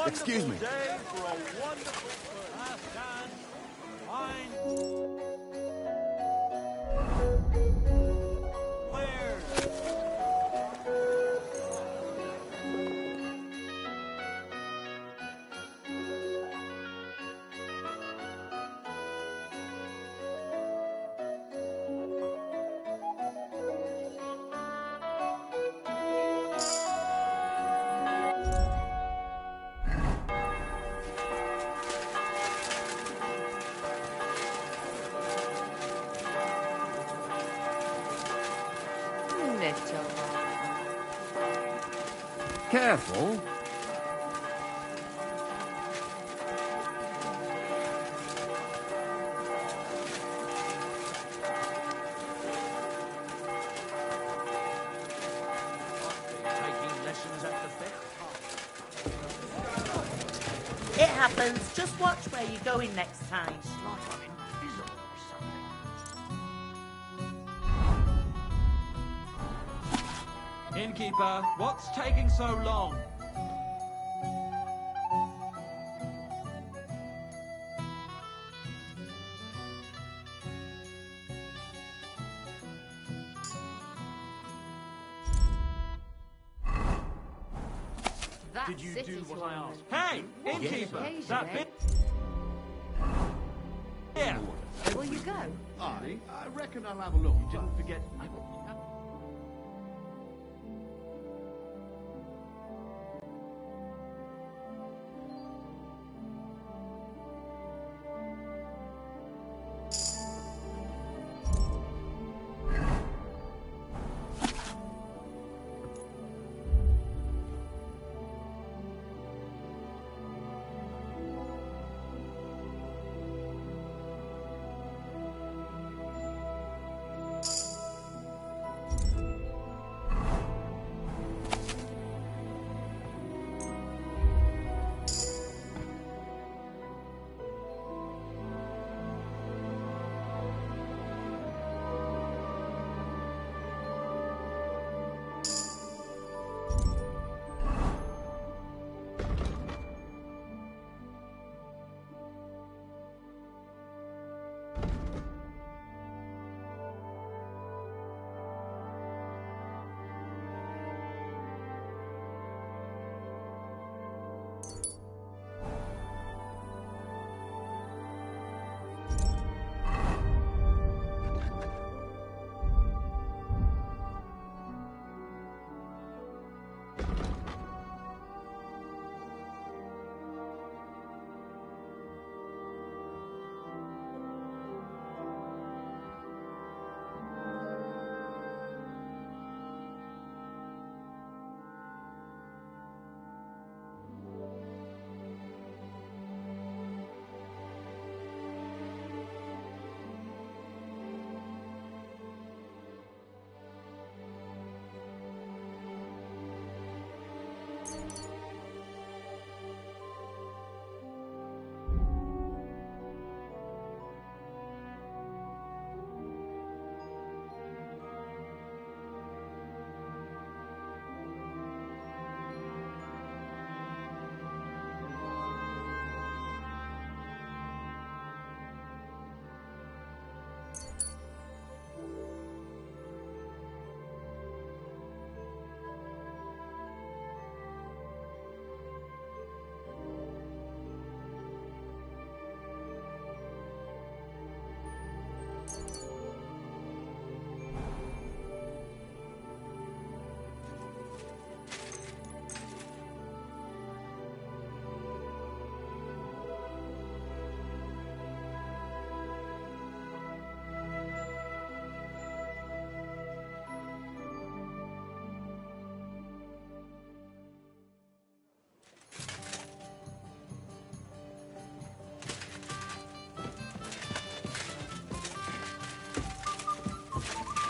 Excuse me. Day for a wonderful pastime. Fine. Careful. It happens. Just watch where you're going next time. Innkeeper, what's taking so long? Did you do what I asked? Hey, innkeeper, that bit. Yeah. Will you go? I reckon I'll have a look. You didn't forget.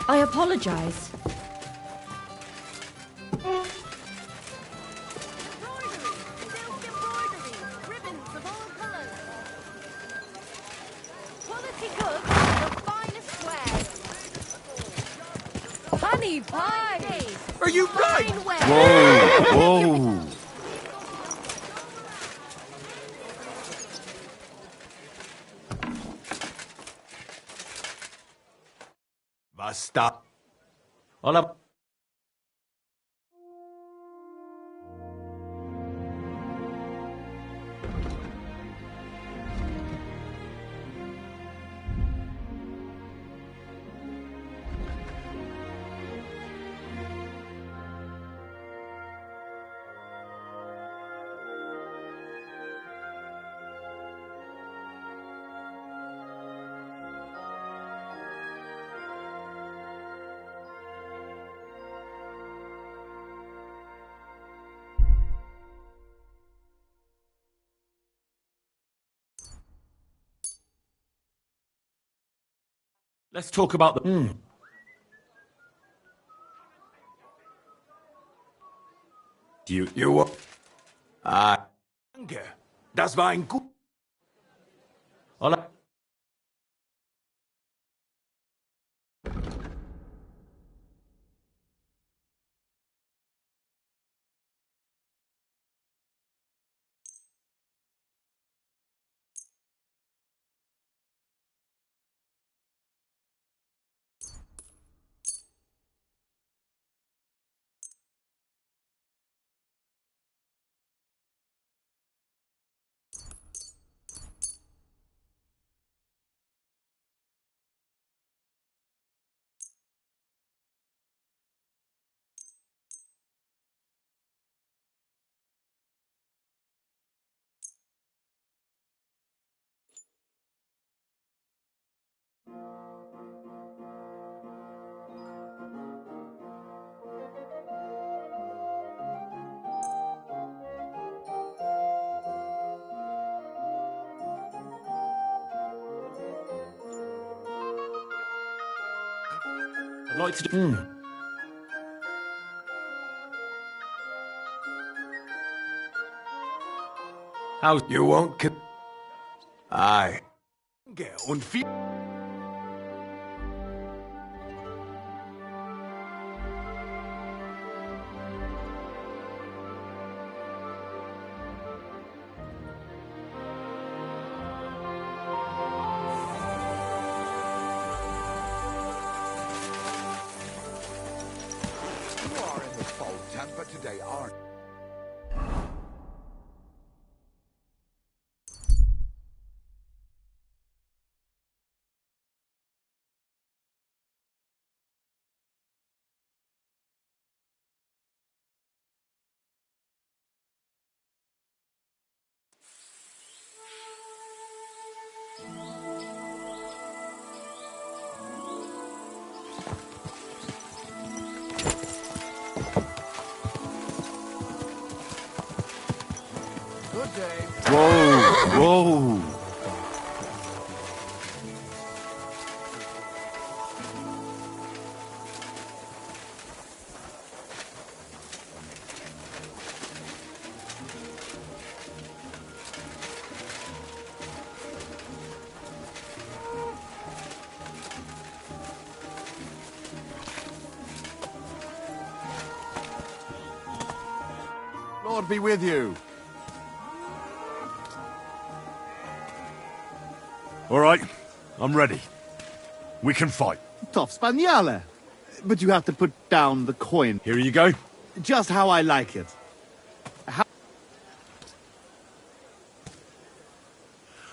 I apologize. Quality goods, the finest wares. Honey pie! Are you right? Whoa! Basta. Hola. Let's talk about the... You Danke. Das war ein gut... Hola. I'd like to do... How you won't Aye. Get on feet. You are in the fault temper today, aren't you? Good day. Whoa, whoa. Lord be with you. All right, I'm ready. We can fight. Tough Spaniale. But you have to put down the coin. Here you go. Just how I like it.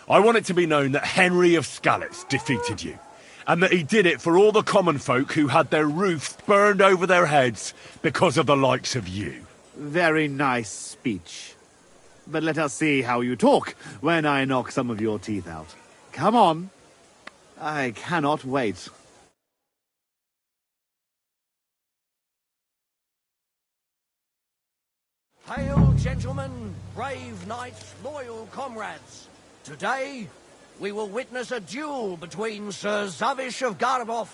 I want it to be known that Henry of Skalitz defeated you, and that he did it for all the common folk who had their roofs burned over their heads because of the likes of you. Very nice speech. But let us see how you talk when I knock some of your teeth out. Come on. I cannot wait. Hail, gentlemen, brave knights, loyal comrades. Today, we will witness a duel between Sir Zavish of Garabov,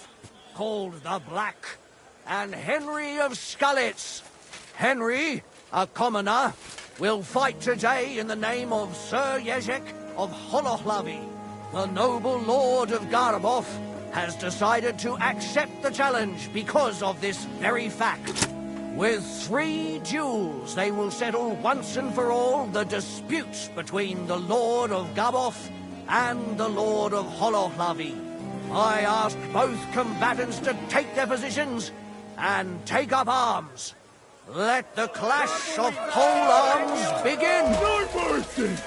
called the Black, and Henry of Skalitz. Henry, a commoner, will fight today in the name of Sir Jezek of Holohlavi. The noble lord of Garabov has decided to accept the challenge because of this very fact. With 3 duels, they will settle once and for all the disputes between the Lord of Gaboth and the Lord of Holohlavi. I ask both combatants to take their positions and take up arms. Let the clash of pole arms begin! No mercy!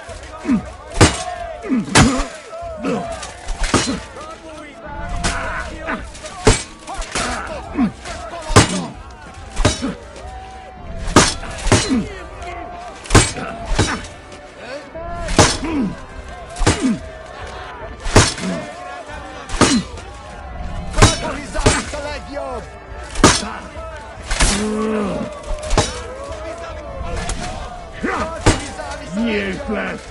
Useless!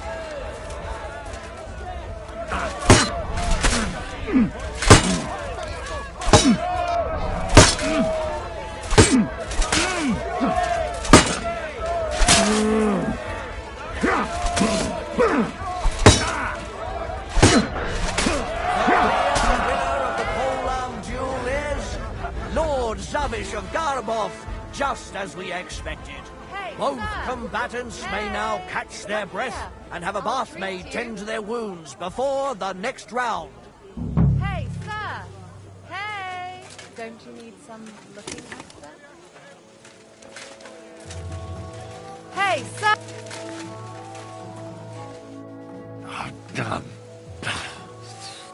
Zavish of Garabov, just as we expected. Both combatants may now catch their breath and have a bath maid tend to their wounds before the next round. Hey, sir! Hey! Don't you need some looking after? Hey, sir! Oh, damn.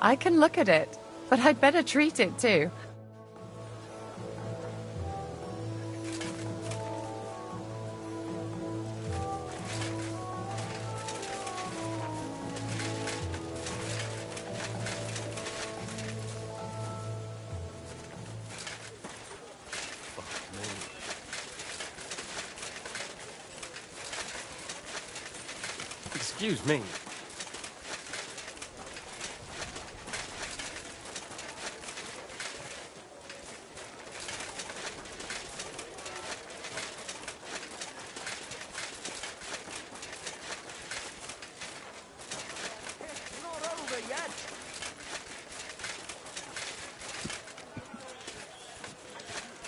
I can look at it, but I'd better treat it too. Excuse me.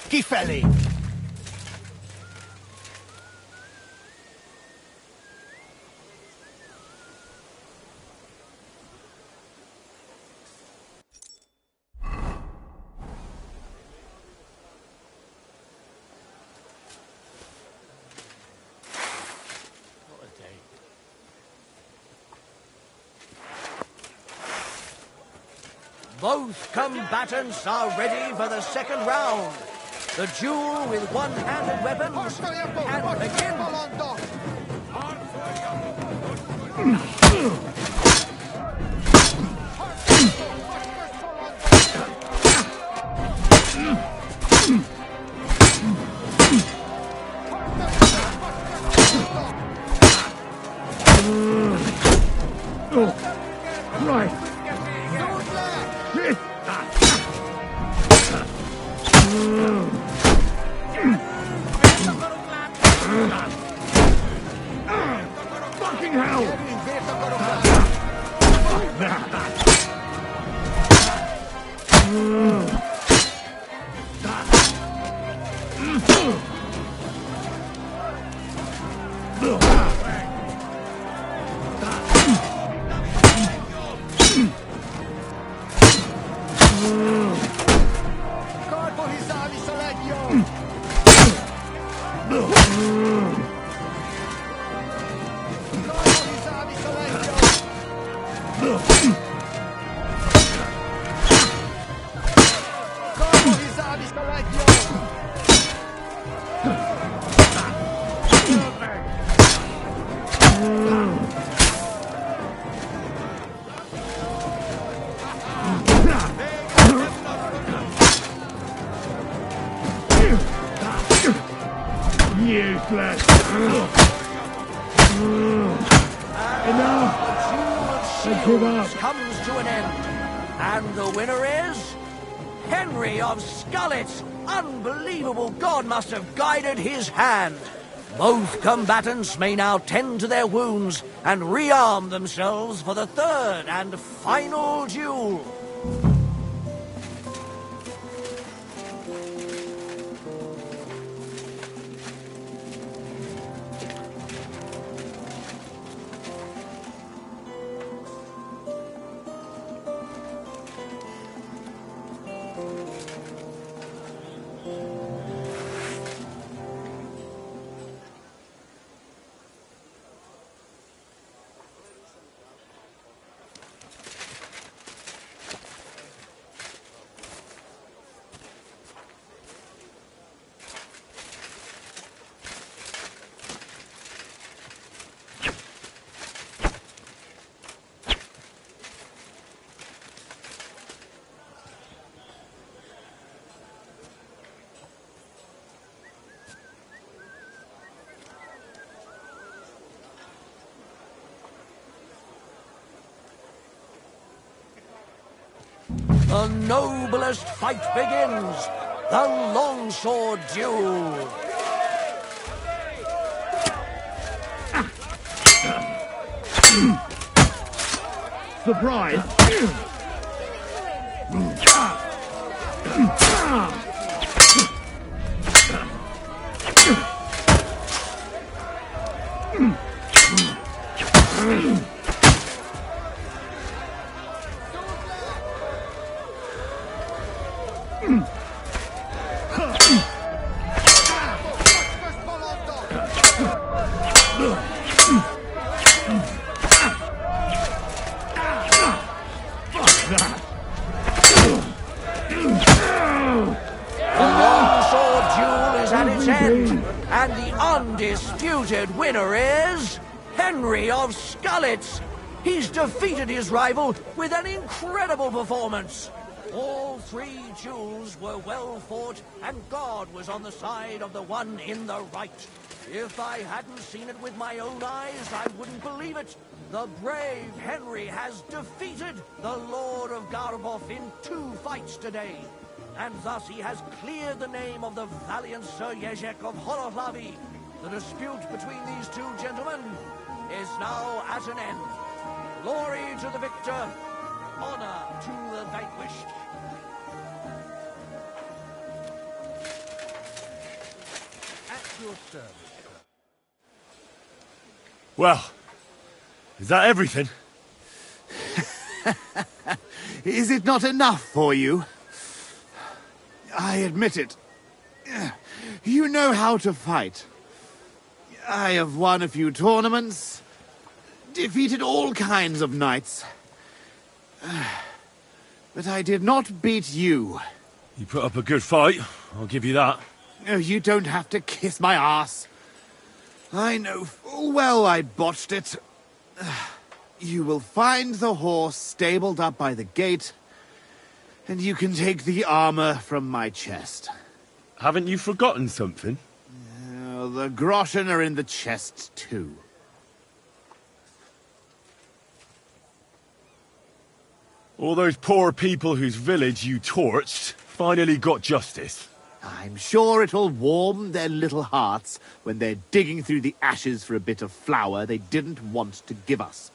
Kifelli! Both combatants are ready for the second round. The duel with one-handed weapons can begin. Fucking hell! Useless. Enough. I give up. Comes to an end, and the winner is Henry of Skullet. Unbelievable! God must have guided his hand. Both combatants may now tend to their wounds and rearm themselves for the third and final duel. The noblest fight begins, the longsword duel. Surprise! And the undisputed winner is Henry of Skullet. He's defeated his rival with an incredible performance. All 3 duels were well fought, and God was on the side of the one in the right. If I hadn't seen it with my own eyes, I wouldn't believe it. The brave Henry has defeated the Lord of Garboff in 2 fights today, and thus he has cleared the name of the valiant Sir Jezek of Horohlavi. The dispute between these 2 gentlemen is now at an end. Glory to the victor, honor to the vanquished. At your service. Well, is that everything? Is it not enough for you? I admit it. You know how to fight. I have won a few tournaments, defeated all kinds of knights. But I did not beat you. You put up a good fight, I'll give you that. Oh, you don't have to kiss my ass. I know full well I botched it. You will find the horse stabled up by the gate, and you can take the armor from my chest. Haven't you forgotten something? The groschen are in the chest, too. All those poor people whose village you torched finally got justice. I'm sure it'll warm their little hearts when they're digging through the ashes for a bit of flour they didn't want to give us.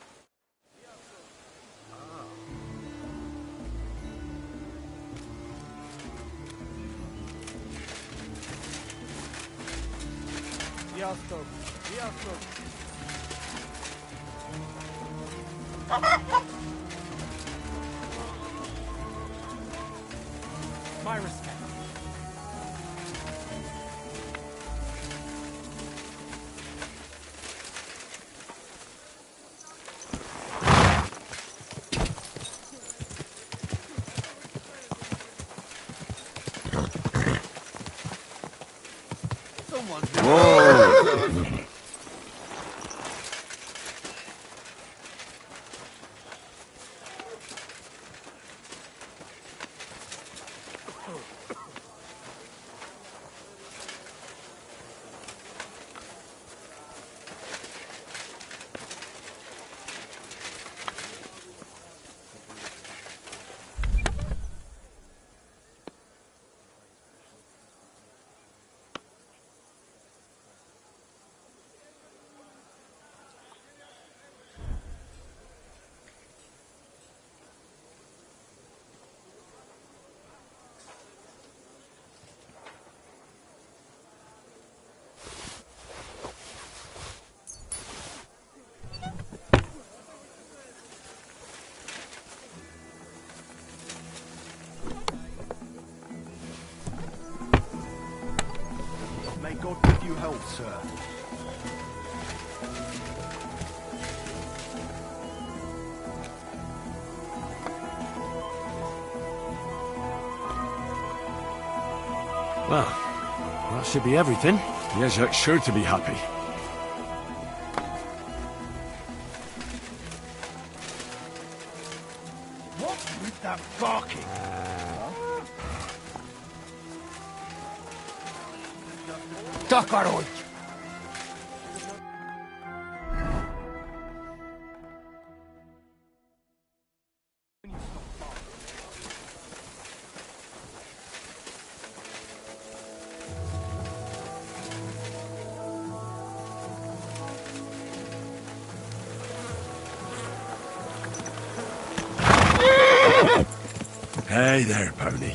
My respect. Whoa! May God give you help, sir. Well, that should be everything. Jezek's sure to be happy. What with that barking? Takarodj! Hey there, pony.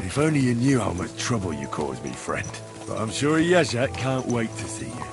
If only you knew how much trouble you caused me, friend. But I'm sure Jezek can't wait to see you.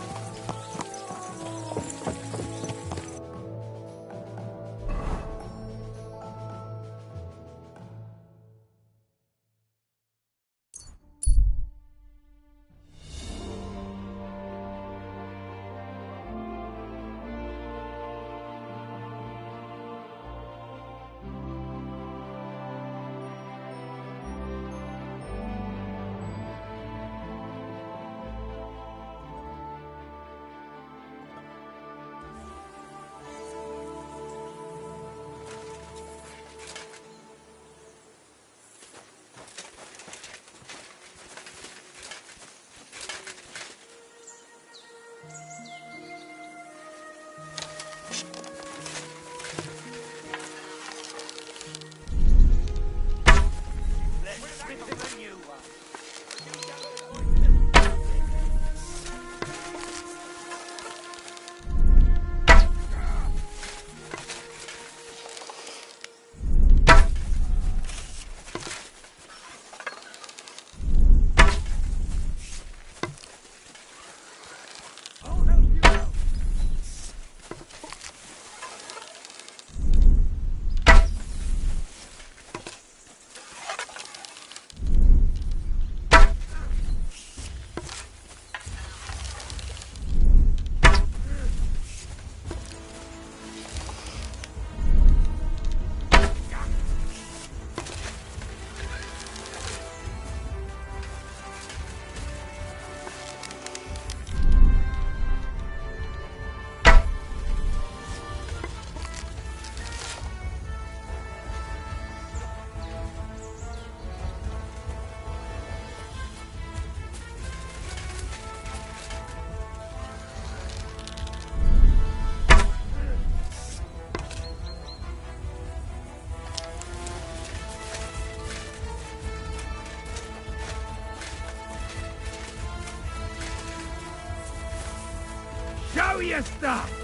Show your stuff!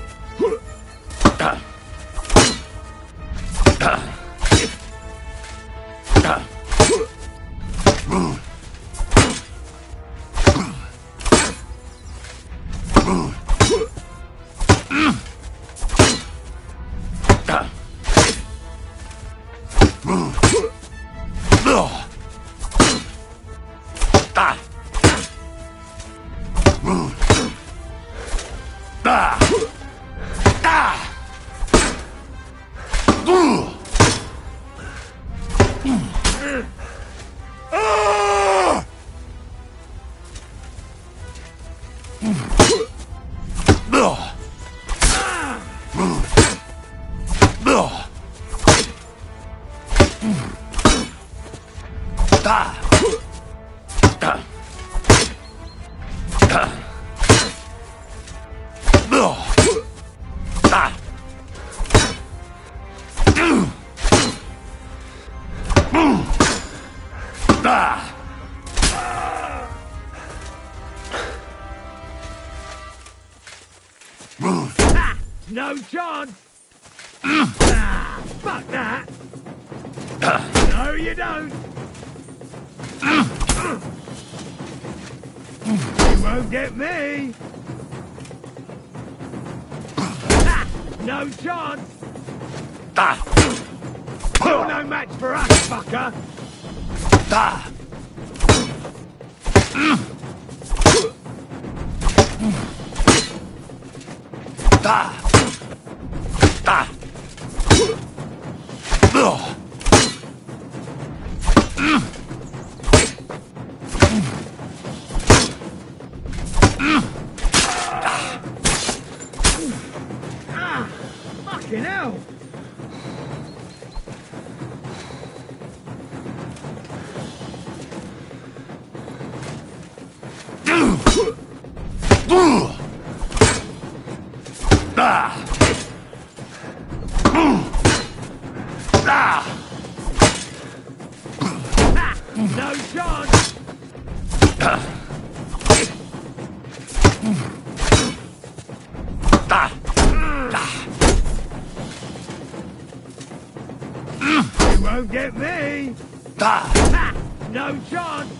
No chance! Fuck that! No, you don't! You won't get me! No chance! You're no match for us, fucker! Fucking hell! No chance! You won't get me! No chance!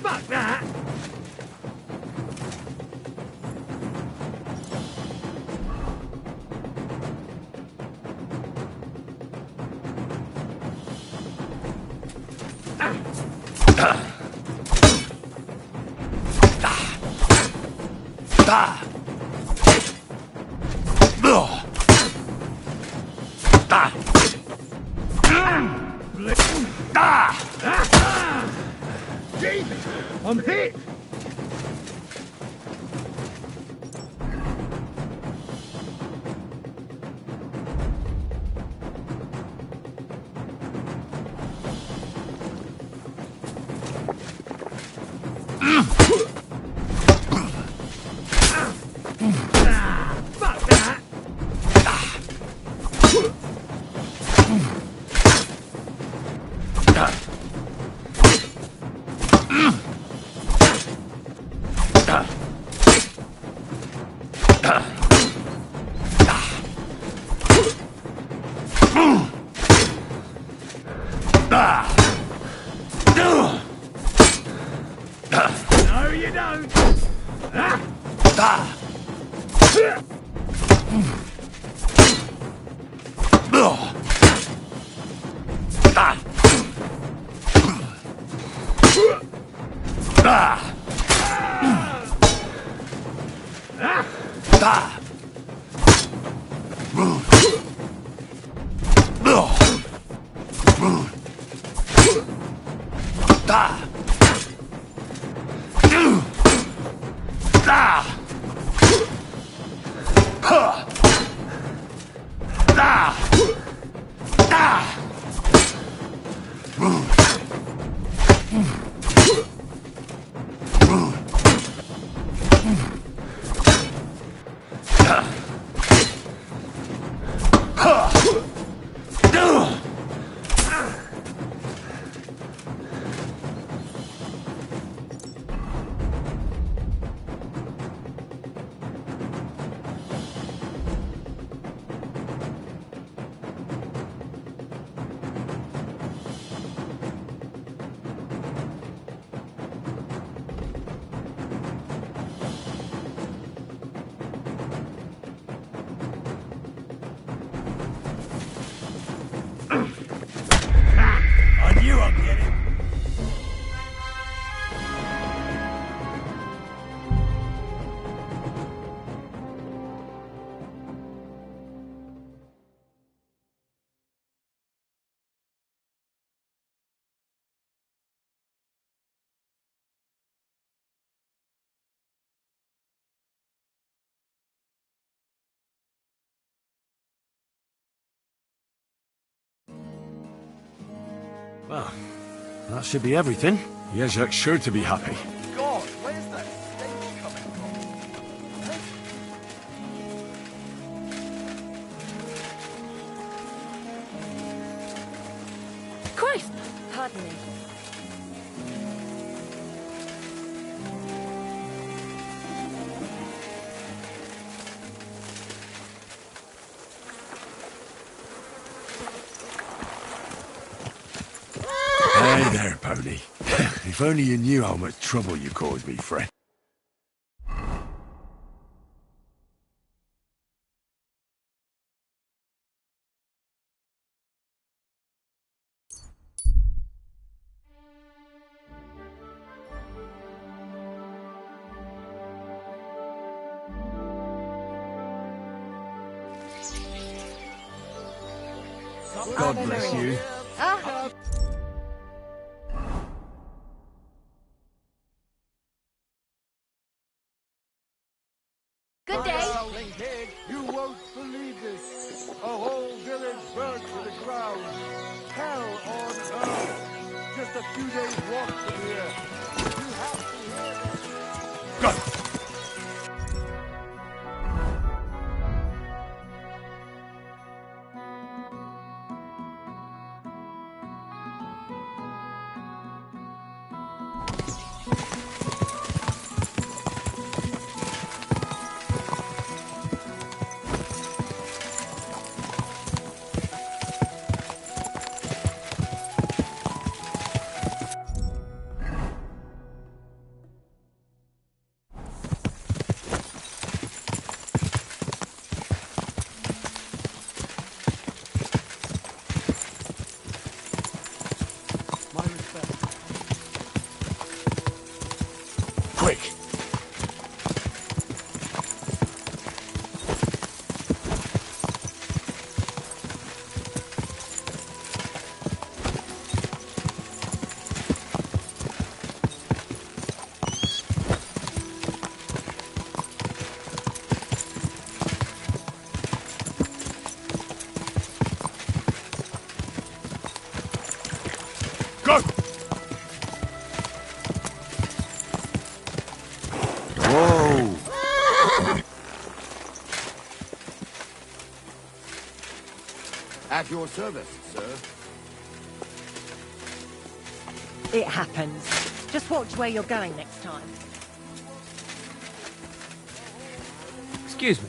Fuck that! Jesus! I'm hit! Fuck that! No, you don't! Well, that should be everything. Jezek's sure to be happy. God, where's that stench coming from? Christ! Pardon me. Hey there, pony. If only you knew how much trouble you caused me, friend. God bless you. Good day. You won't believe this. A whole village burnt to the ground. Hell on earth. Just a few days' walk from here. You have to hear this. Go! Quick! Go! Whoa! At your service, sir. It happens. Just watch where you're going next time. Excuse me.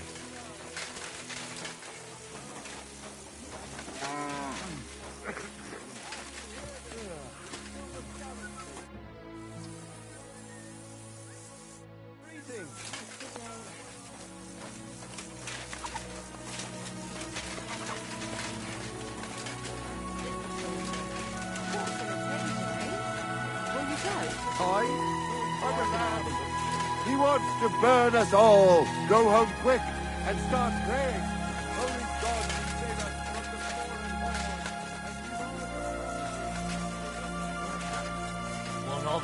He wants to burn us all. Go home quick and start praying. Only God can save us from the fallen horde.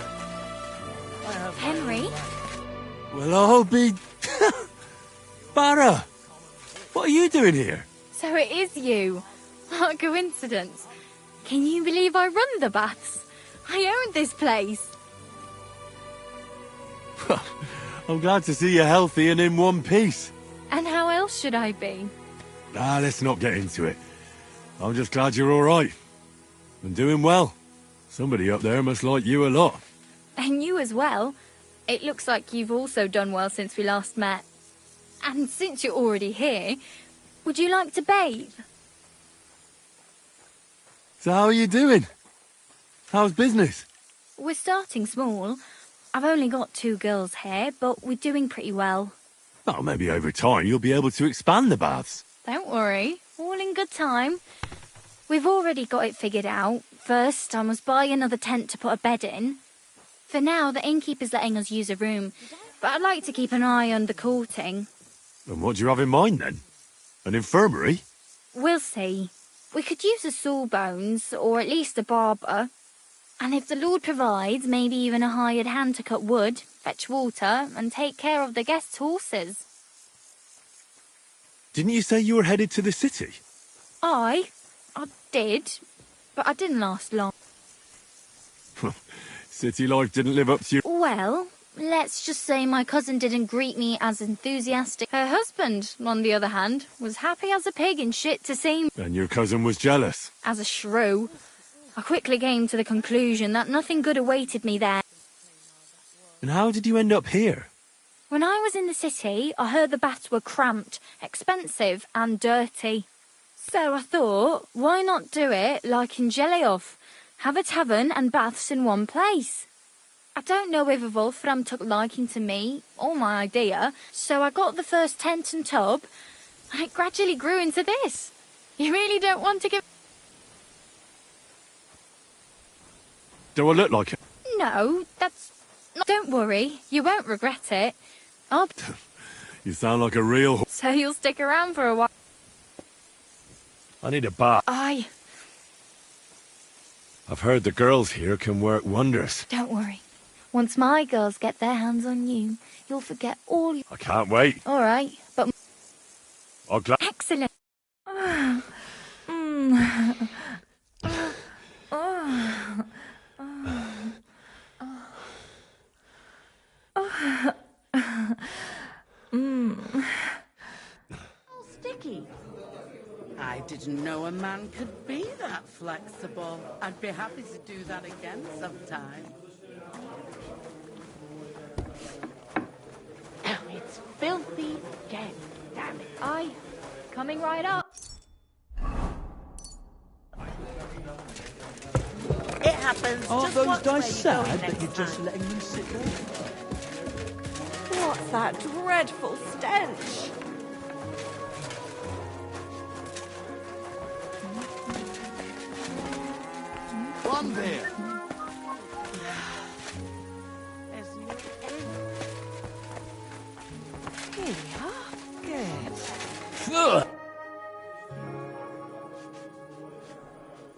One of it. Henry? Well, I'll be... Barra! What are you doing here? So it is you. What a coincidence. Can you believe I run the baths? I own this place. I'm glad to see you healthy and in one piece. And how else should I be? Let's not get into it. I'm just glad you're all right. And doing well. Somebody up there must like you a lot. And you as well. It looks like you've also done well since we last met. And since you're already here, would you like to bathe? So how are you doing? How's business? We're starting small. I've only got 2 girls here, but we're doing pretty well. Oh, maybe over time you'll be able to expand the baths. Don't worry, all in good time. We've already got it figured out. First, I must buy another tent to put a bed in. For now, the innkeeper's letting us use a room, but I'd like to keep an eye on the courting. And what do you have in mind then? An infirmary? We'll see. We could use a sawbones, or at least a barber. And if the Lord provides, maybe even a hired hand to cut wood, fetch water, and take care of the guests' horses. Didn't you say you were headed to the city? I did, but I didn't last long. City life didn't live up to your... Well, let's just say my cousin didn't greet me as enthusiastic. Her husband, on the other hand, was happy as a pig and shit to see me. And your cousin was jealous? As a shrew. I quickly came to the conclusion that nothing good awaited me there. And how did you end up here? When I was in the city, I heard the baths were cramped, expensive and dirty. So I thought, why not do it like in Jelioff? Have a tavern and baths in one place. I don't know if Wolfram took liking to me, or my idea, so I got the first tent and tub, and it gradually grew into this. You really don't want to give... Do I look like it? No, that's... Don't worry, you won't regret it. I'll... You sound like a real... So you'll stick around for a while? I need a bath. I've heard the girls here can work wonders. Don't worry. Once my girls get their hands on you, you'll forget all you... I can't wait. All right, but... I'll gla... Excellent. Sticky. I didn't know a man could be that flexible. I'd be happy to do that again sometime. Oh, it's filthy again, damn it. Aye, coming right up. It happens. Aren't Just those watch guys where you're sad going that next you're just time. letting them sit there? What's that dreadful stench? One beer. Here we are. Good.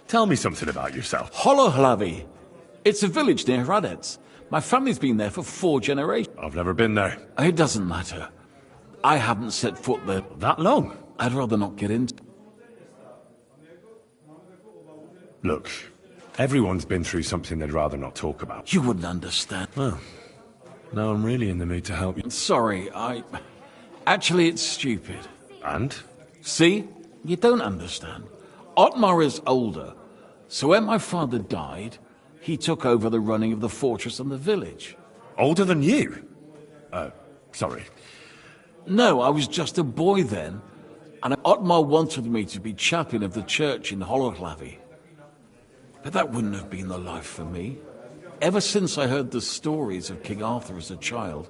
Tell me something about yourself. Holohlavi. It's a village near Hradec. My family's been there for 4 generations. I've never been there. It doesn't matter. I haven't set foot there. That long? I'd rather not get into... Look, everyone's been through something they'd rather not talk about. You wouldn't understand. Well, now I'm really in the mood to help you. Sorry, Actually, it's stupid. And? See? You don't understand. Otmar is older, so when my father died, he took over the running of the fortress and the village. Older than you? Sorry. No, I was just a boy then, and Otmar wanted me to be chaplain of the church in Holohlavi. But that wouldn't have been the life for me. Ever since I heard the stories of King Arthur as a child,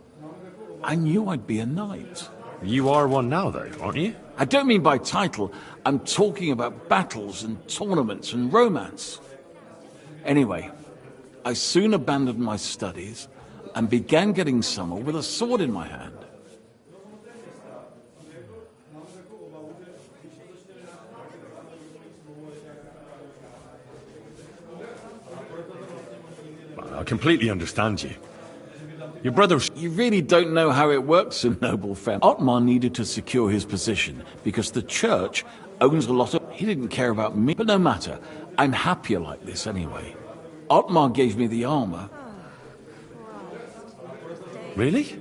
I knew I'd be a knight. You are one now, though, aren't you? I don't mean by title. I'm talking about battles and tournaments and romance. Anyway, I soon abandoned my studies and began getting summer with a sword in my hand. I completely understand you. Your brother... You really don't know how it works in noble family. Otmar needed to secure his position because the church owns a lot of... He didn't care about me, but no matter. I'm happier like this anyway. Otmar gave me the armor. Really?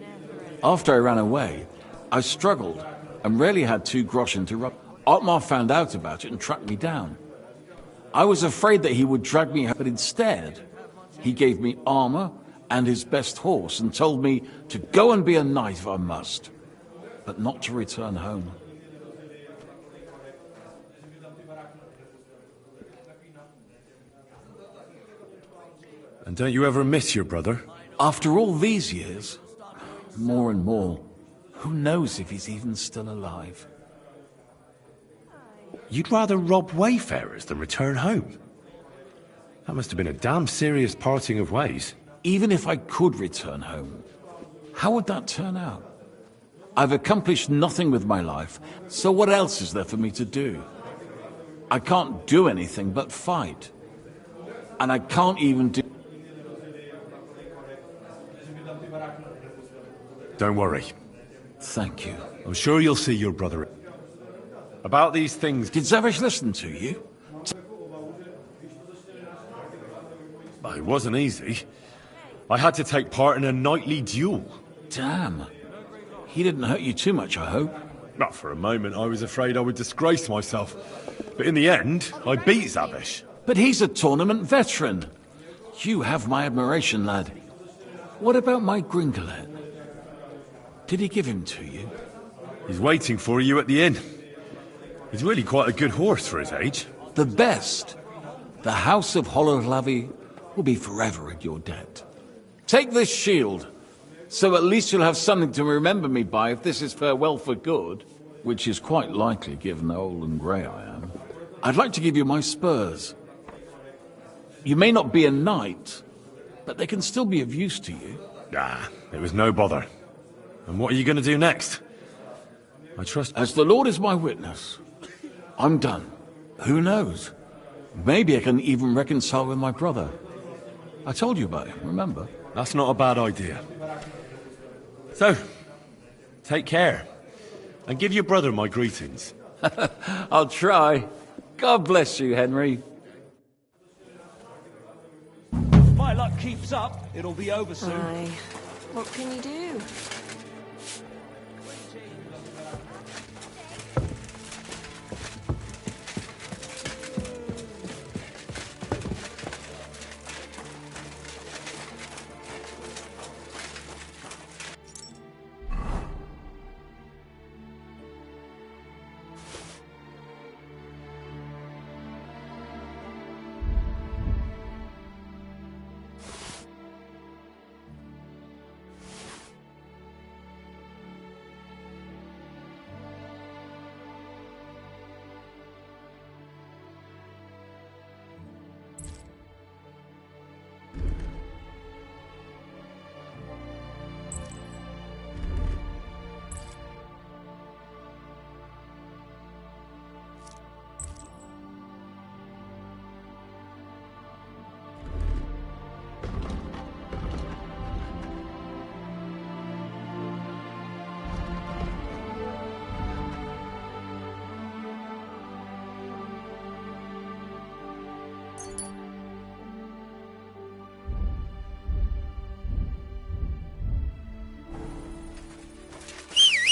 After I ran away, I struggled and rarely had 2 groschen to rub. Otmar found out about it and tracked me down. I was afraid that he would drag me out, but instead, he gave me armor and his best horse and told me to go and be a knight if I must, but not to return home. And don't you ever miss your brother? After all these years, more and more, who knows if he's even still alive? You'd rather rob wayfarers than return home? That must have been a damn serious parting of ways. Even if I could return home, how would that turn out? I've accomplished nothing with my life, so what else is there for me to do? I can't do anything but fight. And I can't even do... Don't worry. Thank you. I'm sure you'll see your brother. About these things... Did Zavish listen to you? Well, it wasn't easy. I had to take part in a nightly duel. Damn. He didn't hurt you too much, I hope. Not for a moment. I was afraid I would disgrace myself. But in the end, I beat Zavish. But he's a tournament veteran. You have my admiration, lad. What about my Gringolet? Did he give him to you? He's waiting for you at the inn. He's really quite a good horse for his age. The best. The House of Hololavi will be forever in your debt. Take this shield, so at least you'll have something to remember me by if this is farewell for good, which is quite likely given how old and grey I am. I'd like to give you my spurs. You may not be a knight, but they can still be of use to you. Ah, it was no bother. And what are you going to do next? I trust... As the Lord is my witness, I'm done. Who knows? Maybe I can even reconcile with my brother. I told you about him, remember? That's not a bad idea. So, take care. And give your brother my greetings. I'll try. God bless you, Henry. If my luck keeps up, it'll be over soon. Aye. What can you do?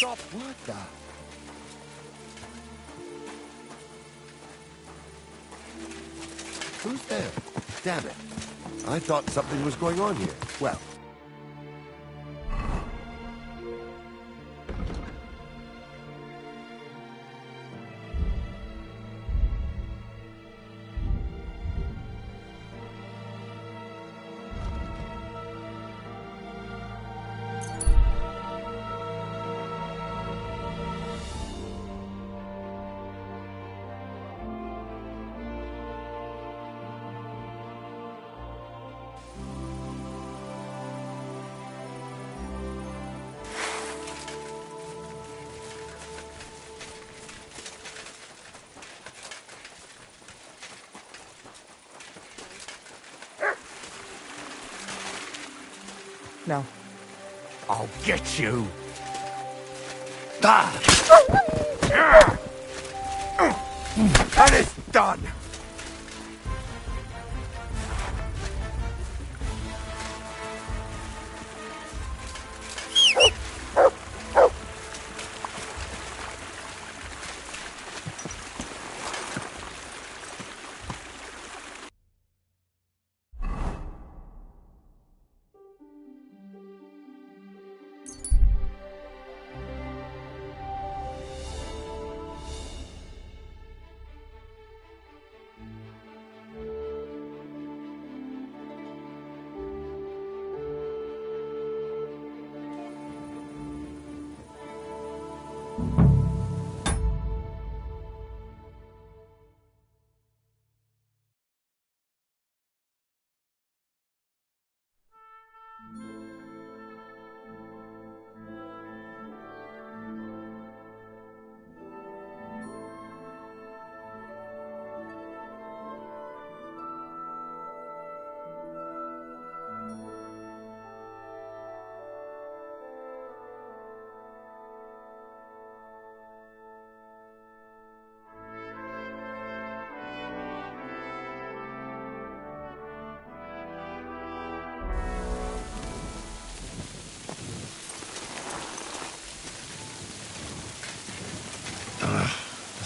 Stop! What the? Who's there? Damn it. I thought something was going on here. Well, No. I'll get you. And it's done!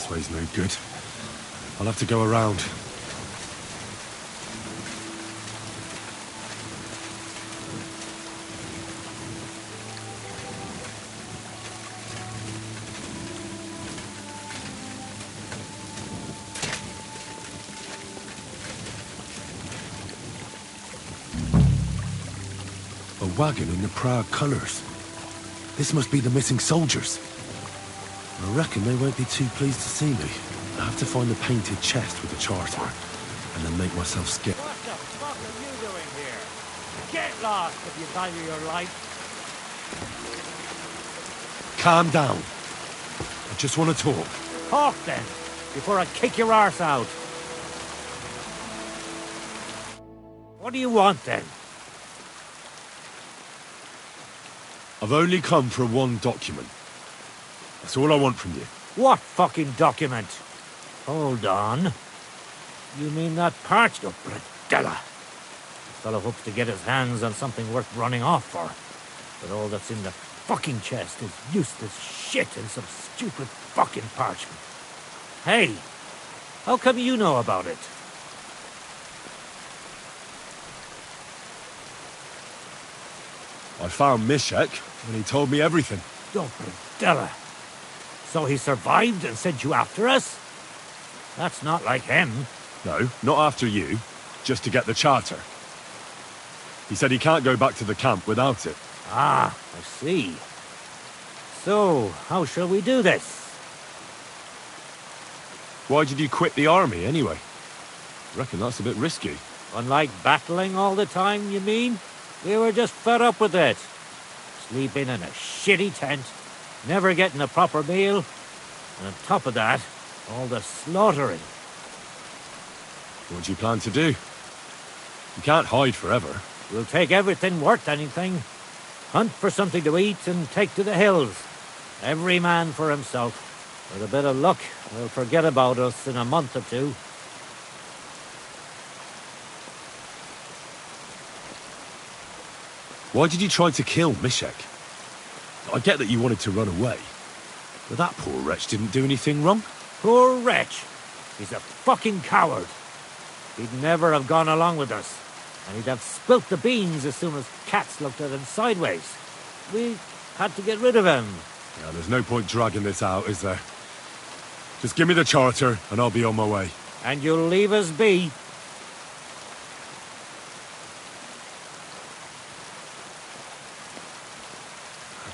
This way's no good. I'll have to go around. A wagon in the Prague colours. This must be the missing soldiers. I reckon they won't be too pleased to see me. I have to find the painted chest with the charter, and then make myself skip. What the fuck are you doing here? Get lost if you value your life. Calm down. I just want to talk. Talk then, before I kick your arse out. What do you want then? I've only come for one document. That's all I want from you. What fucking document? Hold on. You mean that parchment? Oh, Bradella. The fellow hopes to get his hands on something worth running off for. But all that's in the fucking chest is useless shit and some stupid fucking parchment. Hey, how come you know about it? I found Mishek, and he told me everything. Oh, Bradella. So he survived and sent you after us? That's not like him. No, not after you. Just to get the charter. He said he can't go back to the camp without it. Ah, I see. So, how shall we do this? Why did you quit the army, anyway? I reckon that's a bit risky. Unlike battling all the time, you mean? We were just fed up with it. Sleeping in a shitty tent, never getting a proper meal, and on top of that, all the slaughtering. What do you plan to do? You can't hide forever. We'll take everything worth anything. Hunt for something to eat and take to the hills. Every man for himself. With a bit of luck, they'll forget about us in a month or two. Why did you try to kill Mishek? I get that you wanted to run away, but that poor wretch didn't do anything wrong. Poor wretch. He's a fucking coward. He'd never have gone along with us, and he'd have spilt the beans as soon as cats looked at him sideways. We had to get rid of him. Yeah, there's no point dragging this out, is there? Just give me the charter, and I'll be on my way. And you'll leave us be.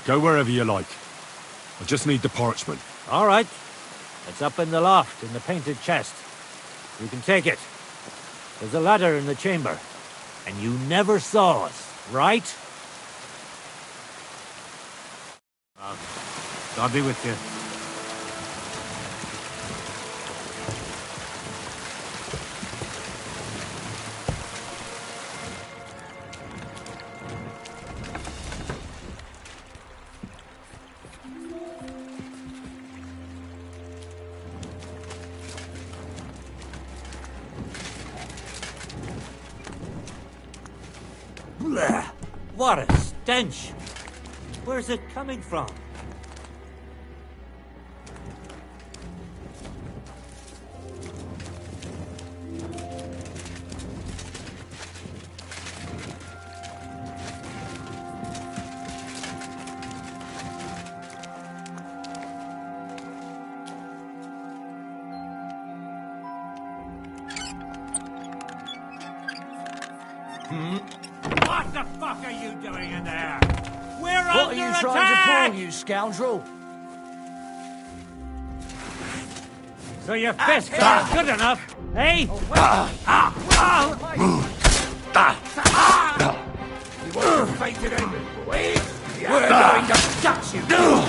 Go wherever you like. I just need the parchment. All right. It's up in the loft, in the painted chest. You can take it. There's a ladder in the chamber. And you never saw us, right? God be with you. Blech! What a stench! Where's it coming from? What the fuck are you doing in there? We're What are under you attack! trying to pull, you scoundrel? So your fist isn't good enough, eh? You want your fate to end, eh? We're going to gut you,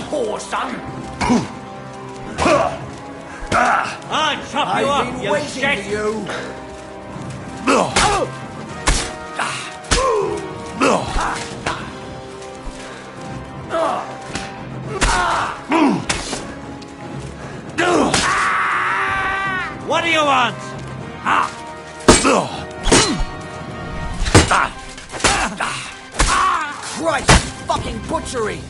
poor son! I'll chop you I've up, been you waiting shit! for you! What do you want? Christ fucking butchery!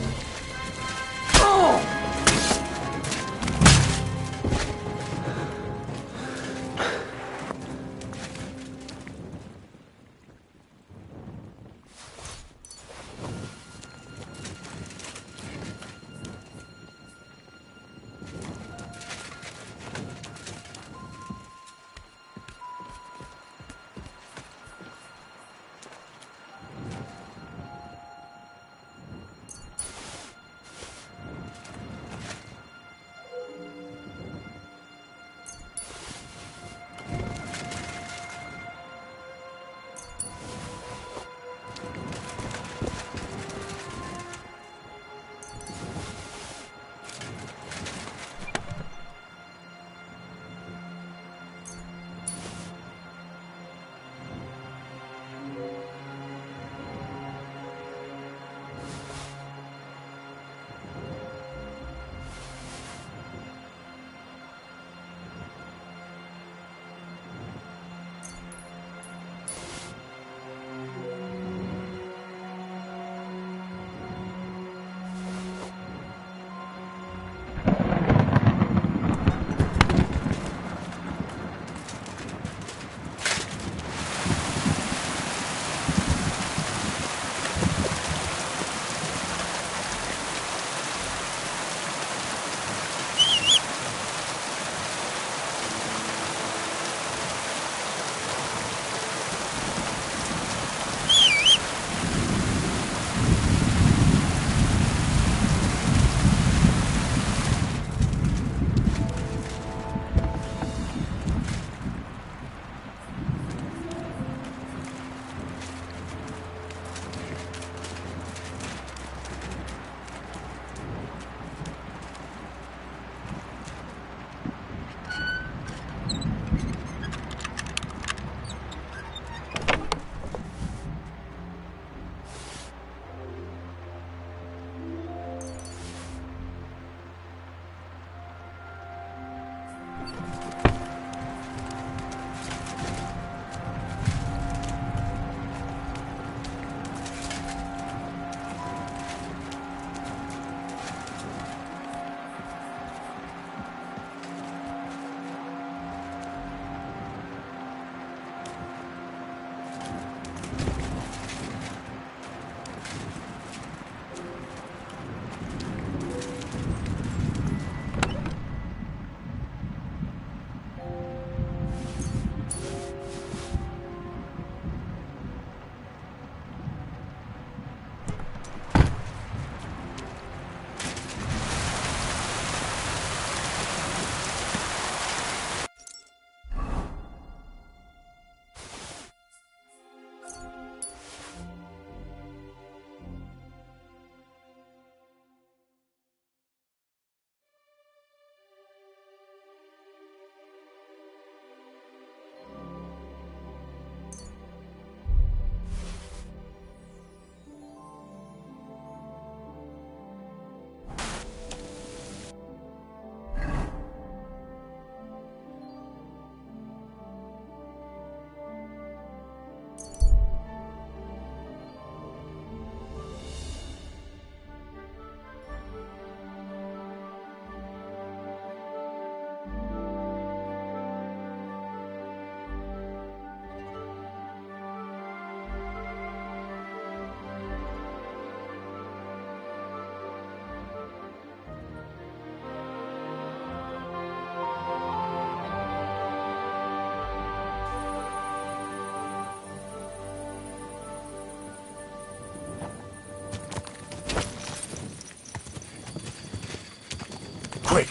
Quick!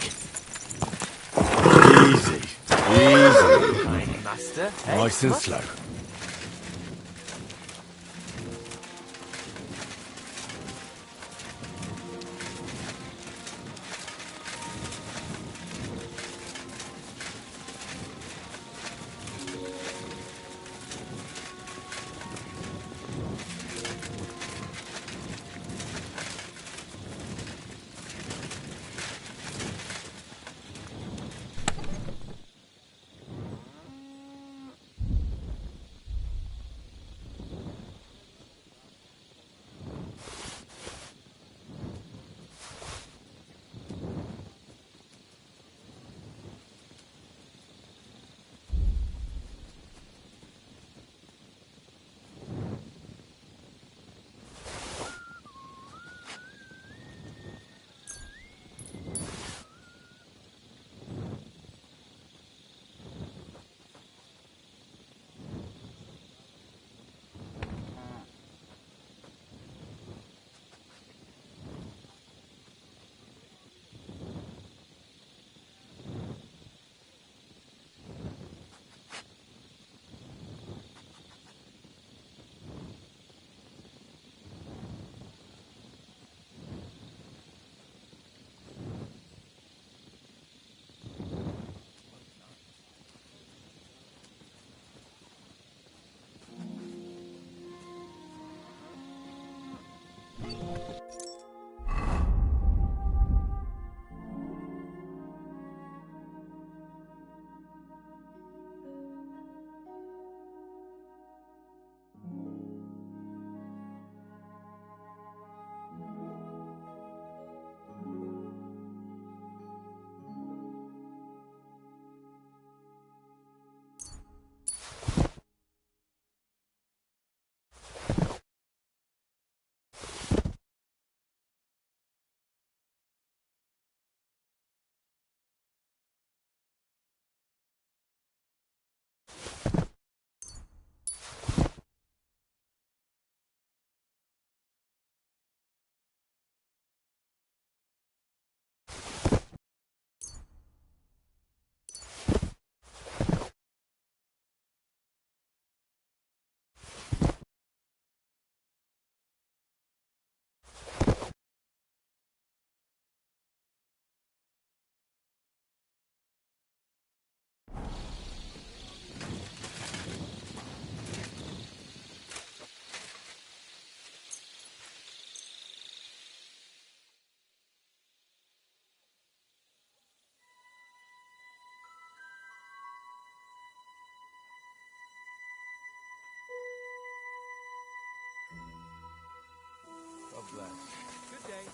Easy. Easy. Master. Nice and slow. lad. Good day.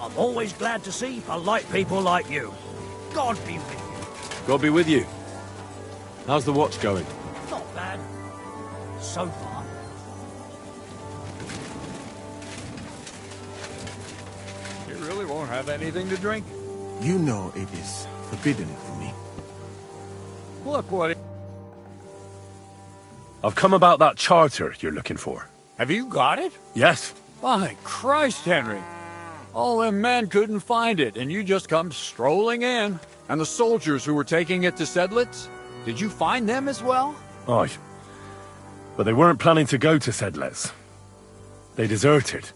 I'm always glad to see polite people like you. God be with you. God be with you. How's the watch going? Not bad. So far. You really won't have anything to drink? You know it is forbidden for me. Look what it... I've come about that charter you're looking for. Have you got it? Yes. By Christ, Henry. All them men couldn't find it, and you just come strolling in. And the soldiers who were taking it to Sedlitz? Did you find them as well? Aye. But they weren't planning to go to Sedlitz. They deserted,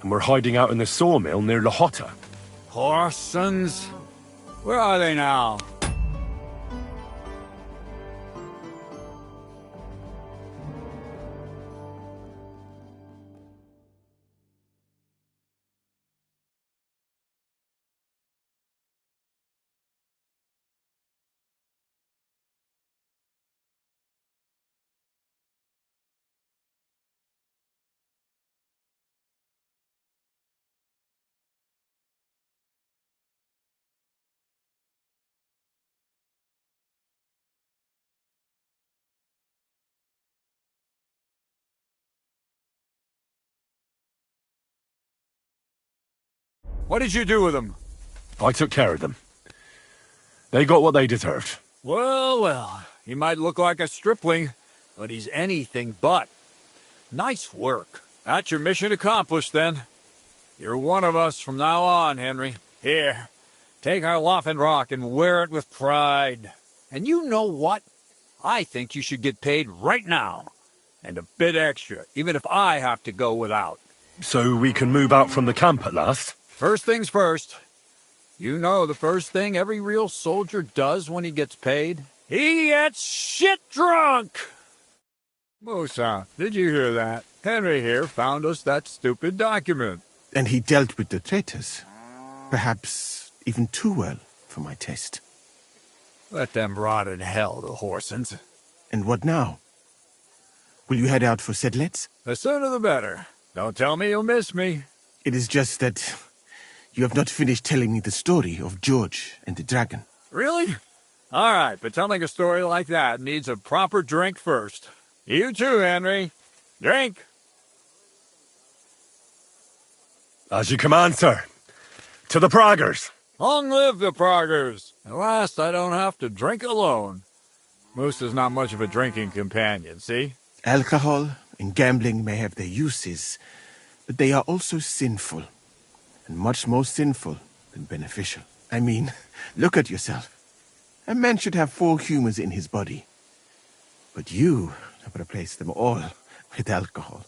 and were hiding out in the sawmill near Lahota. Horsons. Where are they now? What did you do with them? I took care of them. They got what they deserved. Well, well, he might look like a stripling, but he's anything but. Nice work. That's your mission accomplished, then. You're one of us from now on, Henry. Here, take our Loffenrock and wear it with pride. And you know what? I think you should get paid right now. And a bit extra, even if I have to go without. So we can move out from the camp at last? First things first. You know the first thing every real soldier does when he gets paid? He gets shit drunk! Musa, did you hear that? Henry here found us that stupid document. And he dealt with the traitors. Perhaps even too well for my taste. Let them rot in hell, the Horsens. And what now? Will you head out for Sedlitz? The sooner the better. Don't tell me you'll miss me. It is just that you have not finished telling me the story of George and the dragon. Really? All right, but telling a story like that needs a proper drink first. You too, Henry. Drink! As you command, sir. To the Praggers! Long live the Praggers! At last I don't have to drink alone. Moose is not much of a drinking companion, see? Alcohol and gambling may have their uses, but they are also sinful. And much more sinful than beneficial. I mean, look at yourself. A man should have 4 humors in his body. But you have replaced them all with alcohol.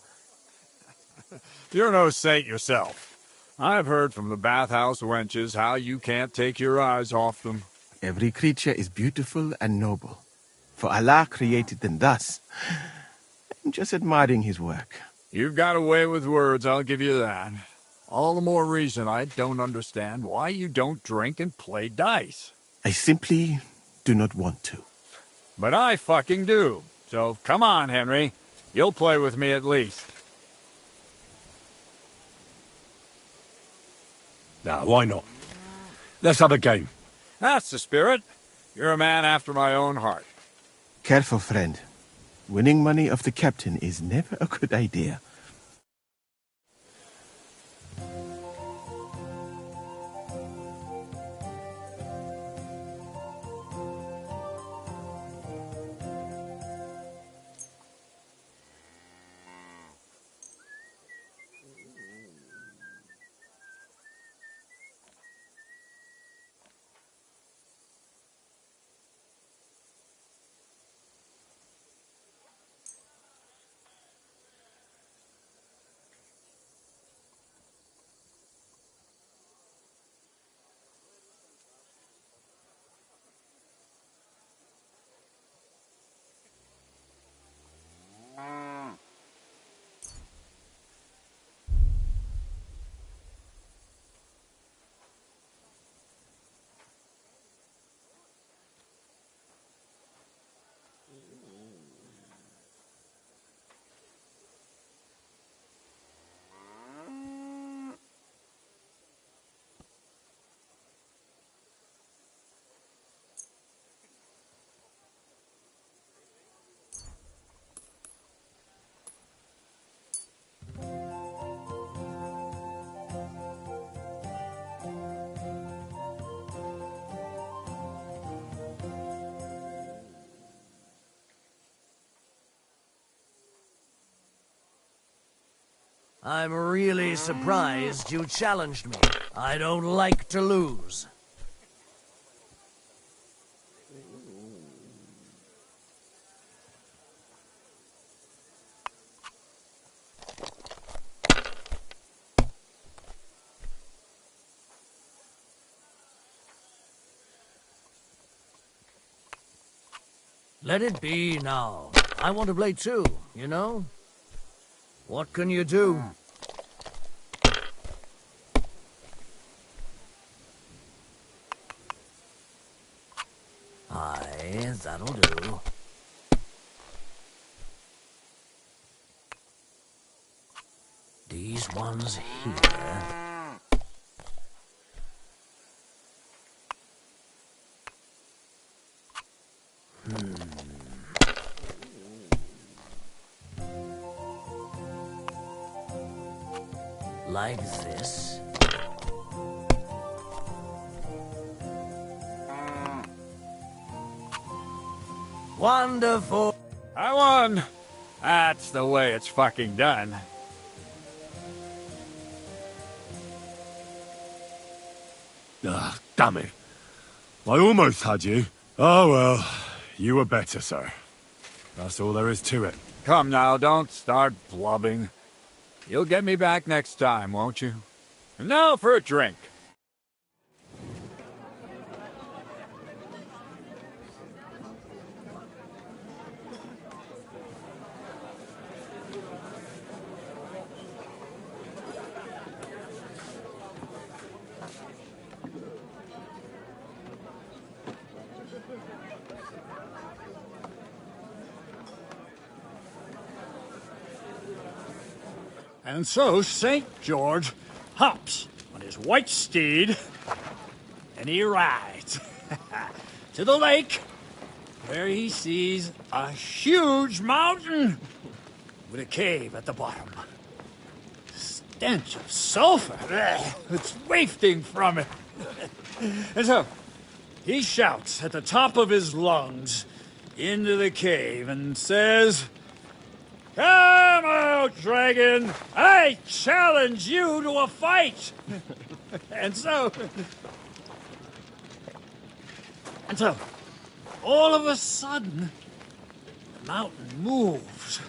You're no saint yourself. I've heard from the bathhouse wenches how you can't take your eyes off them. Every creature is beautiful and noble. For Allah created them thus. I'm just admiring his work. You've got a way with words, I'll give you that. All the more reason I don't understand why you don't drink and play dice. I simply do not want to. But I fucking do. So come on, Henry. You'll play with me at least. Nah, why not? Let's have a game. That's the spirit. You're a man after my own heart. Careful, friend. Winning money of the captain is never a good idea. I'm really surprised you challenged me. I don't like to lose. Let it be now. I want to play too, you know? What can you do? Aye, that'll do. These ones here. Like this. Wonderful. I won. That's the way it's fucking done. Ah, damn it. I almost had you. Oh well, you were better, sir. That's all there is to it. Come now, don't start blubbing. You'll get me back next time, won't you? And now for a drink. And so St. George hops on his white steed, and he rides to the lake, where he sees a huge mountain with a cave at the bottom. Stench of sulfur, it's wafting from it. And so he shouts at the top of his lungs into the cave and says, "Come out, dragon! I challenge you to a fight!" And so, all of a sudden, the mountain moves,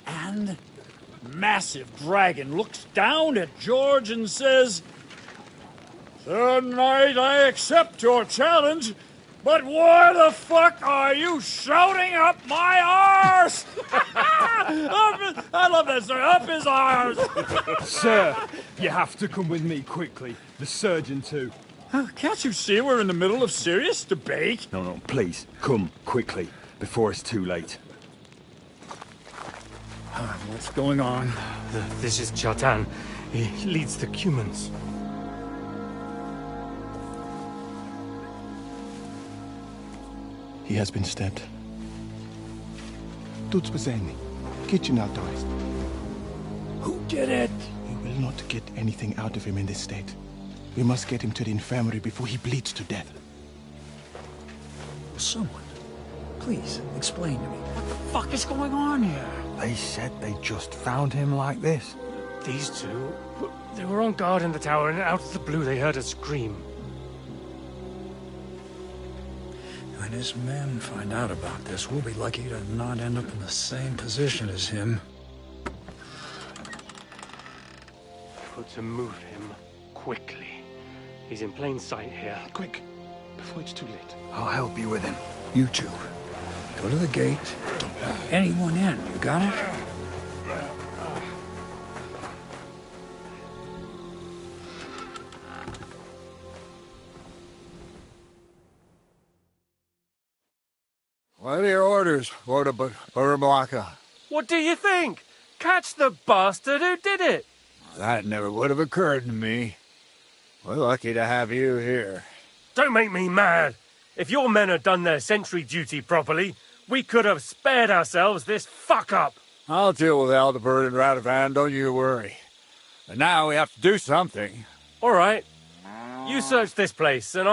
and massive dragon looks down at George and says, "Sir Knight, I accept your challenge, but why the fuck are you shouting up my arse?" I love that, sir. Up his arse. Sir, you have to come with me quickly. The surgeon too. Can't you see we're in the middle of serious debate? No, please, come quickly, before it's too late. What's going on? This is Chatan. He leads the Cumans. He has been stabbed. Tuts bezeni. Kitchen outdoors. Who did it? We will not get anything out of him in this state. We must get him to the infirmary before he bleeds to death. Someone, please explain to me. What the fuck is going on here? They said they just found him like this. These two, they were on guard in the tower, and out of the blue they heard a scream. When his men find out about this, we'll be lucky to not end up in the same position as him. Got to move him quickly. He's in plain sight here. Quick, before it's too late. I'll help you with him. You two, go to the gate. Don't let anyone in. You got it? What are your orders, Borabaka? What do you think? Catch the bastard who did it! That never would have occurred to me. We're lucky to have you here. Don't make me mad. If your men had done their sentry duty properly, we could have spared ourselves this fuck-up. I'll deal with Aldebert and Radovan, don't you worry. But now we have to do something. All right. You search this place, and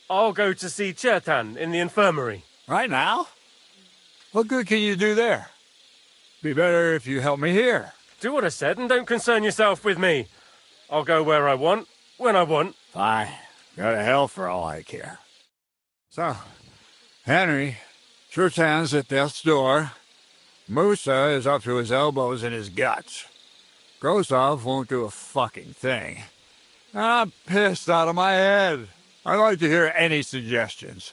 I'll go to see Chertan in the infirmary. Right now? What good can you do there? Be better if you help me here. Do what I said and don't concern yourself with me. I'll go where I want, when I want. Fine. Go to hell for all I care. So, Henry, Chertan's at death's door. Musa is up to his elbows in his guts. Grozov won't do a fucking thing. I'm pissed out of my head. I'd like to hear any suggestions.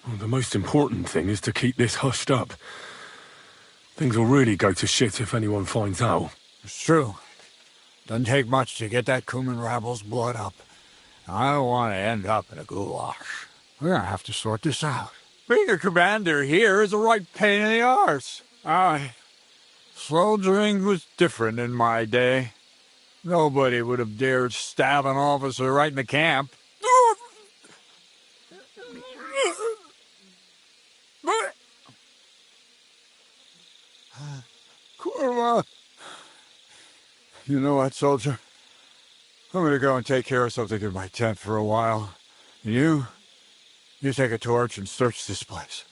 Well, the most important thing is to keep this hushed up. Things will really go to shit if anyone finds out. It's true. Doesn't take much to get that Kuman rabble's blood up. I don't want to end up in a goulash. We're gonna have to sort this out. Being a commander here is a right pain in the arse. Soldiering was different in my day. Nobody would have dared stab an officer right in the camp. Kurva! You know what, soldier? I'm gonna go and take care of something in my tent for a while. And you take a torch and search this place.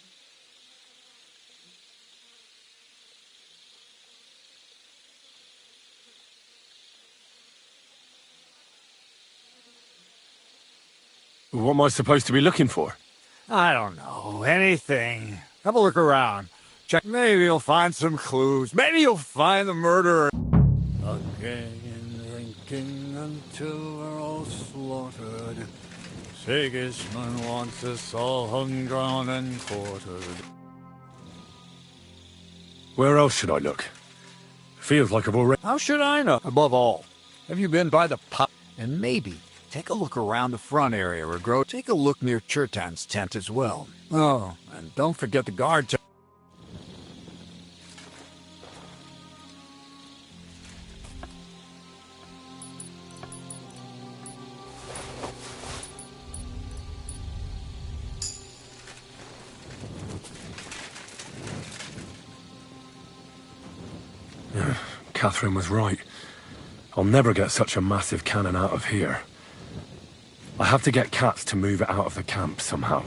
What am I supposed to be looking for? I don't know. Anything. Have a look around. Check. Maybe you'll find some clues. Maybe you'll find the murderer. Again, drinking until we're all slaughtered. Sigismund wants us all hung, drawn, and quartered. Where else should I look? Feels like I've already... How should I know? Above all, have you been by the pub? And maybe take a look around the front area, or grow. Take a look near Chertan's tent as well. Oh, and don't forget the guard tower. Catherine was right. I'll never get such a massive cannon out of here. I have to get Katz to move it out of the camp somehow.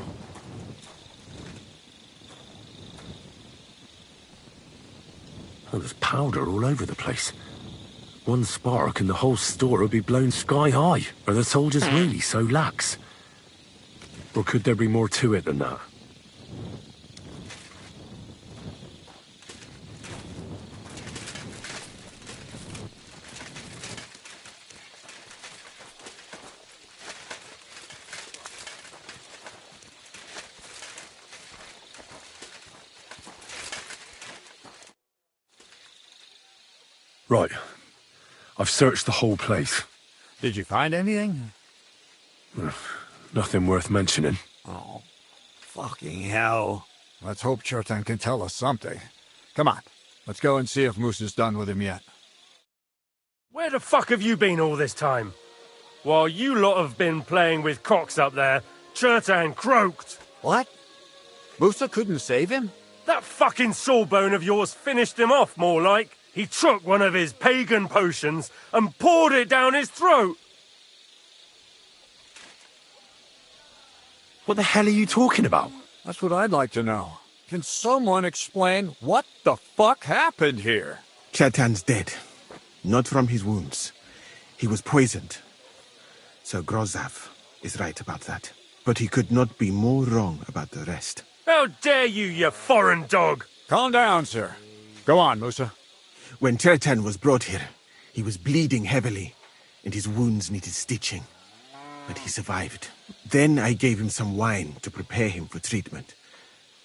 Oh, there's powder all over the place. One spark and the whole store would be blown sky high. Are the soldiers really so lax? Or could there be more to it than that? Right. I've searched the whole place. Did you find anything? Nothing worth mentioning. Oh, fucking hell. Let's hope Chertan can tell us something. Come on, let's go and see if Moose is done with him yet. Where the fuck have you been all this time? While you lot have been playing with cocks up there, Chertan croaked. What? Musa couldn't save him? That fucking sawbone of yours finished him off, more like. He took one of his pagan potions and poured it down his throat. What the hell are you talking about? That's what I'd like to know. Can someone explain what the fuck happened here? Chertan's dead. Not from his wounds. He was poisoned. Sir Grozov is right about that. But he could not be more wrong about the rest. How dare you foreign dog! Calm down, sir. Go on, Musa. When Chertan was brought here, he was bleeding heavily, and his wounds needed stitching. But he survived. Then I gave him some wine to prepare him for treatment.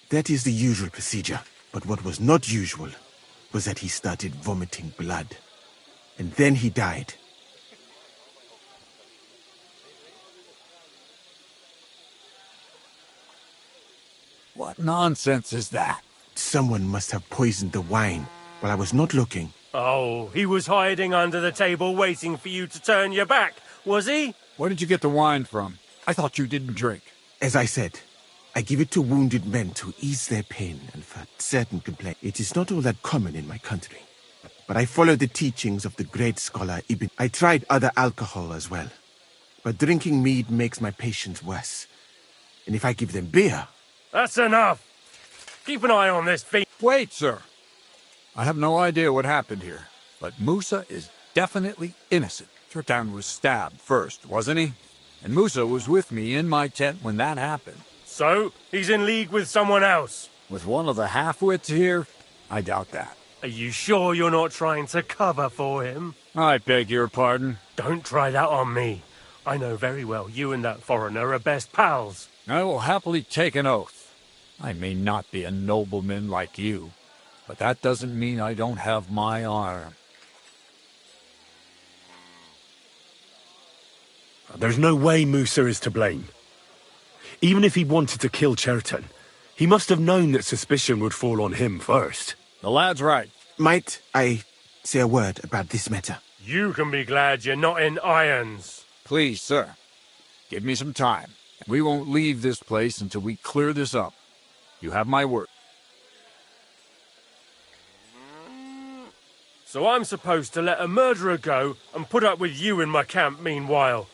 That is the usual procedure. But what was not usual was that he started vomiting blood. And then he died. What nonsense is that? Someone must have poisoned the wine while I was not looking. Oh, he was hiding under the table waiting for you to turn your back, was he? Where did you get the wine from? I thought you didn't drink. As I said, I give it to wounded men to ease their pain and for certain complaints. It is not all that common in my country. But I follow the teachings of the great scholar Ibn. I tried other alcohol as well, but drinking mead makes my patients worse. And if I give them beer... That's enough! Keep an eye on this fiend. Wait, sir. I have no idea what happened here, but Musa is definitely innocent. Churtan was stabbed first, wasn't he? And Musa was with me in my tent when that happened. So, he's in league with someone else? With one of the half-wits here? I doubt that. Are you sure you're not trying to cover for him? I beg your pardon. Don't try that on me. I know very well you and that foreigner are best pals. I will happily take an oath. I may not be a nobleman like you, but that doesn't mean I don't have my honor. There's no way Musa is to blame. Even if he wanted to kill Churtan, he must have known that suspicion would fall on him first. The lad's right. Might I say a word about this matter? You can be glad you're not in irons. Please, sir. Give me some time. We won't leave this place until we clear this up. You have my word. So I'm supposed to let a murderer go and put up with you in my camp meanwhile.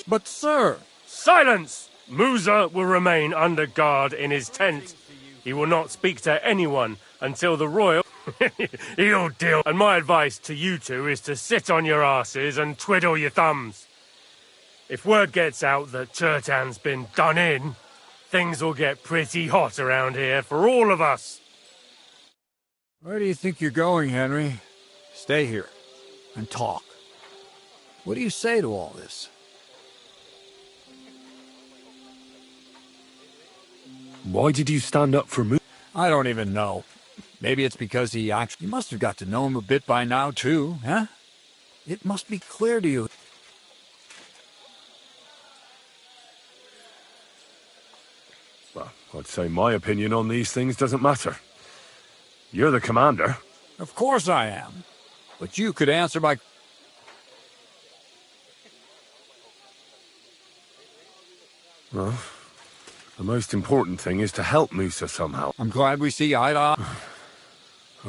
But, sir... Silence! Musa will remain under guard in his tent. He will not speak to anyone until the royal... He'll deal. And my advice to you two is to sit on your asses and twiddle your thumbs. If word gets out that Churtan's been done in, things will get pretty hot around here for all of us. Where do you think you're going, Henry? Stay here and talk. What do you say to all this? Why did you stand up for Musa? I don't even know. Maybe it's because he must have got to know him a bit by now, too, huh? It must be clear to you. Well, I'd say my opinion on these things doesn't matter. You're the commander. Of course I am. But you could answer my... Well, the most important thing is to help Musa somehow. I'm glad we see eye to eye.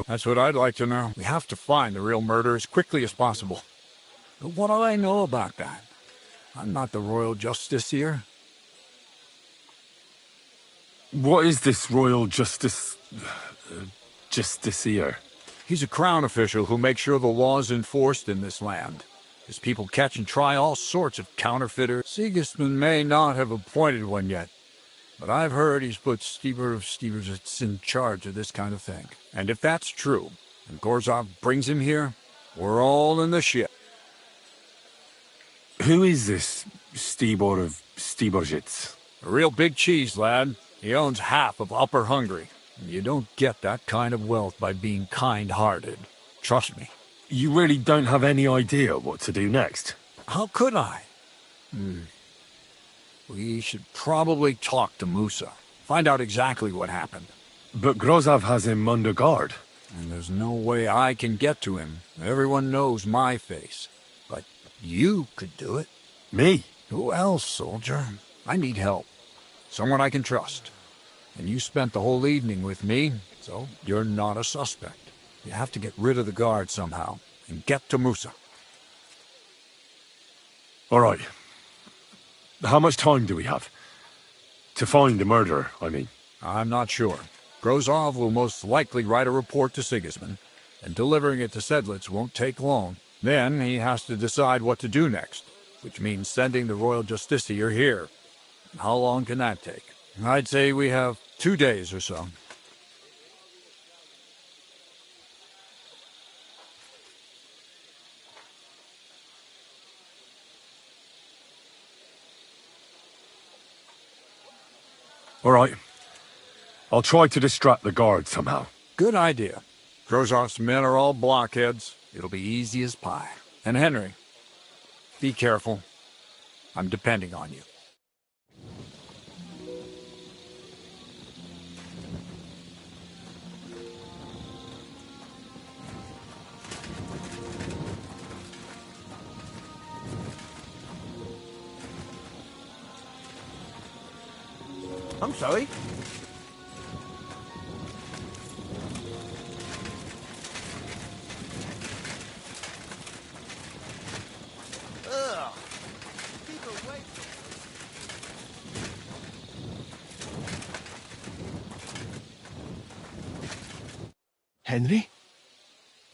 That's what I'd like to know. We have to find the real murderer as quickly as possible. But what do I know about that? I'm not the royal justiciar. What is this royal justiciar? He's a crown official who makes sure the law is enforced in this land. His people catch and try all sorts of counterfeiters. Sigismund may not have appointed one yet, but I've heard he's put Stieber of Stiebersitz in charge of this kind of thing. And if that's true, and Gorzov brings him here, we're all in the ship. Who is this Stibor of Stiebersitz? A real big cheese, lad. He owns half of Upper Hungary. And you don't get that kind of wealth by being kind-hearted. Trust me. You really don't have any idea what to do next? How could I? We should probably talk to Musa. Find out exactly what happened. But Grozov has him under guard. And there's no way I can get to him. Everyone knows my face. But you could do it. Me? Who else, soldier? I need help. Someone I can trust. And you spent the whole evening with me, so you're not a suspect. You have to get rid of the guard somehow, and get to Musa. All right. How much time do we have? To find the murderer, I mean. I'm not sure. Grozov will most likely write a report to Sigismund, and delivering it to Sedlitz won't take long. Then he has to decide what to do next, which means sending the royal justiciar here. And how long can that take? I'd say we have 2 days or so. All right. I'll try to distract the guard somehow. Good idea. Grozov's men are all blockheads. It'll be easy as pie. And Henry, be careful. I'm depending on you. I'm sorry. Ugh. Keep away Henry?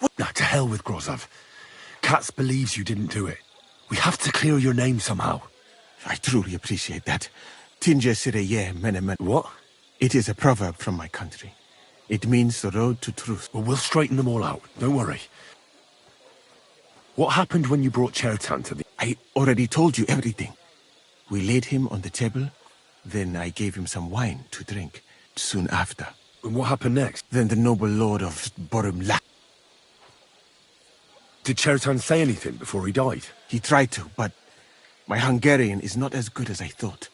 What? Nah, to hell with Grozav. Katz believes you didn't do it. We have to clear your name somehow. I truly appreciate that. Tinge Sireye Menemen. What? It is a proverb from my country. It means the road to truth. Well, we'll straighten them all out. Don't worry. What happened when you brought Chertan to the... I already told you everything. We laid him on the table, then I gave him some wine to drink. Soon after. And what happened next? Then the noble lord of Borumla. Did Chertan say anything before he died? He tried to, but my Hungarian is not as good as I thought.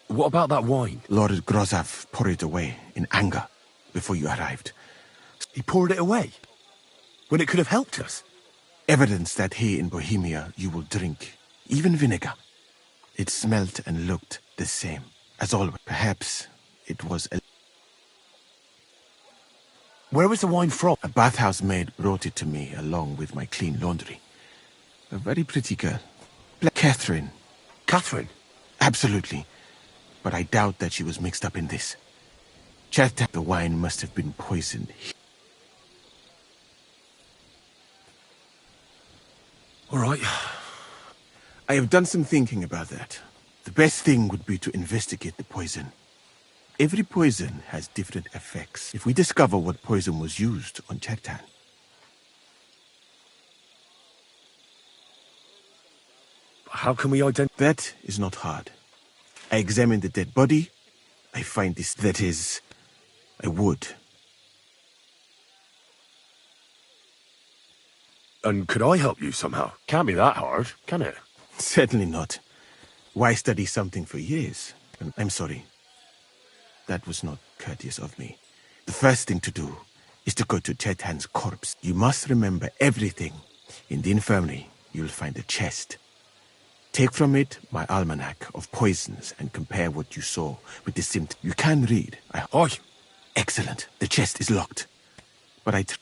What about that wine? Lord Grozav poured it away in anger before you arrived. He poured it away? When it could have helped us? Evidence that here in Bohemia you will drink, even vinegar. It smelt and looked the same, as always. Perhaps it was a... Where was the wine from? A bathhouse maid brought it to me along with my clean laundry. A very pretty girl. Catherine. Catherine? Absolutely. But I doubt that she was mixed up in this. Chertan, the wine must have been poisoned. All right. I have done some thinking about that. The best thing would be to investigate the poison. Every poison has different effects. If we discover what poison was used on Chertan... How can we identify... That is not hard. I examine the dead body. I find this... That is... a wood. And could I help you somehow? Can't be that hard, can it? Certainly not. Why study something for years? I'm sorry. That was not courteous of me. The first thing to do is to go to Chertan's corpse. You must remember everything. In the infirmary, you'll find a chest. Take from it my almanac of poisons and compare what you saw with the symptoms. You can read. Aye. Excellent. The chest is locked. But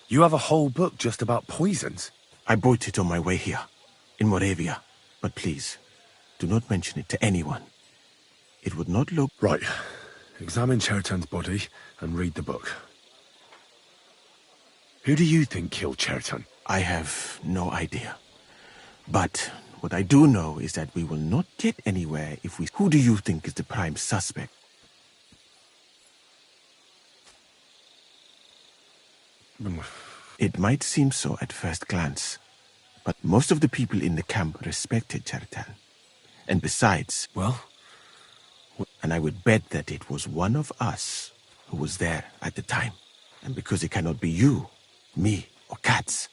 You have a whole book just about poisons? I bought it on my way here, in Moravia. But please, do not mention it to anyone. It would not look... Right. Examine Chertan's body and read the book. Who do you think killed Chertan? I have no idea. But what I do know is that we will not get anywhere if we... Who do you think is the prime suspect? It might seem so at first glance, but most of the people in the camp respected Chertan. And besides... Well? And I would bet that it was one of us who was there at the time. And because it cannot be you, me, or Katz,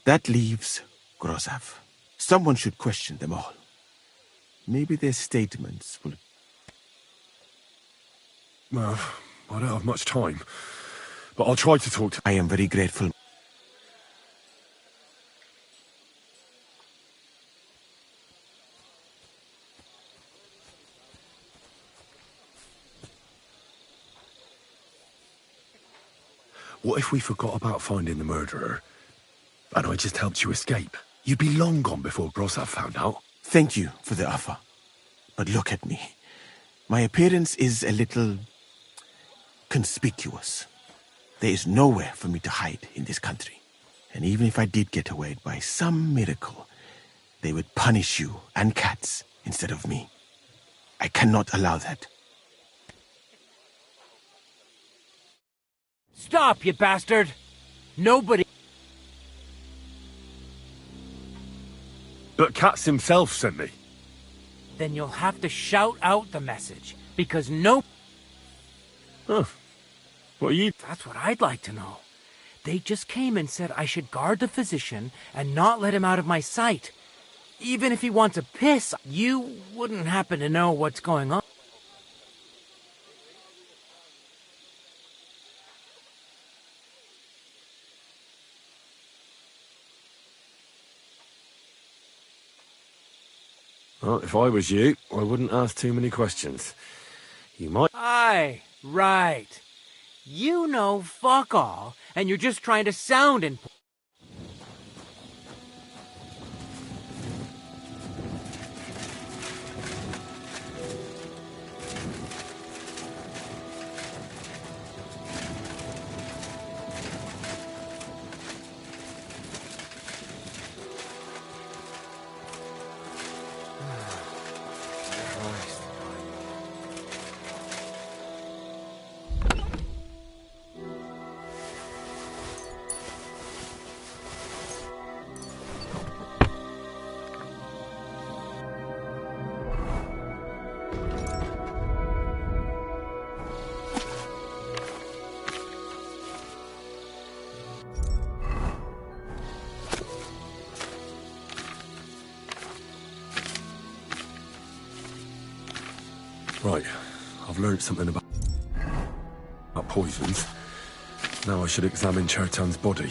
that leaves Grozav. Someone should question them all. Maybe their statements will... Well, I don't have much time, but I'll try to talk to... I am very grateful. What if we forgot about finding the murderer, and I just helped you escape? You'd be long gone before Grozav found out. Thank you for the offer. But look at me. My appearance is a little... conspicuous. There is nowhere for me to hide in this country. And even if I did get away by some miracle, they would punish you and Katz instead of me. I cannot allow that. Stop, you bastard! Nobody... But Katz himself sent me. Then you'll have to shout out the message, because no... Huh. What are you... That's what I'd like to know. They just came and said I should guard the physician and not let him out of my sight. Even if he wants a piss, you wouldn't happen to know what's going on. Well, if I was you, I wouldn't ask too many questions. You might... Aye, right. You know fuck all, and you're just trying to sound important. Right, I've learned something about poisons. Now I should examine Chertan's body.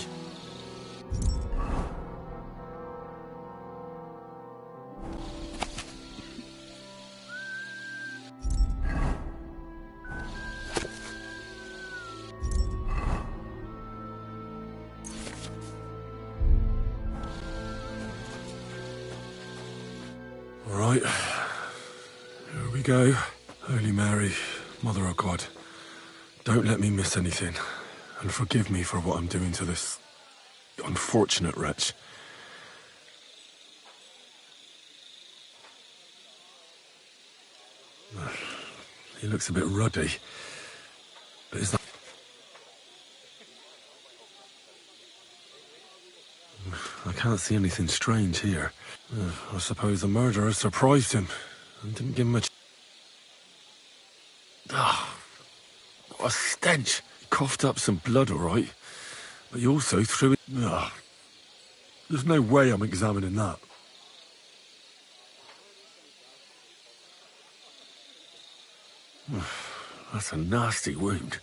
Right, here we go. Holy Mary, Mother of God, don't let me miss anything, and forgive me for what I'm doing to this unfortunate wretch. He looks a bit ruddy, but is that... I can't see anything strange here. I suppose the murderer surprised him and didn't give him a... What a stench! He coughed up some blood, all right, but he also threw it... There's no way I'm examining that. That's a nasty wound.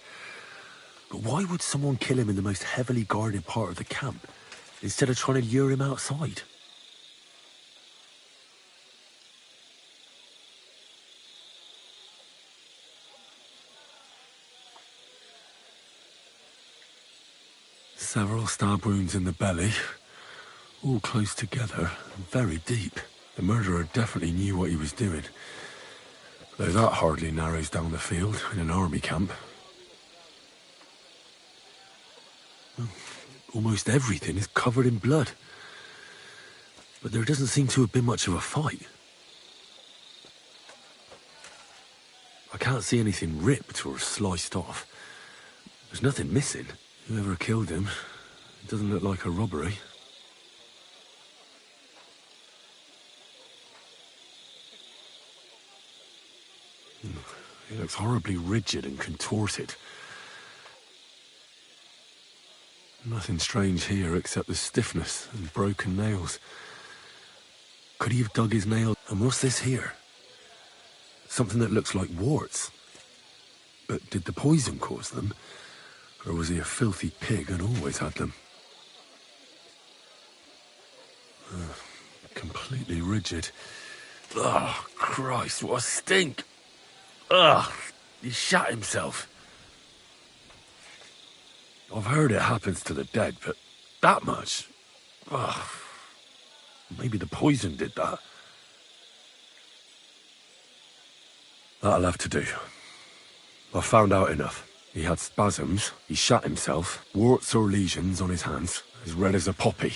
But why would someone kill him in the most heavily guarded part of the camp, instead of trying to lure him outside? Several stab wounds in the belly, all close together and very deep. The murderer definitely knew what he was doing, though that hardly narrows down the field in an army camp. Almost everything is covered in blood, but there doesn't seem to have been much of a fight. I can't see anything ripped or sliced off. There's nothing missing. Whoever killed him, it doesn't look like a robbery. He looks horribly rigid and contorted. Nothing strange here except the stiffness and broken nails. Could he have dug his nail? And what's this here? Something that looks like warts. But did the poison cause them? Or was he a filthy pig and always had them? Completely rigid. Oh, Christ, what a stink! Ugh, he shat himself. I've heard it happens to the dead, but that much? Ugh. Maybe the poison did that. That'll have to do. I've found out enough. He had spasms, he shat himself, warts or lesions on his hands, as red as a poppy.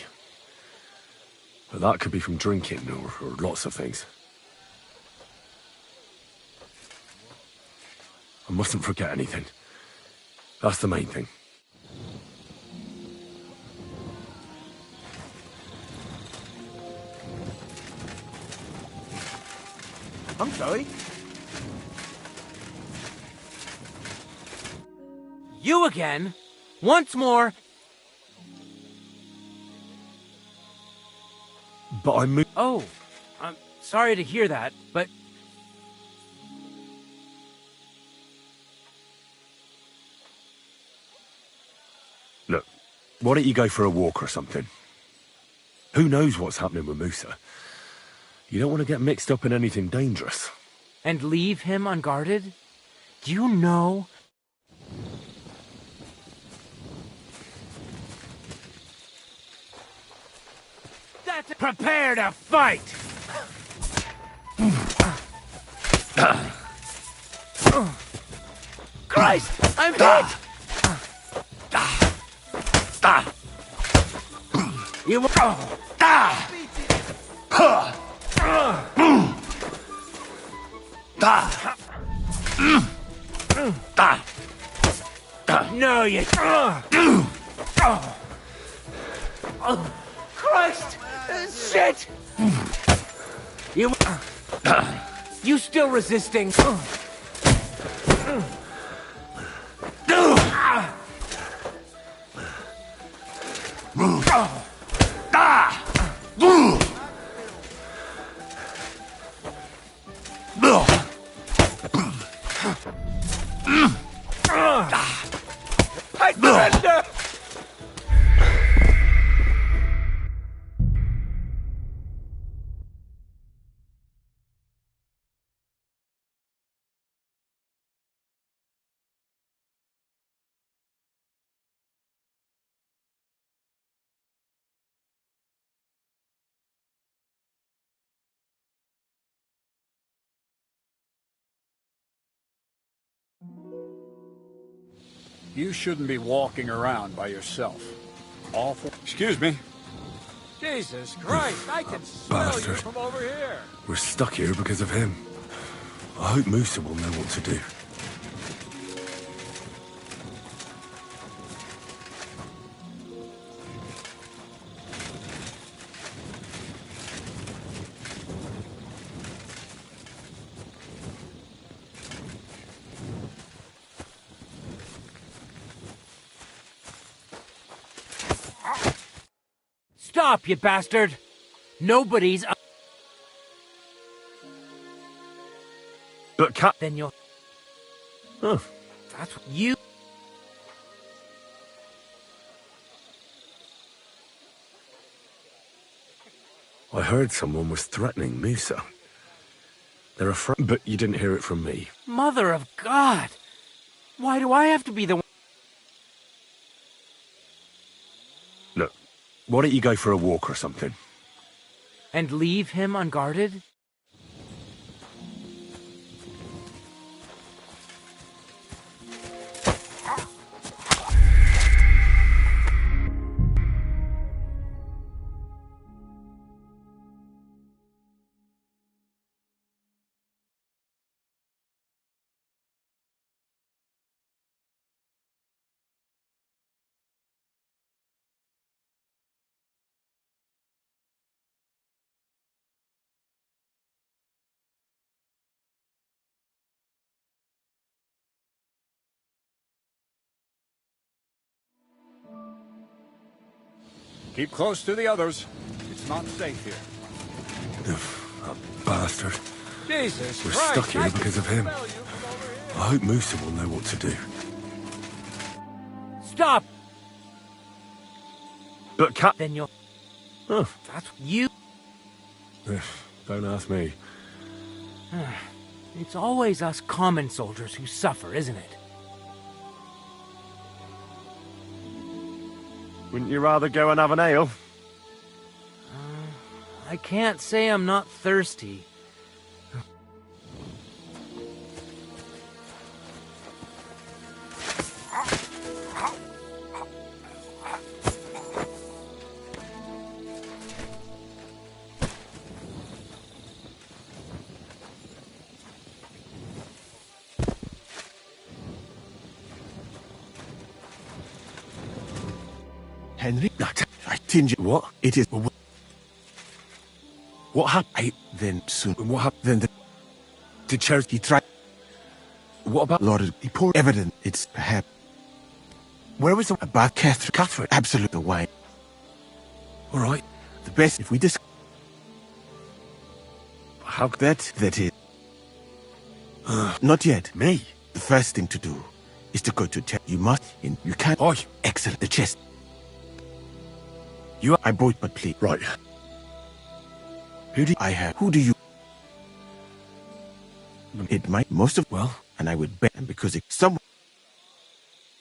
But that could be from drinking or lots of things. I mustn't forget anything. That's the main thing. I'm sorry. You again? Once more? But I'm... Oh, I'm sorry to hear that, but... Look, why don't you go for a walk or something? Who knows what's happening with Musa? You don't want to get mixed up in anything dangerous. And leave him unguarded? Do you know... Prepare to fight! Christ! I'm hit! You No, you... Christ! Shit! You still resisting? Hey, surrender! You shouldn't be walking around by yourself. Awful. Excuse me. Jesus Christ, I can smell you Bastard. from over here. We're stuck here because of him. I hope Musa will know what to do. Stop, you bastard! Nobody's... But Cat... Then you'll... Huh. That's what you... I heard someone was threatening Musa. They're afraid... But you didn't hear it from me. Mother of God! Why do I have to be the one... Look, why don't you go for a walk or something? And leave him unguarded? Keep close to the others. It's not safe here. That bastard. Jesus We're Christ, stuck here I because can of him. smell you from over here. I hope Musa will know what to do. Stop! But Cat... Then you'll... Oh, That's what you... don't ask me. It's always us common soldiers who suffer, isn't it? Wouldn't you rather go and have an ale? I can't say I'm not thirsty. Henry, I tinge it. What? It is. What happened? Then soon. What happened? Then the Cherokee tried. What about Lord? He poured evidence. It's perhaps. Where was the about Catherine? Catherine, absolute the wine. All right. The best if we discuss. How that is. Not yet. Me. The first thing to do is to go to chest. You must. You can't. Oh, excellent. The chest. You are. I bought, but please. Right. Who do I have? Who do you? It might most of well, and I would bet, and because it's someone.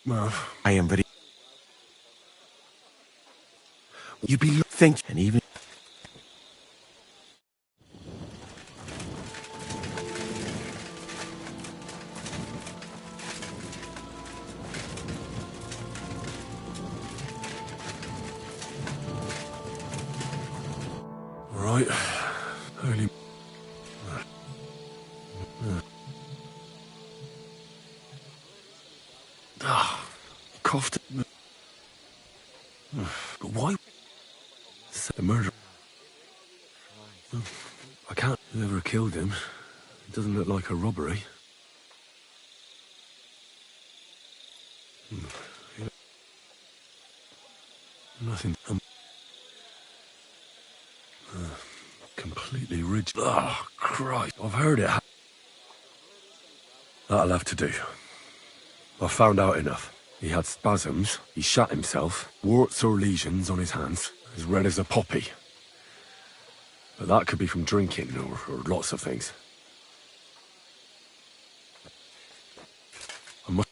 Well, I am very. You be thank and even. Right. Early. Coughed. But why? The murder. I can't. Whoever killed him. It doesn't look like a robbery. Nothing. Completely rigid. Oh, Christ. I've heard it. That'll have to do. I found out enough. He had spasms, he shat himself, warts or lesions on his hands, as red as a poppy. But that could be from drinking, or lots of things. I must...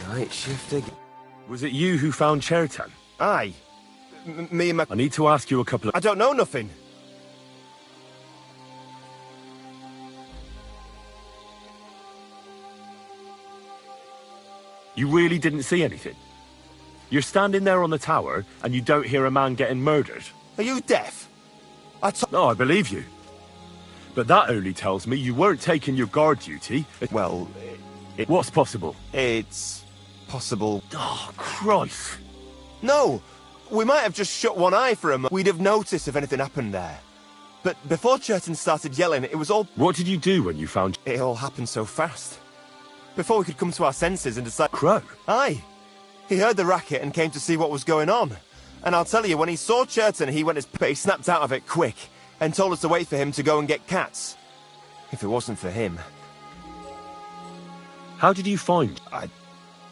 Night shift again. Was it you who found Chertan? Aye. Me and my... I need to ask you a couple of... I don't know nothing. You really didn't see anything? You're standing there on the tower, and you don't hear a man getting murdered? Are you deaf? No, I believe you. But that only tells me you weren't taking your guard duty. Well, what's possible? It's... possible... Oh, Christ. No! We might have just shut one eye for a moment. We'd have noticed if anything happened there. But before Chertan started yelling, it was all... What did you do when you found... It all happened so fast. Before we could come to our senses and decide... Crow? Aye. He heard the racket and came to see what was going on. And I'll tell you, when he saw Chertan, he went his... But he snapped out of it quick and told us to wait for him to go and get cats. If it wasn't for him... How did you find...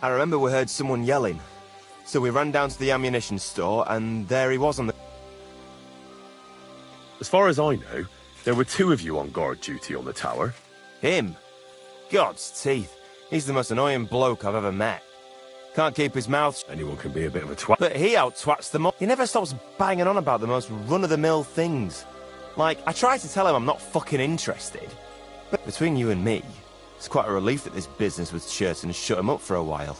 I remember we heard someone yelling. So we ran down to the ammunition store, and there he was on the... As far as I know, there were two of you on guard duty on the tower. Him? God's teeth. He's the most annoying bloke I've ever met. Can't keep his mouth... Anyone can be a bit of a twat. But he out-twats them all. He never stops banging on about the most run-of-the-mill things. Like, I try to tell him I'm not fucking interested. But between you and me, it's quite a relief that this business with Chertan shut him up for a while.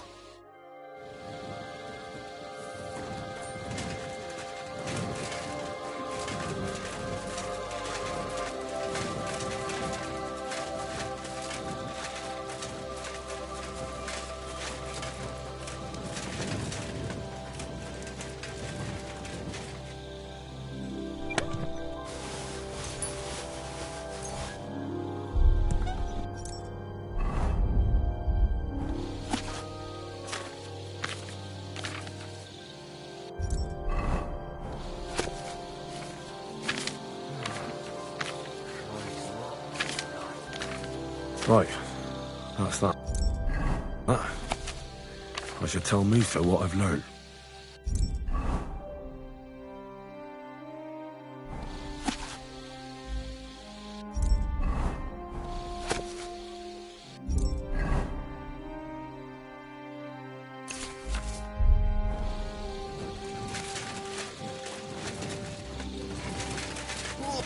Right. That's that. I should tell Mutha what I've learned.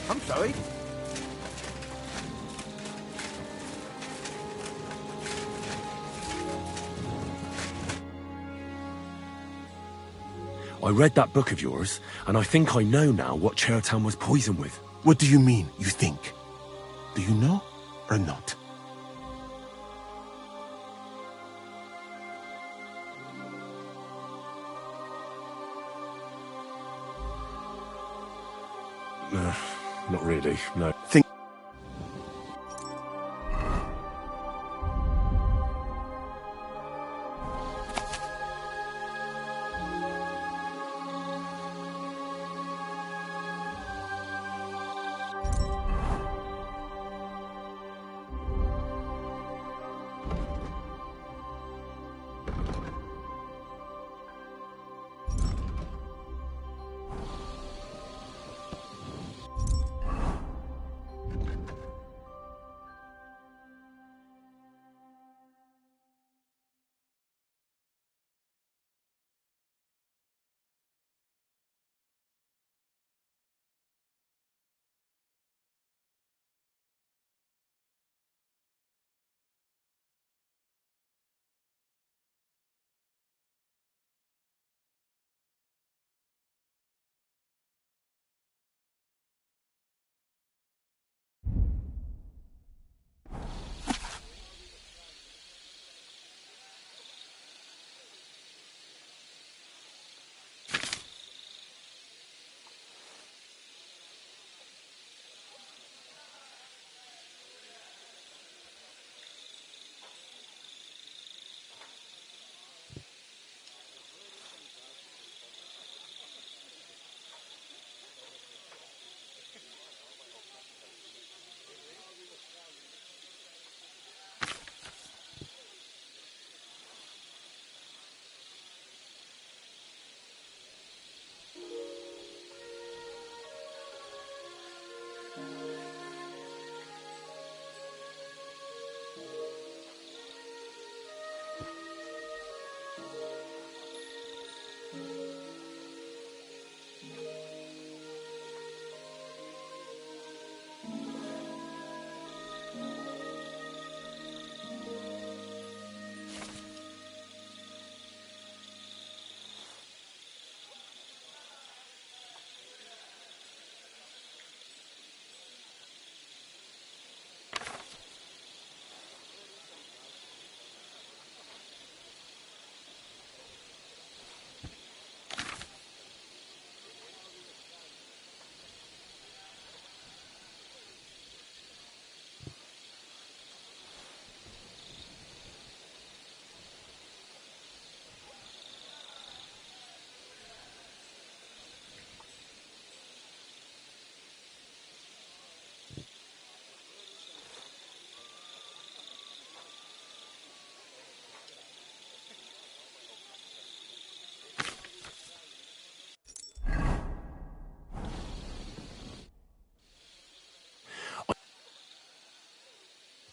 I'm sorry. I read that book of yours, and I think I know now what Chertan was poisoned with. What do you mean, you think? Do you know or not? Not really, no. Think.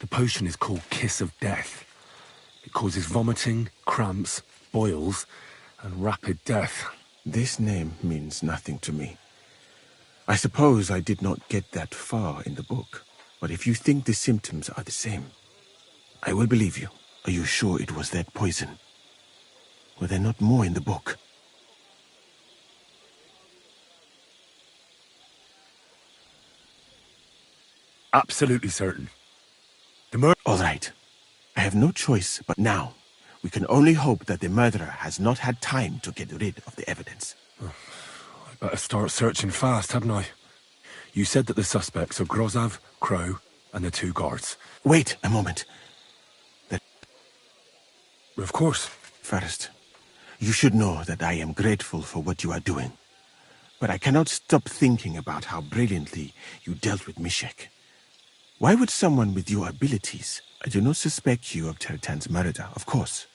The potion is called Kiss of Death. It causes vomiting, cramps, boils, and rapid death. This name means nothing to me. I suppose I did not get that far in the book, but if you think the symptoms are the same, I will believe you. Are you sure it was that poison? Were there not more in the book? Absolutely certain. All right. I have no choice, but now we can only hope that the murderer has not had time to get rid of the evidence. I better start searching fast, hadn't I? You said that the suspects are Grozav, Crow, and the 2 guards. Wait a moment. Of course. First, you should know that I am grateful for what you are doing. But I cannot stop thinking about how brilliantly you dealt with Mishek. Why would someone with your abilities... I do not suspect you of Tertan's murder, of course.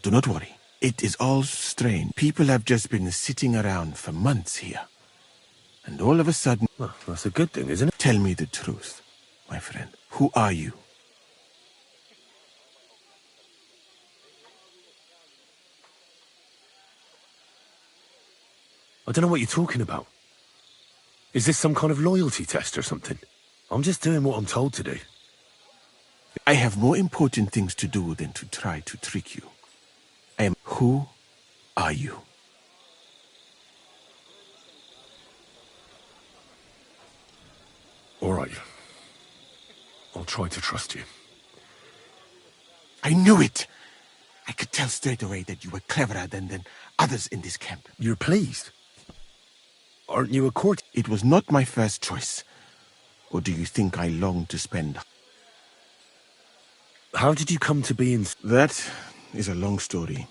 Do not worry. It is all strange. People have just been sitting around for months here. And all of a sudden... Well, that's a good thing, isn't it? Tell me the truth, my friend. Who are you? I don't know what you're talking about. Is this some kind of loyalty test or something? I'm just doing what I'm told to do. I have more important things to do than to try to trick you. Who are you? All right. I'll try to trust you. I knew it! I could tell straight away that you were cleverer than others in this camp. You're pleased? Aren't you a court? It was not my first choice. Or do you think I long to spend... How did you come to be in... That is a long story.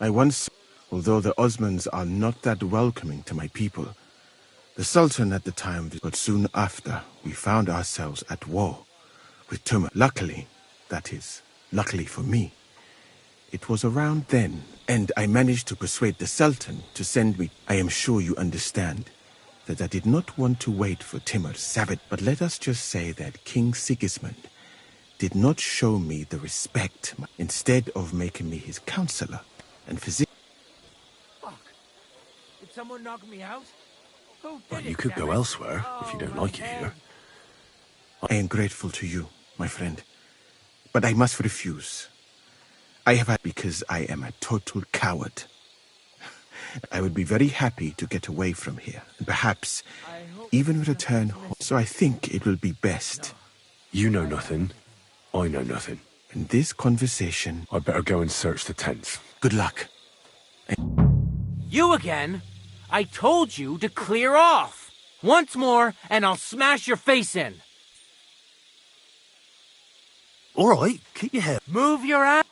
I once... Although the Osmans are not that welcoming to my people, the Sultan at the time... But soon after, we found ourselves at war with Timur. Luckily, that is, luckily for me, it was around then, and I managed to persuade the Sultan to send me... I am sure you understand that I did not want to wait for Timur's savage... But let us just say that King Sigismund did not show me the respect, instead of making me his counselor and physician. Fuck. Did someone knock me out? Well, you could go elsewhere if you don't like it here. I am grateful to you, my friend, but I must refuse. I have had because I am a total coward. I would be very happy to get away from here, and perhaps even return home. So I think it will be best. You know nothing. I know nothing. In this conversation... I'd better go and search the tents. Good luck. You again? I told you to clear off. Once more, and I'll smash your face in. All right, keep your head. Move your ass.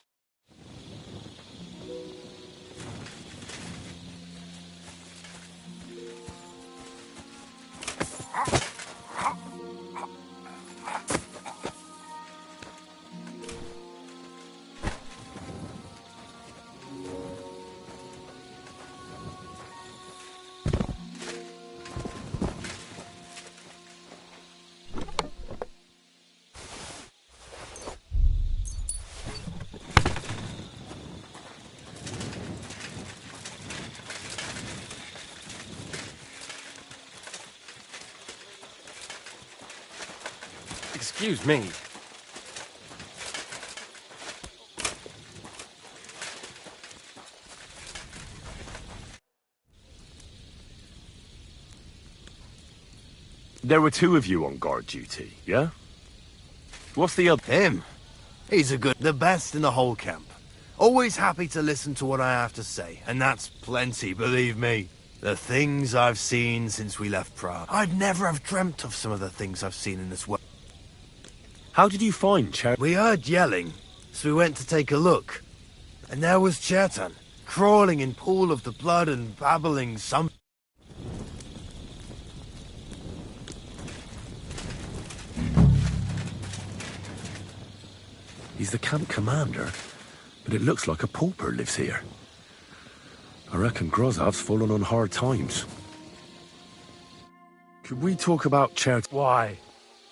Excuse me. There were 2 of you on guard duty, yeah? What's the other? Him. He's the best in the whole camp. Always happy to listen to what I have to say, and that's plenty, believe me. The things I've seen since we left Prague. I'd never have dreamt of some of the things I've seen in this world. How did you find Cher? We heard yelling, so we went to take a look. And there was Chertan, crawling in pool of the blood and babbling some... He's the camp commander, but it looks like a pauper lives here. I reckon Grozav's fallen on hard times. Could we talk about Chert? Why?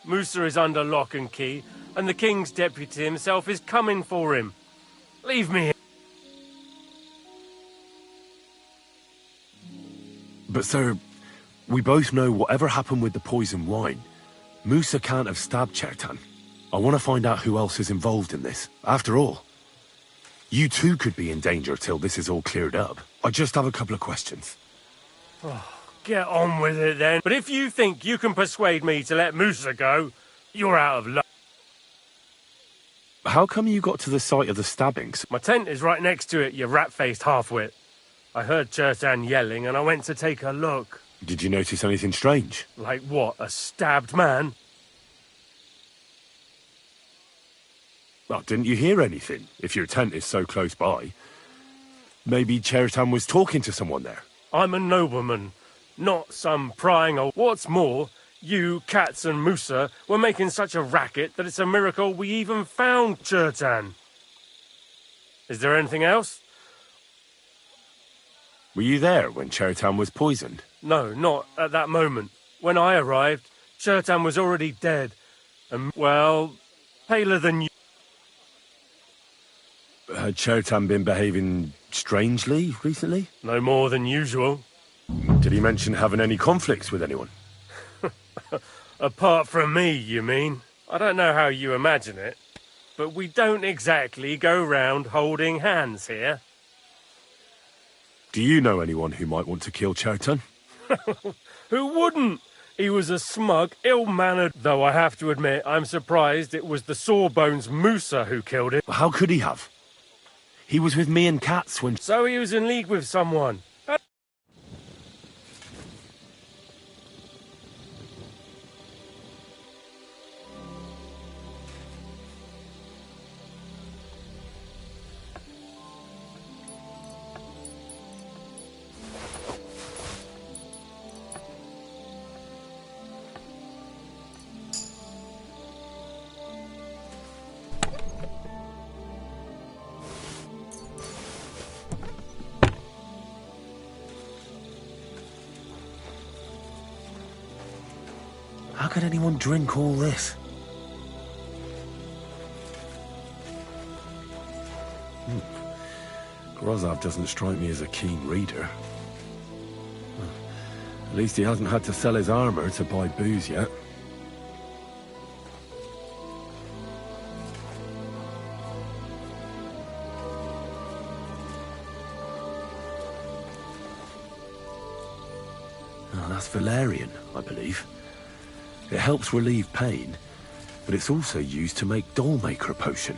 Musa is under lock and key, and the king's deputy himself is coming for him. Leave me here. But, sir, we both know whatever happened with the poison wine, Musa can't have stabbed Chertan. I want to find out who else is involved in this. After all, you too could be in danger till this is all cleared up. I just have a couple of questions. Oh, get on with it then. But if you think you can persuade me to let Musa go, you're out of luck. How come you got to the site of the stabbings? My tent is right next to it, you rat-faced half-wit. I heard Chertan yelling and I went to take a look. Did you notice anything strange? Like what, a stabbed man? Well, didn't you hear anything, if your tent is so close by? Maybe Chertan was talking to someone there. I'm a nobleman, not some prying old... What's more, you, Cats and Musa were making such a racket that it's a miracle we even found Chertan. Is there anything else? Were you there when Chertan was poisoned? No, not at that moment. When I arrived, Chertan was already dead. And, well, paler than you. Had Chertan been behaving strangely recently? No more than usual. Did he mention having any conflicts with anyone? Apart from me, you mean? I don't know how you imagine it, but we don't exactly go round holding hands here. Do you know anyone who might want to kill Chertan? Who wouldn't? He was a smug, ill-mannered... Though I have to admit, I'm surprised it was the Sawbones Musa who killed him. How could he have? He was with me and Cats when... So he was in league with someone. How could anyone drink all this? Grozov doesn't strike me as a keen reader. At least he hasn't had to sell his armor to buy booze yet. Oh, that's Valerian, I believe. It helps relieve pain, but it's also used to make Dollmaker potion.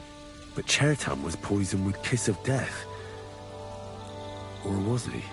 But Chertan was poisoned with Kiss of Death. Or was he?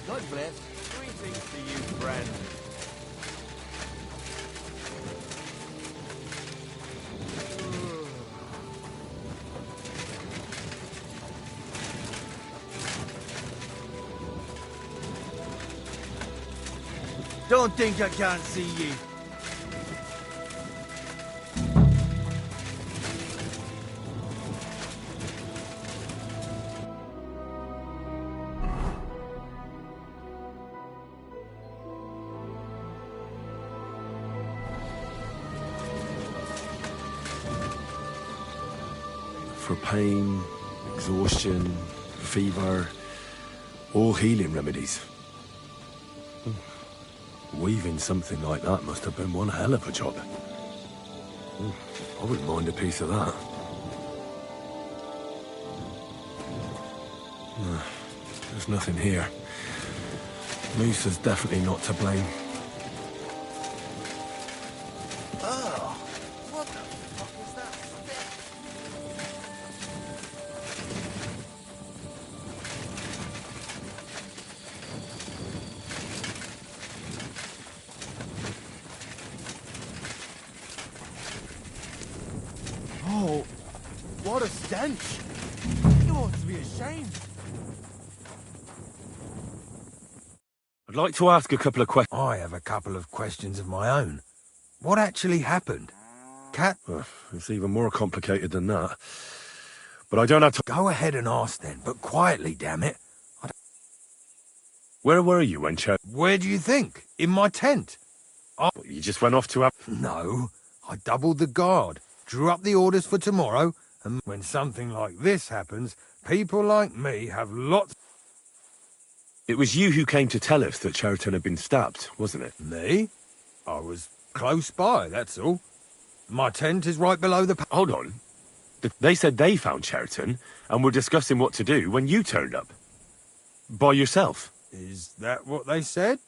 God bless. Greetings to you, friend. Don't think I can't see ye. for pain, exhaustion, fever, all healing remedies. Weaving something like that must have been one hell of a job. I wouldn't mind a piece of that. There's nothing here. Musa's definitely not to blame. Oh, what the fuck was that stick? Oh, what a stench! You ought to be ashamed. I'd like to ask a couple of questions. I have a couple of questions of my own. What actually happened? Cat? It's even more complicated than that. But I don't have to... Go ahead and ask then, but quietly, damn it. Where were you when Where do you think? In my tent. You just went off to have... No, I doubled the guard, drew up the orders for tomorrow, and when something like this happens, people like me have lots... It was you who came to tell us that Cheriton had been stabbed, wasn't it? Me? I was close by, that's all. My tent is right below the... Hold on. They said they found Cheriton and were discussing what to do when you turned up. By yourself. Is that what they said?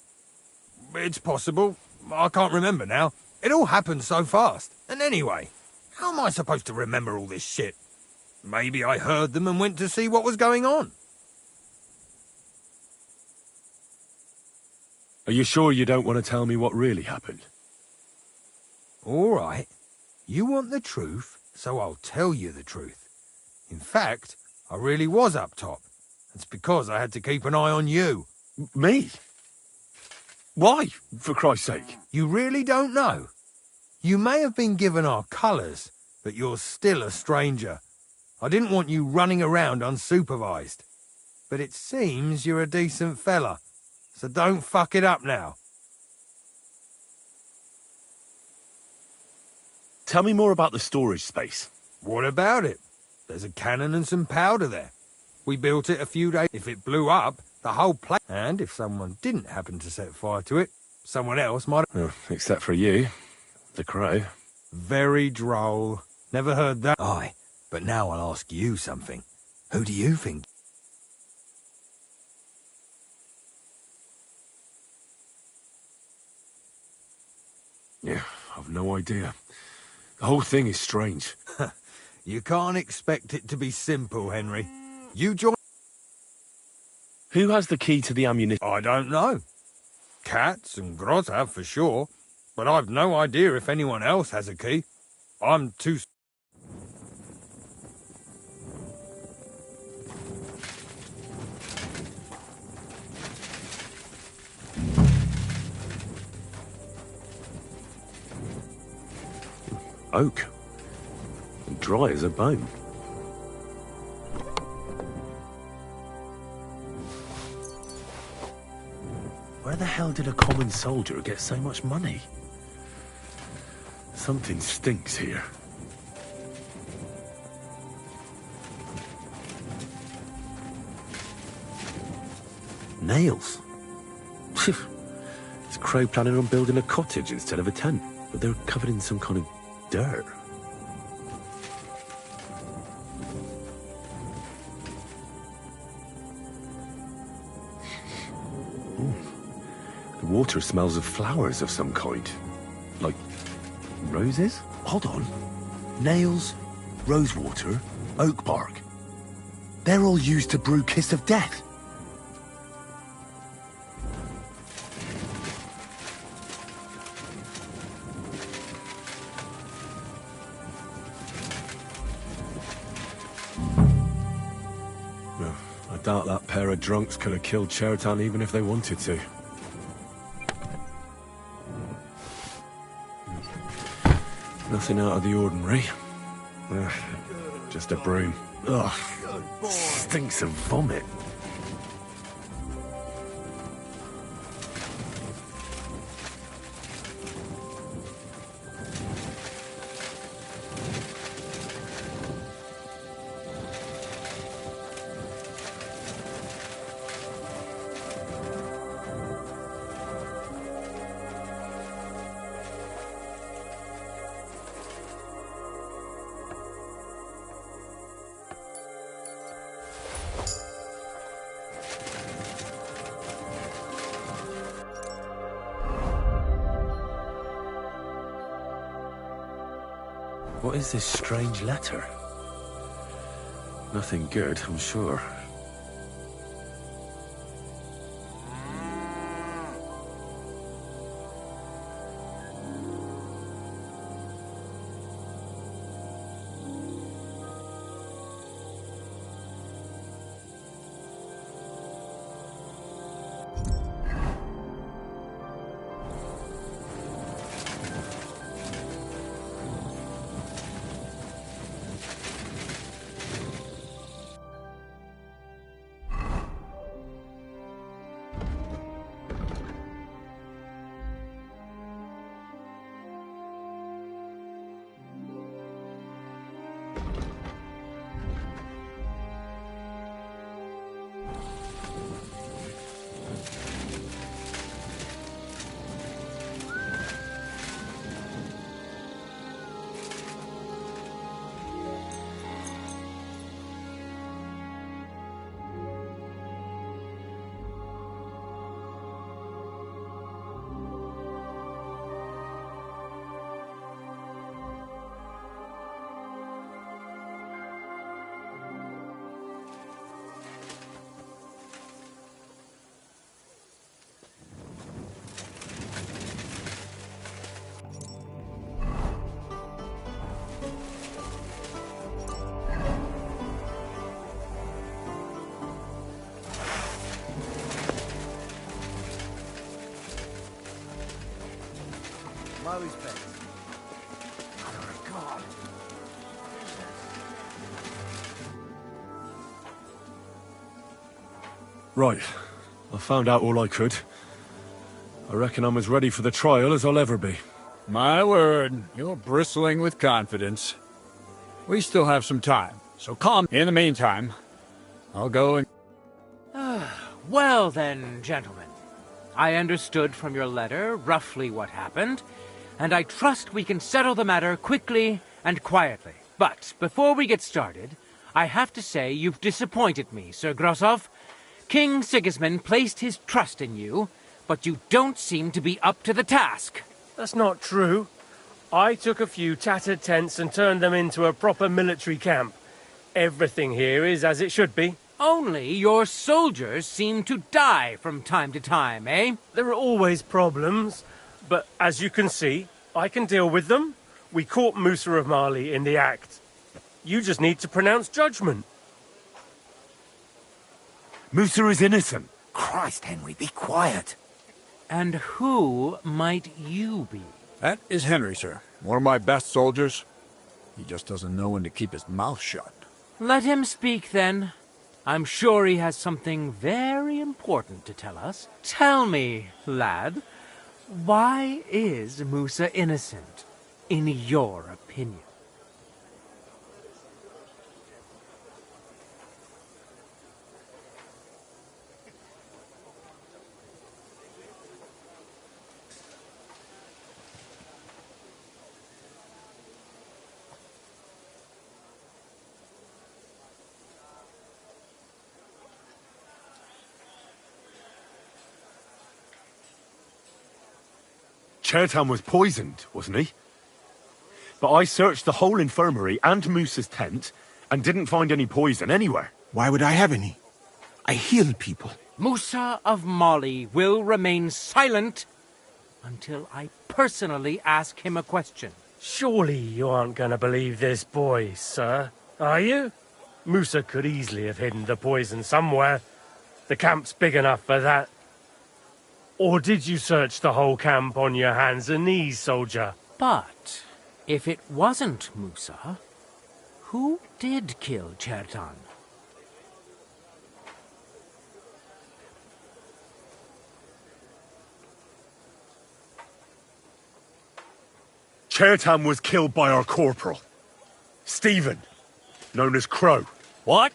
It's possible. I can't remember now. It all happened so fast. And anyway, how am I supposed to remember all this shit? Maybe I heard them and went to see what was going on. Are you sure you don't want to tell me what really happened? All right. You want the truth, so I'll tell you the truth. In fact, I really was up top. It's because I had to keep an eye on you. Me? Why, for Christ's sake? You really don't know? You may have been given our colours, but you're still a stranger. I didn't want you running around unsupervised. But it seems you're a decent fella. So don't fuck it up now. Tell me more about the storage space. What about it? There's a cannon and some powder there. We built it a few days. If it blew up, the whole place... And if someone didn't happen to set fire to it, someone else might... Except for you, the crow. Very droll. Never heard that. Aye, but now I'll ask you something. Who do you think? Yeah, I've no idea. The whole thing is strange. You can't expect it to be simple, Henry. You join... Who has the key to the ammunition? I don't know. Katz and Groz have for sure, but I've no idea if anyone else has a key. I'm too... Oak. And dry as a bone. Where the hell did a common soldier get so much money? Something stinks here. Nails. Is Crow planning on building a cottage instead of a tent? But they're covered in some kind of dirt. The water smells of flowers of some kind. Like roses? Hold on. Nails, rosewater, oak bark. They're all used to brew Kiss of Death. I doubt that pair of drunks could have killed Cheriton even if they wanted to. Nothing out of the ordinary. Just a broom. Ugh. Stinks of vomit. What is this strange letter? Nothing good, I'm sure. My respect. God. Right. I found out all I could. I reckon I'm as ready for the trial as I'll ever be. My word, you're bristling with confidence. We still have some time, so calm. In the meantime, I'll go and... Well then, gentlemen. I understood from your letter roughly what happened, and I trust we can settle the matter quickly and quietly. But before we get started, I have to say you've disappointed me, Sir Grosov. King Sigismund placed his trust in you, but you don't seem to be up to the task. That's not true. I took a few tattered tents and turned them into a proper military camp. Everything here is as it should be. Only your soldiers seem to die from time to time, eh? There are always problems, but as you can see, I can deal with them. We caught Musa of Mali in the act. You just need to pronounce judgment. Musa is innocent. Christ, Henry, be quiet. And who might you be? That is Henry, sir. One of my best soldiers. He just doesn't know when to keep his mouth shut. Let him speak, then. I'm sure he has something very important to tell us. Tell me, lad, why is Musa innocent, in your opinion? Chertan was poisoned, wasn't he? But I searched the whole infirmary and Musa's tent and didn't find any poison anywhere. Why would I have any? I heal people. Musa of Mali will remain silent until I personally ask him a question. Surely you aren't going to believe this boy, sir, are you? Musa could easily have hidden the poison somewhere. The camp's big enough for that. Or did you search the whole camp on your hands and knees, soldier? But if it wasn't Musa, who did kill Chertan? Chertan was killed by our corporal, Stephen, known as Crow. What?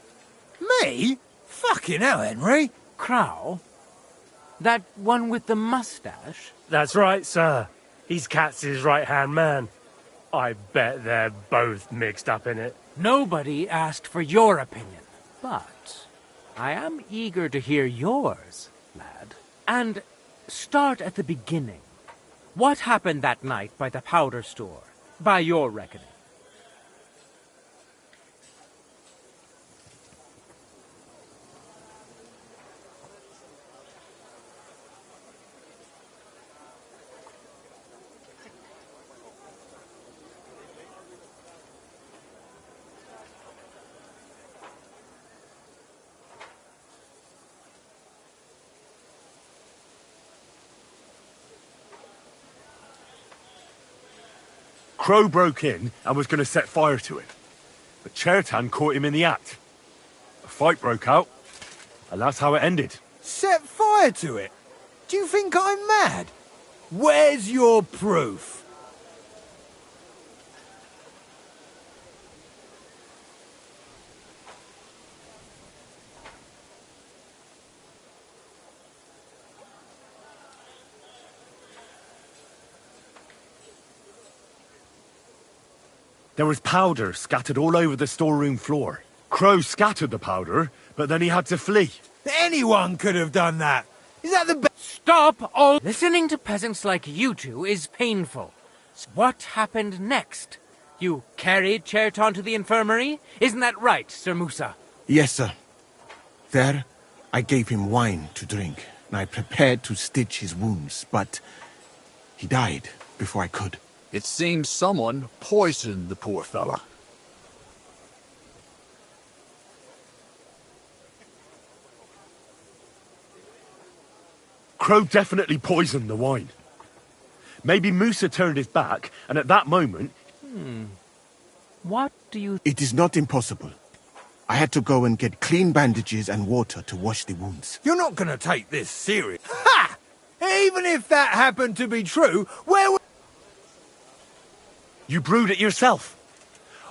Me? Fucking hell, Henry. Crow? That one with the mustache? That's right, sir. He's Katz's right-hand man. I bet they're both mixed up in it. Nobody asked for your opinion, but I am eager to hear yours, lad. And start at the beginning. What happened that night by the powder store, by your reckoning? Crow broke in and was going to set fire to it. But Chertan caught him in the act. A fight broke out, and that's how it ended. Set fire to it? Do you think I'm mad? Where's your proof? There was powder scattered all over the storeroom floor. Crow scattered the powder, but then he had to flee. Anyone could have done that. Is that the best? Stop all... Listening to peasants like you two is painful. What happened next? You carried Chertan to the infirmary? Isn't that right, Sir Musa? Yes, sir. There, I gave him wine to drink, and I prepared to stitch his wounds, but he died before I could. It seems someone poisoned the poor fella. Crow definitely poisoned the wine. Maybe Musa turned his back, and at that moment... What do you... It is not impossible. I had to go and get clean bandages and water to wash the wounds. You're not going to take this serious. Ha! Even if that happened to be true, where would... You brewed it yourself.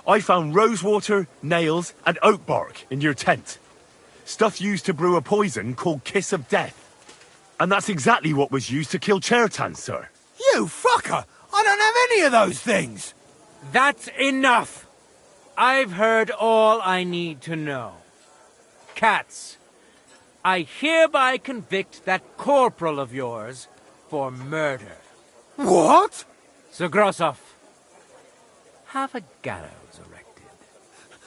I found rosewater, nails, and oak bark in your tent. Stuff used to brew a poison called Kiss of Death. And that's exactly what was used to kill Chertan, sir. You fucker! I don't have any of those things! That's enough! I've heard all I need to know. Cats, I hereby convict that corporal of yours for murder. What? Sir Grossoff, have a gallows erected.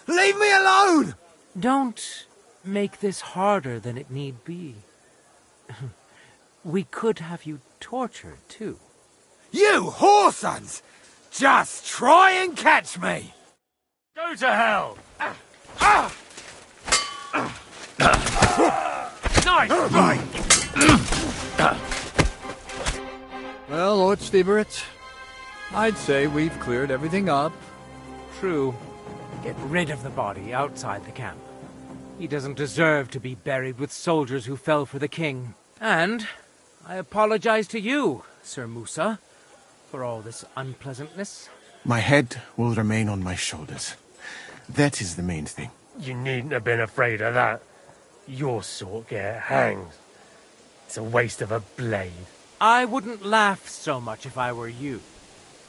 Leave me alone! Don't make this harder than it need be. We could have you tortured, too. You whoresons! Just try and catch me! Go to hell! Nice! Right! Well, Lord Steverit, I'd say we've cleared everything up. True. Get rid of the body outside the camp. He doesn't deserve to be buried with soldiers who fell for the king. And I apologize to you, Sir Musa, for all this unpleasantness. My head will remain on my shoulders. That is the main thing. You needn't have been afraid of that. Your sort get hanged. It's a waste of a blade. I wouldn't laugh so much if I were you.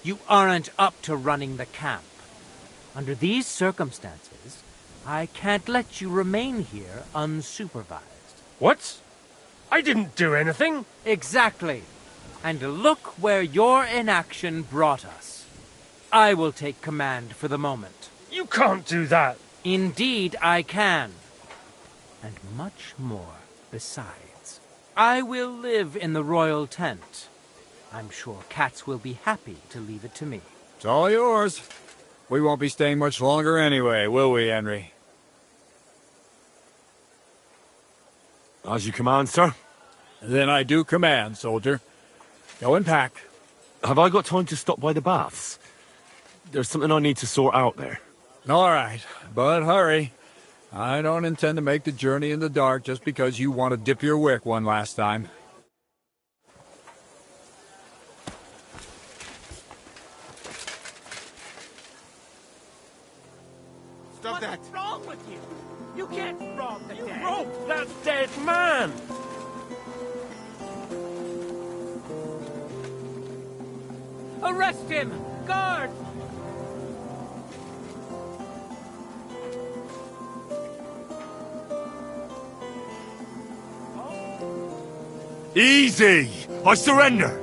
You aren't up to running the camp. Under these circumstances, I can't let you remain here unsupervised. What? I didn't do anything. Exactly. And look where your inaction brought us. I will take command for the moment. You can't do that. Indeed, I can. And much more besides. I will live in the royal tent. I'm sure Cats will be happy to leave it to me. It's all yours. We won't be staying much longer anyway, will we, Henry? As you command, sir. Then I do command, soldier. Go and pack. Have I got time to stop by the baths? There's something I need to sort out there. All right, but hurry. I don't intend to make the journey in the dark just because you want to dip your wick one last time. Stop that. What's wrong with you? You can't rob the dead. You robbed that dead man. Arrest him! Guard! Easy! I surrender!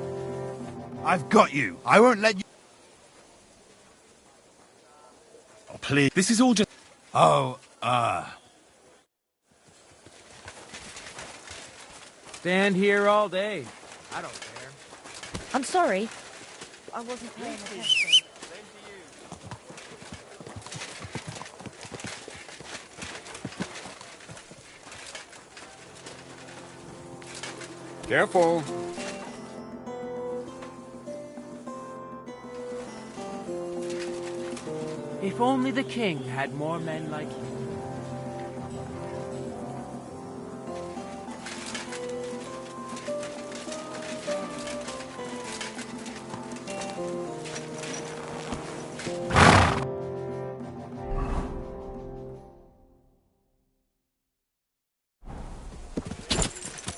I've got you. I won't let you... Oh, please. This is all just... Stand here all day. I don't care. I'm sorry. I wasn't paying attention. Careful. If only the king had more men like you.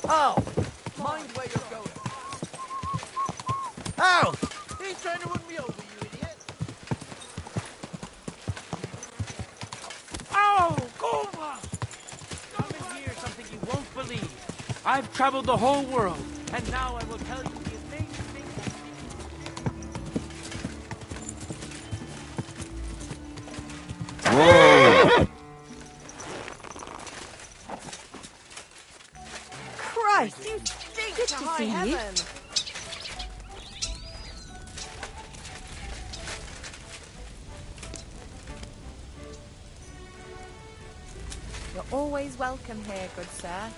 Oh! Mind where you're going. Ow! He's trying to run me over, you idiot! Oh, Goma! Come and hear something you won't believe. I've traveled the whole world, and now I will tell you the amazing things. Whoa! Christ, you stink to high heaven! You're always welcome here, good sir.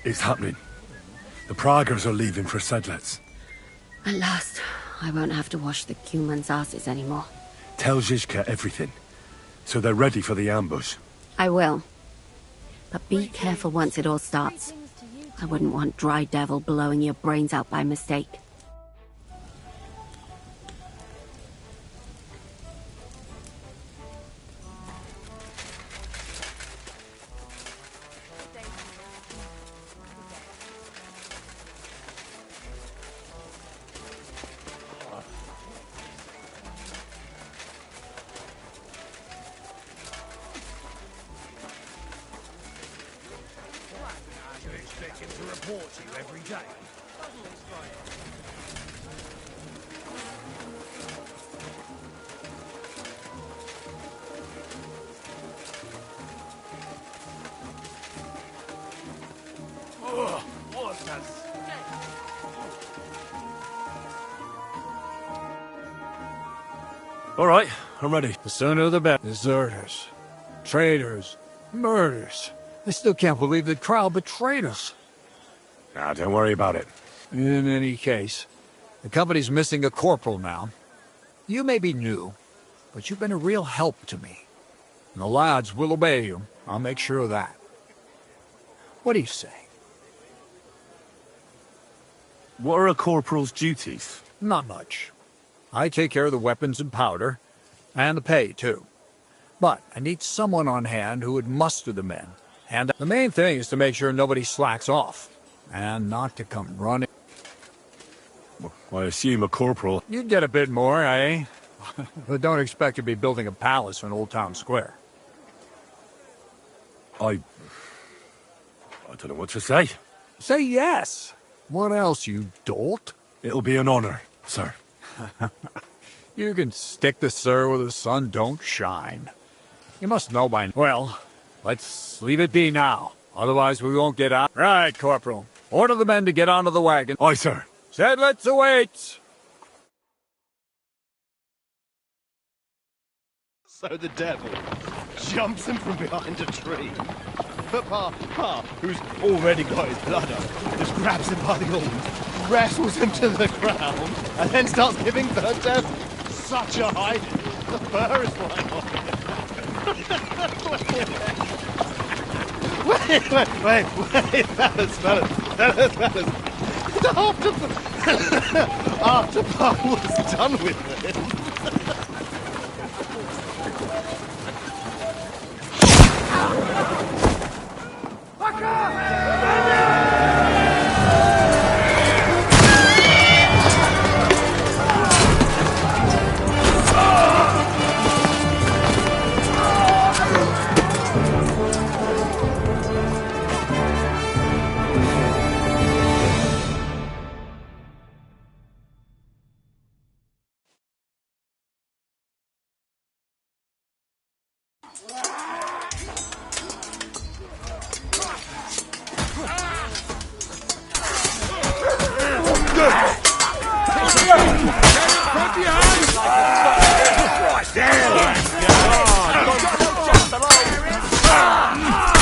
It's happening. The Praggers are leaving for Sedlets. At last, I won't have to wash the humans' asses anymore. Tell Zizka everything, so they're ready for the ambush. I will. But be careful once it all starts. I wouldn't want Dry Devil blowing your brains out by mistake. You expect him to report to you every day? Oh, what's that? All right, I'm ready. The sooner the better. Deserters, traitors, murders. I still can't believe that Krau betrayed us. Nah, don't worry about it. In any case, the company's missing a corporal now. You may be new, but you've been a real help to me. And the lads will obey you. I'll make sure of that. What do you say? What are a corporal's duties? Not much. I take care of the weapons and powder, and the pay, too. But I need someone on hand who would muster the men. And the main thing is to make sure nobody slacks off, and not to come running. Well, I assume a corporal... You'd get a bit more, eh? But don't expect to be building a palace in Old Town Square. I don't know what to say. Say yes! What else, you dolt? It'll be an honor, sir. You can stick the sir where the sun don't shine. You must know by now. Well, let's leave it be now. Otherwise we won't get out. Right, Corporal. Order the men to get onto the wagon. Aye, sir. Sedlets awaits! So the devil jumps him from behind a tree. But Pa, who's already got his blood up, just grabs him by the arms, wrestles him to the ground, and then starts giving birth to such a hiding. The fur is flying off. Wait, fellas. After Pa was done with it.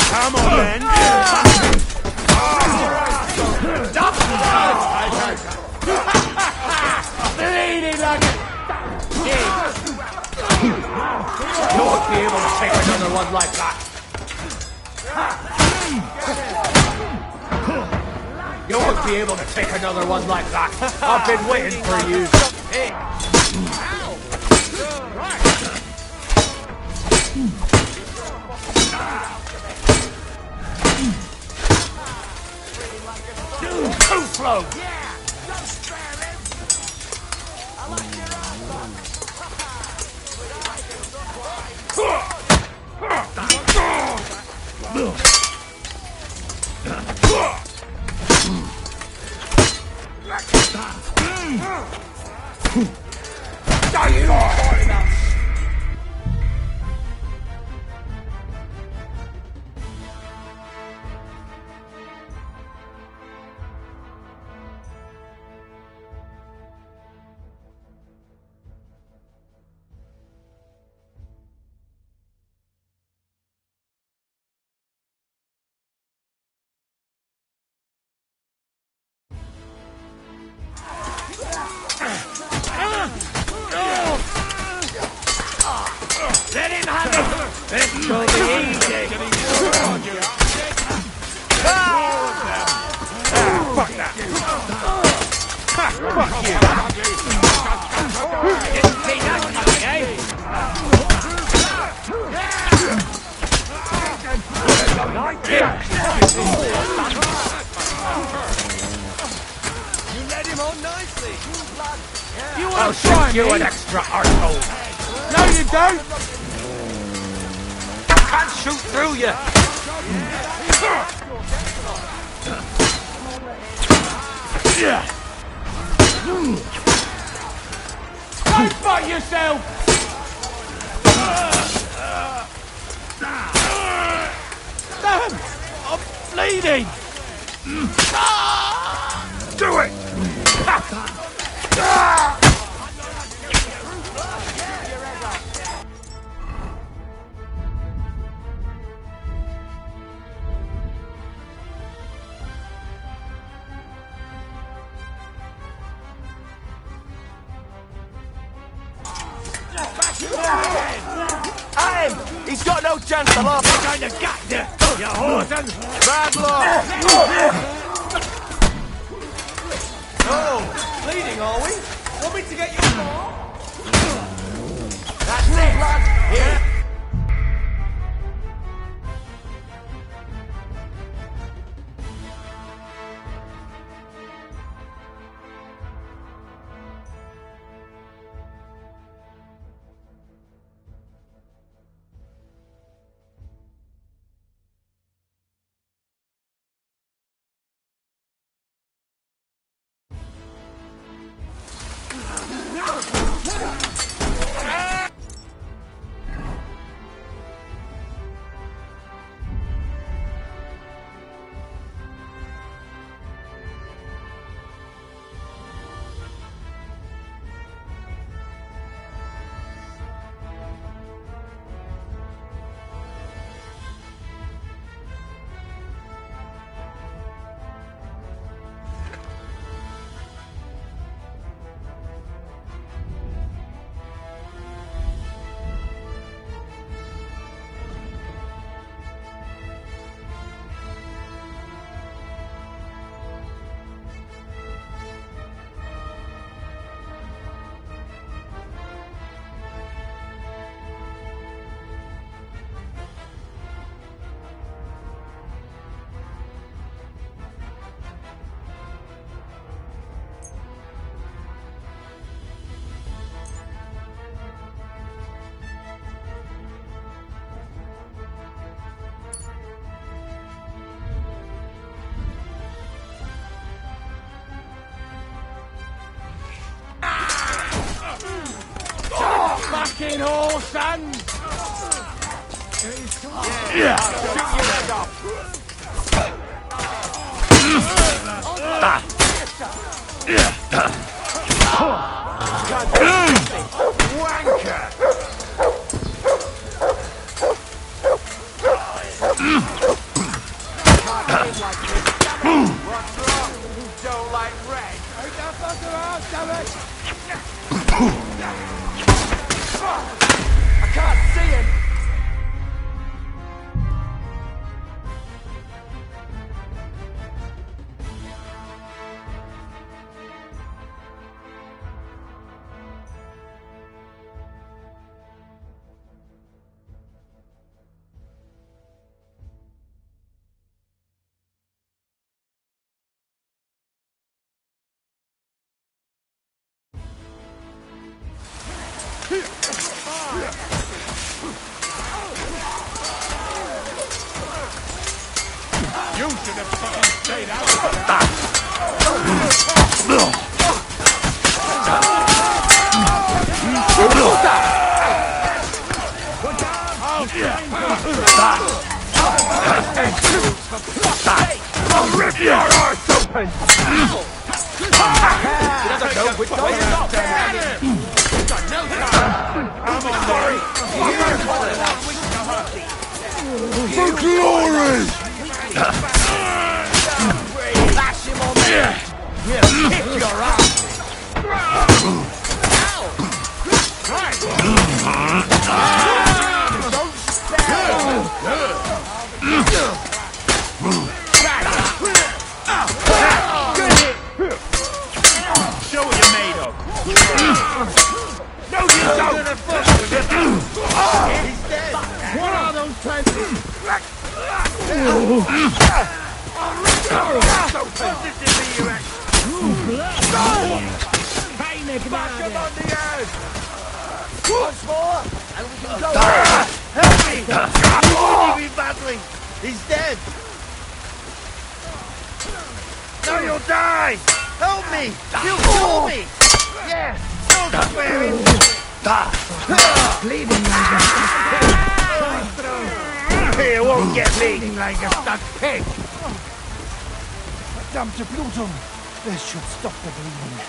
Come on, then. Bleeding like a... You won't be able to take another one like that. You won't be able to take another one like that. I've been waiting for you. Hey. Too slow. Let him have it! Let's go the easy! Fuck that! Fuck you! Didn't see that coming, eh? You led him on nicely! I'll shoot you an extra arsehole! No, you don't! I can't shoot through you! Don't fight yourself! Damn! I'm bleeding! Do it! At him! He's got no chance to laugh. What kind of gut there, you hosen? Bad luck! Oh, bleeding, are we? Want me to get you more? That's it, lad! Here! Fucking horse, son! Yeah! I can't see him! Rip your arse open! For glory! Lash him on the head! We'll kick your ass! Show what you're made of! No, you don't! He's dead! What are those types? Back him on the earth! Once more, and we can go. Help me! He's me badly! He's dead! Now you'll die! Help me! You'll kill me! Yes! Don't swear it! Bleeding like a stuck pig! Here, won't get me! Bleeding like a stuck pig! Verdammte Blutung! This should stop the bleeding.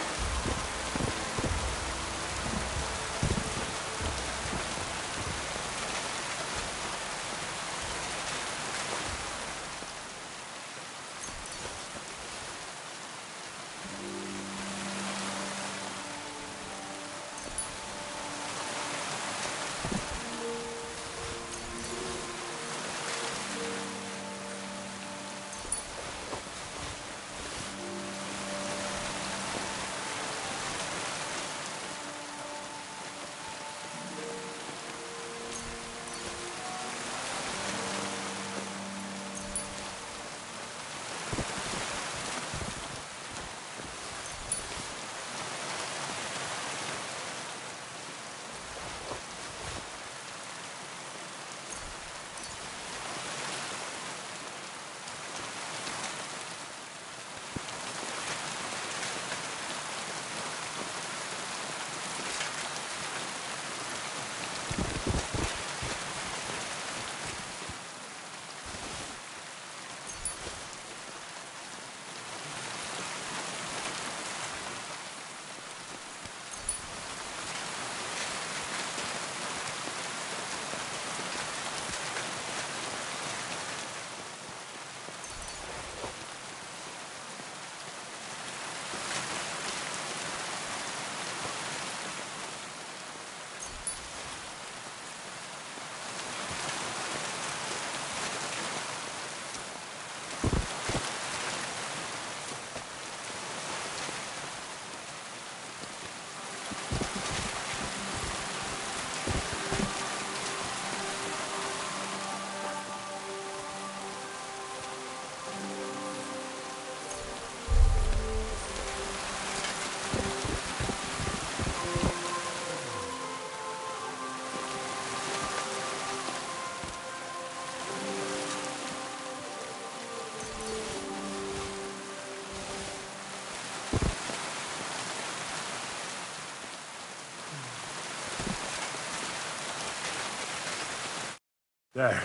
There.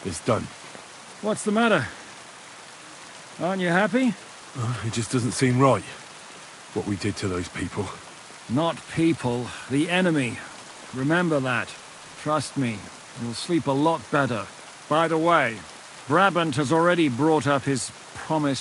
It's done. What's the matter? Aren't you happy? It just doesn't seem right, what we did to those people. Not people, the enemy. Remember that. Trust me, you'll sleep a lot better. By the way, Brabant has already brought up his promise